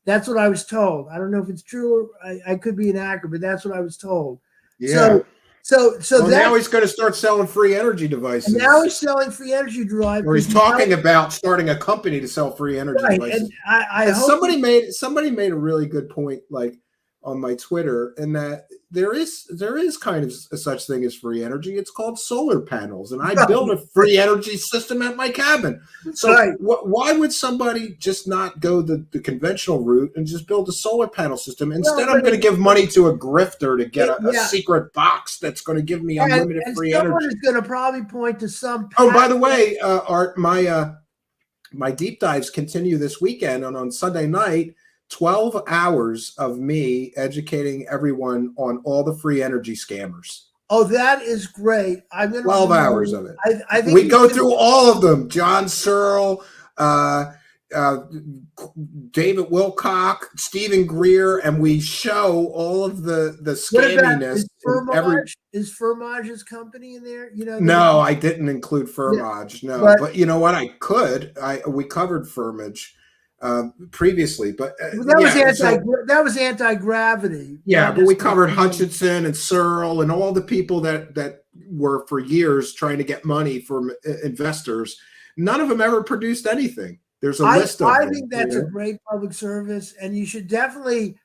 That's what I was told. I don't know if it's true. I could be an actor, but that's what I was told. Yeah. So well, now he's going to start selling free energy devices. And now he's selling free energy devices. Or he's talking about starting a company to sell free energy devices. And I hope somebody made a really good point, like on my Twitter, and that there is kind of a such thing as free energy. It's called solar panels, and I built a free energy system at my cabin. So why would somebody just not go the conventional route and just build a solar panel system? Instead, I'm going to give money to a grifter to get a secret box that's going to give me unlimited free energy. Someone is going to probably point to some. Oh, by the way, Art, my deep dives continue this weekend, and on Sunday night, 12 hours of me educating everyone on all the free energy scammers. Oh, that is great. 12 hours of it. I think we go through all of them. John Searle, David Wilcock, Stephen Greer, and we show all of the scamminess. Is Firmage's company in there? No, I didn't include Firmage. No, but you know what? I could. We covered Firmage previously, but that was anti-gravity. Yeah, but we covered Hutchinson and Searle and all the people that were for years trying to get money from investors. None of them ever produced anything. There's a list of them. I think that's a great public service, and you should definitely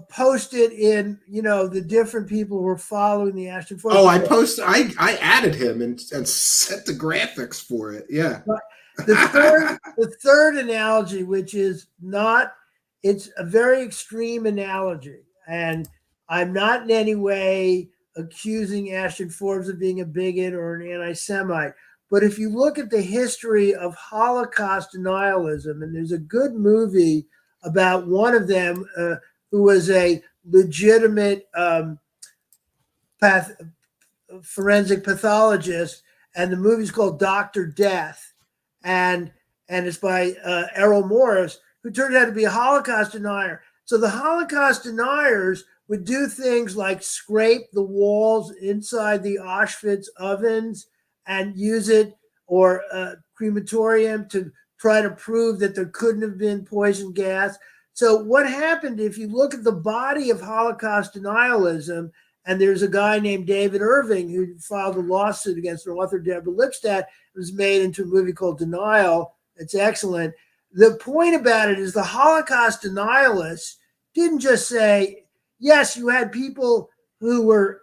post it in the different people who are following the Ashton Forbes. Oh, I added him and set the graphics for it. Yeah. But the third analogy, which is it's a very extreme analogy, and I'm not in any way accusing Ashton Forbes of being a bigot or an anti-Semite. But if you look at the history of Holocaust denialism, and there's a good movie about one of them who was a legitimate forensic pathologist, and the movie's called Dr. Death. And it's by Errol Morris, who turned out to be a Holocaust denier. So the Holocaust deniers would do things like scrape the walls inside the Auschwitz ovens and use it, or crematorium, to try to prove that there couldn't have been poison gas. So what happened, if you look at the body of Holocaust denialism, and there's a guy named David Irving who filed a lawsuit against an author, Deborah Lipstadt. It was made into a movie called Denial. It's excellent. The point about it is the Holocaust denialists didn't just say, yes, you had people who were,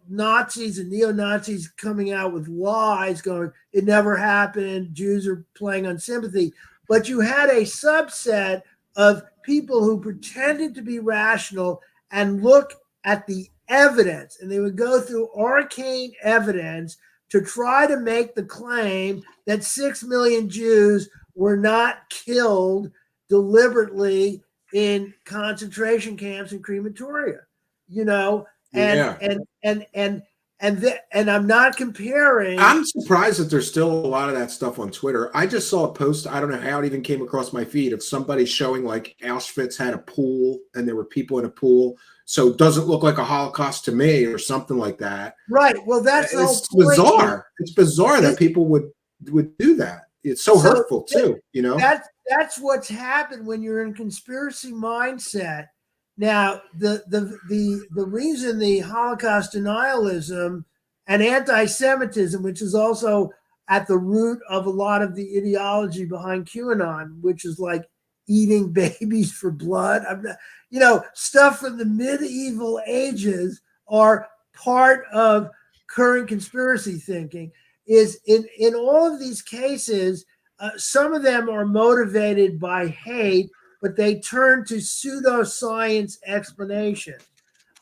Nazis and neo-Nazis coming out with lies going, it never happened, Jews are playing on sympathy. But you had a subset of people who pretended to be rational and look at the evidence, and they would go through arcane evidence to try to make the claim that 6 million Jews were not killed deliberately in concentration camps and crematoria, and I'm not comparing. I'm surprised that there's still a lot of that stuff on Twitter. I just saw a post, I don't know how it even came across my feed, of somebody showing like Auschwitz had a pool and there were people in a pool. So it doesn't look like a Holocaust to me, or something like that. Right. Well, that's bizarre. It's bizarre that people would do that. It's so hurtful too, That's what's happened when you're in conspiracy mindset. Now, the reason the Holocaust denialism and anti-Semitism, which is also at the root of a lot of the ideology behind QAnon, which is like eating babies for blood, stuff from the medieval ages, are part of current conspiracy thinking, is in all of these cases, some of them are motivated by hate, but they turn to pseudoscience explanation.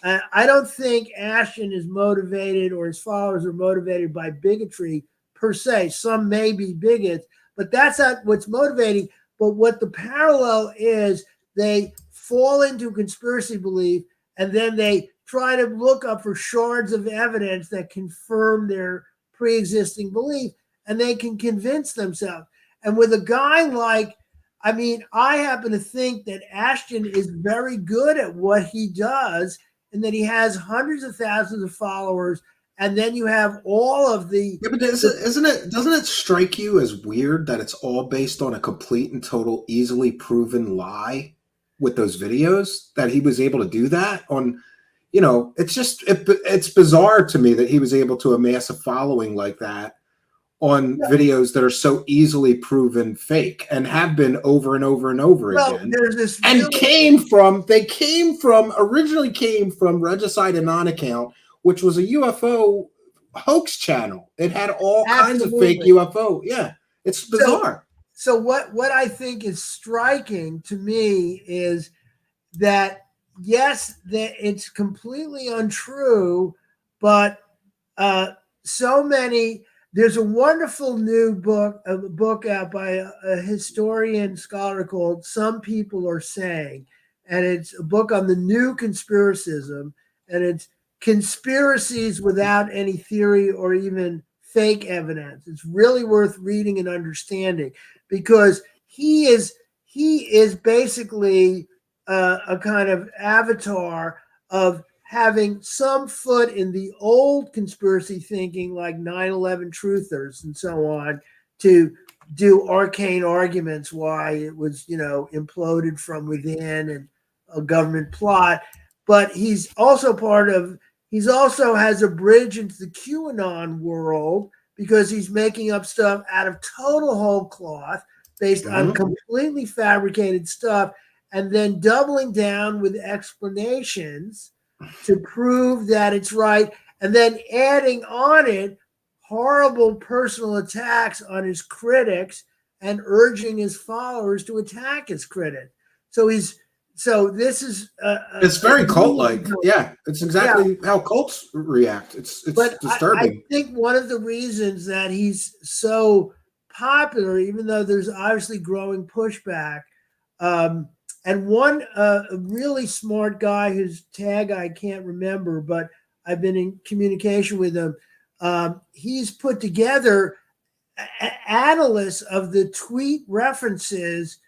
I don't think Ashton is motivated, or his followers are motivated by bigotry per se. Some may be bigots, but that's not what's motivating. But what the parallel is, they fall into conspiracy belief, and then they try to look up for shards of evidence that confirm their pre-existing belief, and they can convince themselves. And with a guy like, I happen to think that Ashton is very good at what he does, and that he has hundreds of thousands of followers, and then you have all of the. Yeah, but doesn't it strike you as weird that it's all based on a complete and total, easily proven lie with those videos, that he was able to do that on, it's bizarre to me that he was able to amass a following like that on videos that are so easily proven fake and have been over and over and over again. There's this originally came from Regicide Anon account, which was a UFO hoax channel. It had all kinds of fake UFO. Yeah, it's bizarre. So what I think is striking to me is that, yes, that it's completely untrue, but there's a wonderful new book out by a historian scholar called Some People Are Saying, and it's a book on the new conspiracism, and it's conspiracies without any theory or even fake evidence. It's really worth reading and understanding, because he is basically a kind of avatar of having some foot in the old conspiracy thinking, like 9/11 truthers and so on, to do arcane arguments why it was, imploded from within and a government plot. But he's also has a bridge into the QAnon world, because he's making up stuff out of total whole cloth based on completely fabricated stuff, and then doubling down with explanations to prove that it's right, and then adding on it horrible personal attacks on his critics and urging his followers to attack his critic. This is it's very cult-like. Yeah, it's exactly how cults react. It's disturbing. I think one of the reasons that he's so popular, even though there's obviously growing pushback, and one really smart guy whose tag I can't remember, but I've been in communication with him. He's put together analysts of the tweet references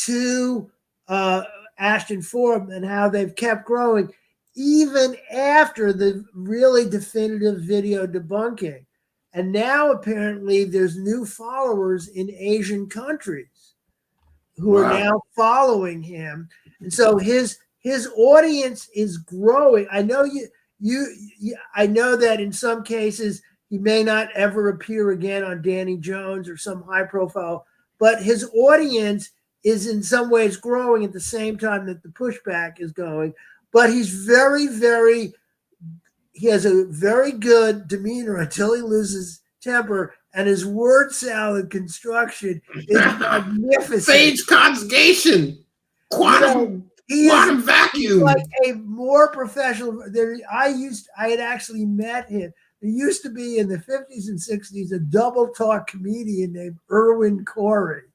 to Ashton Forbes and how they've kept growing even after the really definitive video debunking. And now apparently there's new followers in Asian countries who are now following him, and so his audience is growing. I know I know that in some cases he may not ever appear again on Danny Jones or some high profile, but his audience is in some ways growing at the same time that the pushback is going. But he's he has a very good demeanor until he loses temper, and his word salad construction is magnificent. Phage conjugation, quantum vacuum. Like a more professional. I had actually met him. There used to be in the 50s and 60s a double talk comedian named Irwin Corey,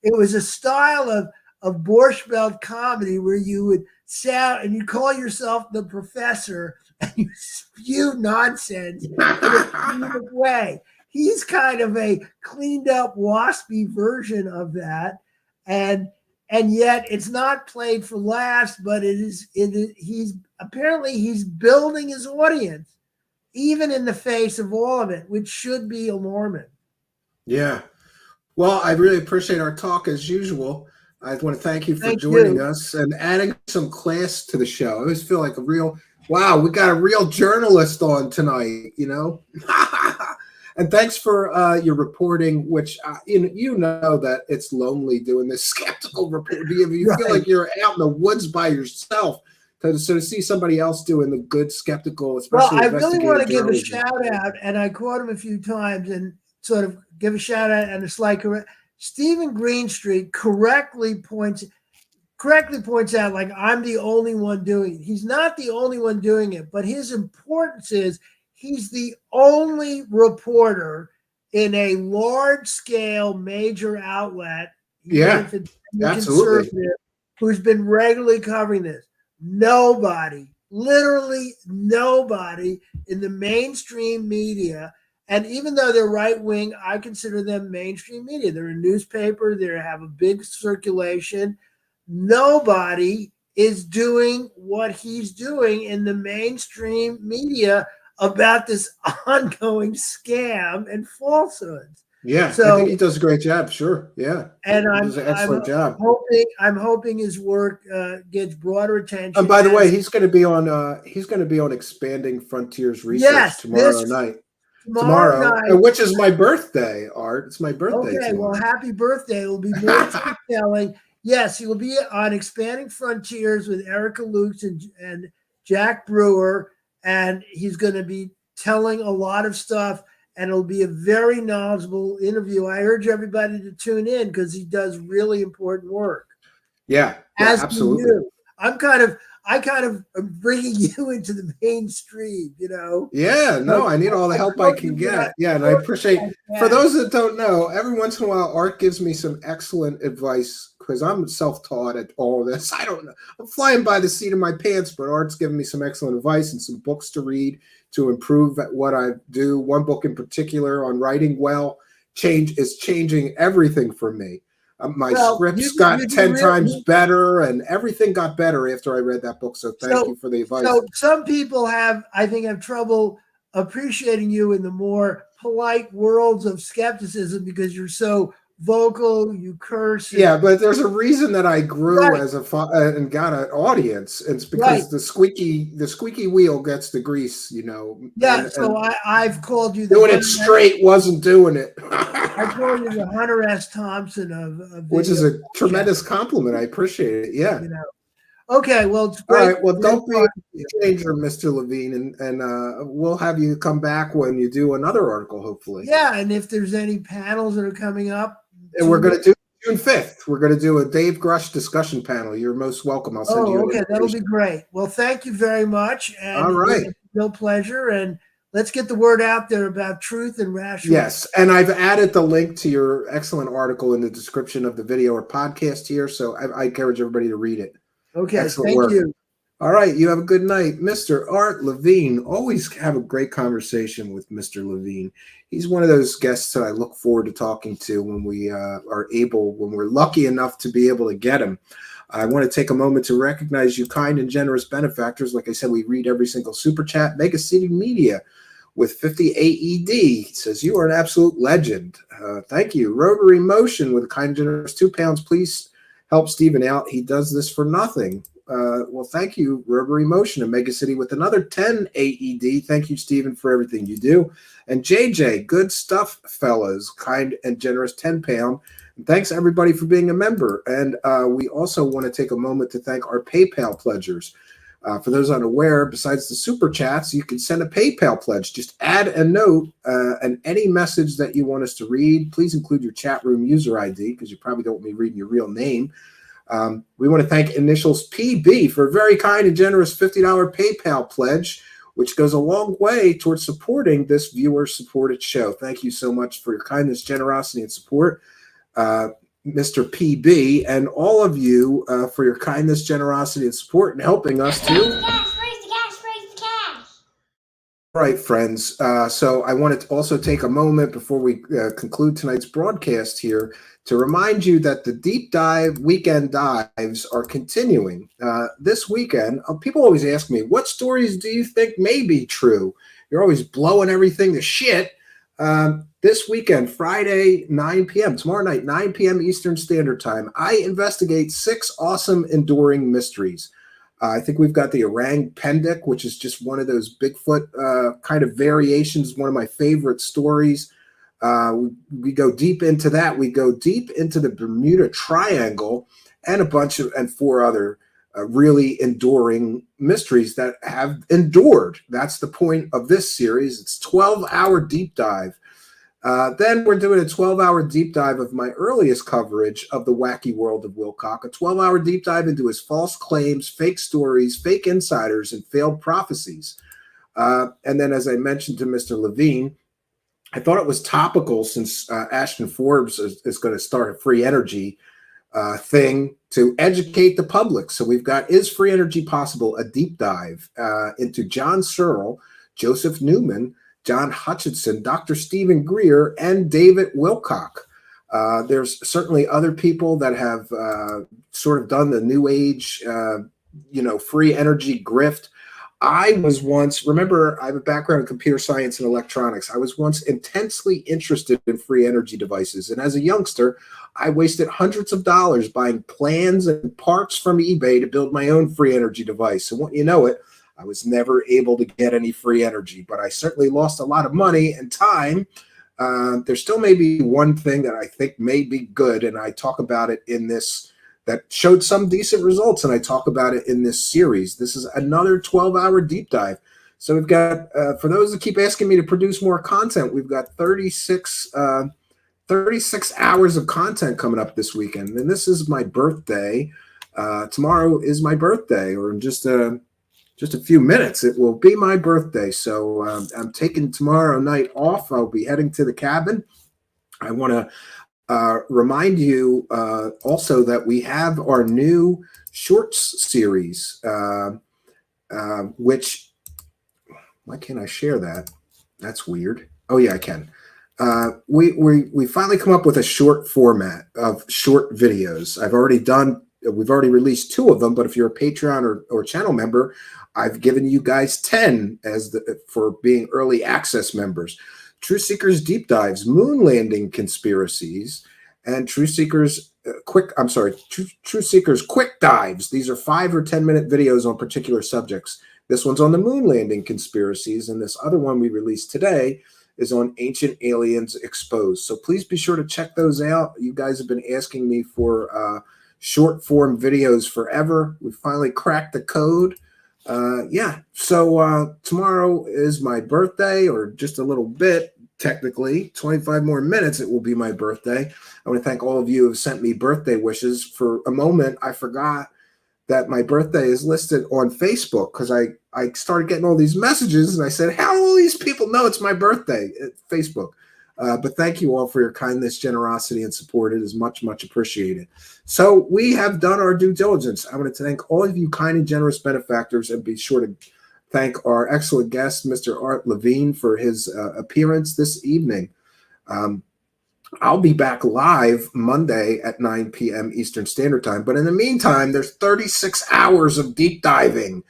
it was a style of Borscht Belt comedy where you would sound and you call yourself the professor and you spew nonsense in a creative way. He's kind of a cleaned up, waspy version of that, and yet it's not played for laughs. But he's building his audience, even in the face of all of it, which should be alarming. Yeah. Well, I really appreciate our talk as usual. I want to thank you for joining us and adding some class to the show. I always feel like wow, we got a real journalist on tonight, And thanks for your reporting, which you know that it's lonely doing this skeptical report. You feel like you're out in the woods by yourself. So to see somebody else doing the good skeptical, especially I really want to give a shout out, and I quote him a few times and sort of give a shout out, and it's like Stephen Greenstreet correctly points out, like, I'm the only one doing it. He's not the only one doing it, but his importance is he's the only reporter in a large-scale major outlet, yeah, absolutely, who's been regularly covering this. Nobody, literally nobody in the mainstream media, and even though they're right-wing, I consider them mainstream media. They're a newspaper. They have a big circulation. Nobody is doing what he's doing in the mainstream media about this ongoing scam and falsehoods. Yeah, So, I think he does a great job. Sure, yeah, and he does an excellent job. I'm hoping his work gets broader attention. And by the way, he's going to be on Expanding Frontiers Research tomorrow night. Tomorrow night, which is my birthday, Art. It's my birthday. Okay, tomorrow. well, happy birthday. It will be more telling. Yes, he will be on Expanding Frontiers with Erica Lukes and Jack Brewer, and he's going to be telling a lot of stuff, and it'll be a very knowledgeable interview. I urge everybody to tune in because he does really important work. Yeah, absolutely. I kind of am bringing you into the mainstream, you know. Yeah, no, I need all the help I can get. Yeah, and I appreciate. For those that don't know, every once in a while, Art gives me some excellent advice because I'm self-taught at all this. I don't know. I'm flying by the seat of my pants, but Art's giving me some excellent advice and some books to read to improve at what I do. One book in particular on writing well is changing everything for me. My scripts got 10 times better, and everything got better after I read that book. So thank you for the advice. So some people have trouble appreciating you in the more polite worlds of skepticism because you're so vocal, you curse. Yeah, but there's a reason that I grew as and got an audience. It's because the squeaky wheel gets the grease, you know. Yeah, I've called you doing it straight wasn't doing it. I called you the Hunter S. Thompson of which is a tremendous compliment. I appreciate it. Yeah. You know. Okay, well, it's great. All right, well, don't be a stranger, Mr. Levine, and we'll have you come back when you do another article, hopefully. Yeah, and if there's any panels that are coming up. And we're going to do June 5th. We're going to do a Dave Grush discussion panel. You're most welcome. I'll send you. Okay, that'll be great. Well, thank you very much. And all right. It's a real pleasure. And let's get the word out there about truth and rational. Yes, and I've added the link to your excellent article in the description of the video or podcast here, so I encourage everybody to read it. Okay, excellent thank work. you. All right, you have a good night. Mr. Art Levine. Always have a great conversation with Mr. Levine. He's one of those guests that I look forward to talking to when we when we're lucky enough to be able to get him. I want to take a moment to recognize you kind and generous benefactors. Like I said, we read every single super chat. Mega City Media with 50 AED says, you are an absolute legend. Thank you. Rotary Motion with a kind and generous £2. Please help Stephen out. He does this for nothing. Well, thank you, Rotary Motion and Mega City with another 10 AED. Thank you, Stephen, for everything you do. And JJ, good stuff, fellas. Kind and generous £10. And thanks, everybody, for being a member. And we also want to take a moment to thank our PayPal pledgers. For those unaware, besides the super chats, you can send a PayPal pledge. Just add a note and any message that you want us to read. Please include your chat room user ID because you probably don't want me reading your real name. We want to thank Initials PB for a very kind and generous $50 PayPal pledge, which goes a long way towards supporting this viewer-supported show. Thank you so much for your kindness, generosity, and support, Mr. PB, and all of you for your kindness, generosity, and support in helping us to. All right, friends. So I want to also take a moment before we conclude tonight's broadcast here to remind you that the deep dive weekend dives are continuing this weekend. People always ask me, what stories do you think may be true? You're always blowing everything to shit. This weekend, Friday, 9 p.m., tomorrow night, 9 p.m. Eastern Standard Time, I investigate 6 awesome, enduring mysteries. I think we've got the orang pendek, which is just one of those Bigfoot kind of variations, one of my favorite stories. We go deep into that. We go deep into the Bermuda Triangle and 4 other really enduring mysteries that have endured. That's the point of this series. It's 12-hour deep dive. Then we're doing a 12-hour deep dive of my earliest coverage of the wacky world of Wilcock, a 12-hour deep dive into his false claims, fake stories, fake insiders, and failed prophecies. And then, as I mentioned to Mr. Levine, I thought it was topical since Ashton Forbes is going to start a free energy thing to educate the public. So we've got Is Free Energy Possible? A deep dive into John Searle, Joseph Newman, John Hutchinson, Dr. Stephen Greer, and David Wilcock. There's certainly other people that have sort of done the new age, free energy grift. I was once, remember, I have a background in computer science and electronics. I was once intensely interested in free energy devices. And as a youngster, I wasted hundreds of dollars buying plans and parts from eBay to build my own free energy device. And wouldn't you know it, I was never able to get any free energy, but I certainly lost a lot of money and time. There still may be one thing that I think may be good, and I talk about it in this, that showed some decent results, and I talk about it in this series. This is another 12-hour deep dive. So we've got, for those that keep asking me to produce more content, we've got 36 hours of content coming up this weekend. And this is my birthday. Tomorrow is my birthday, or in just a few minutes, it will be my birthday. So I'm taking tomorrow night off. I'll be heading to the cabin. I want to remind you also that we have our new shorts series, which, why can't I share that? That's weird. Oh yeah, I can. We finally come up with a short format of short videos. We've already released 2 of them, but if you're a Patreon or channel member, I've given you guys 10 for being early access members. Truth Seekers Deep Dives, Moon Landing Conspiracies, and Truth Seekers Quick Dives. These are 5 or 10-minute videos on particular subjects. This one's on the Moon Landing Conspiracies, and this other one we released today is on Ancient Aliens Exposed. So please be sure to check those out. You guys have been asking me for short form videos forever. We finally cracked the code. So tomorrow is my birthday, or just a little bit, technically 25 more minutes it will be my birthday. I want to thank all of you who have sent me birthday wishes. For a moment I forgot that my birthday is listed on Facebook, because I started getting all these messages and I said, how will these people know it's my birthday at Facebook? But thank you all for your kindness, generosity, and support. It is much, much appreciated. So we have done our due diligence. I want to thank all of you kind and generous benefactors, and be sure to thank our excellent guest, Mr. Art Levine, for his appearance this evening. I'll be back live Monday at 9 p.m. Eastern Standard Time. But in the meantime, there's 36 hours of deep diving.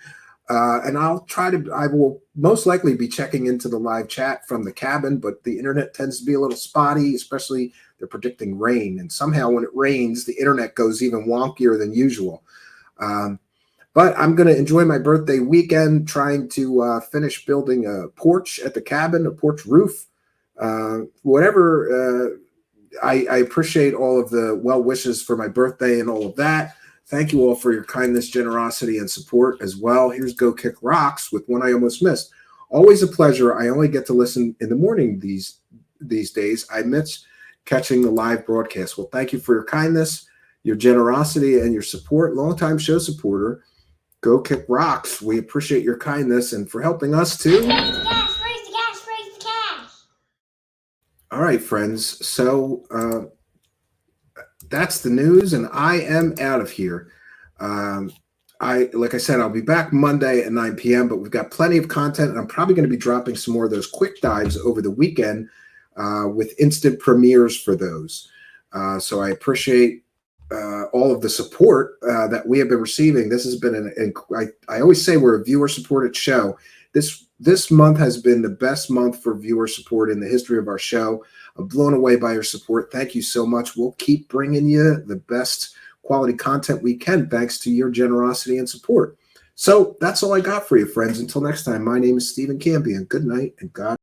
And I will most likely be checking into the live chat from the cabin, but the internet tends to be a little spotty, especially they're predicting rain. And somehow when it rains, the internet goes even wonkier than usual. But I'm going to enjoy my birthday weekend, trying to finish building a porch at the cabin, a porch roof, whatever. I appreciate all of the well wishes for my birthday and all of that. Thank you all for your kindness, generosity, and support as well. Here's Go Kick Rocks with One I Almost Missed. Always a pleasure. I only get to listen in the morning these days. I miss catching the live broadcast. Well, thank you for your kindness, your generosity, and your support. Longtime show supporter, Go Kick Rocks. We appreciate your kindness and for helping us too. Raise the cash, raise the cash, raise the cash. All right, friends. So that's the news, and I am out of here. Like I said, I'll be back Monday at 9 p.m., but we've got plenty of content, and I'm probably going to be dropping some more of those quick dives over the weekend with instant premieres for those. So I appreciate all of the support that we have been receiving. This has been I always say we're a viewer-supported show. This month has been the best month for viewer support in the history of our show. I'm blown away by your support. Thank you so much. We'll keep bringing you the best quality content we can, thanks to your generosity and support. So that's all I got for you, friends. Until next time, my name is Stephen Campion. Good night, and God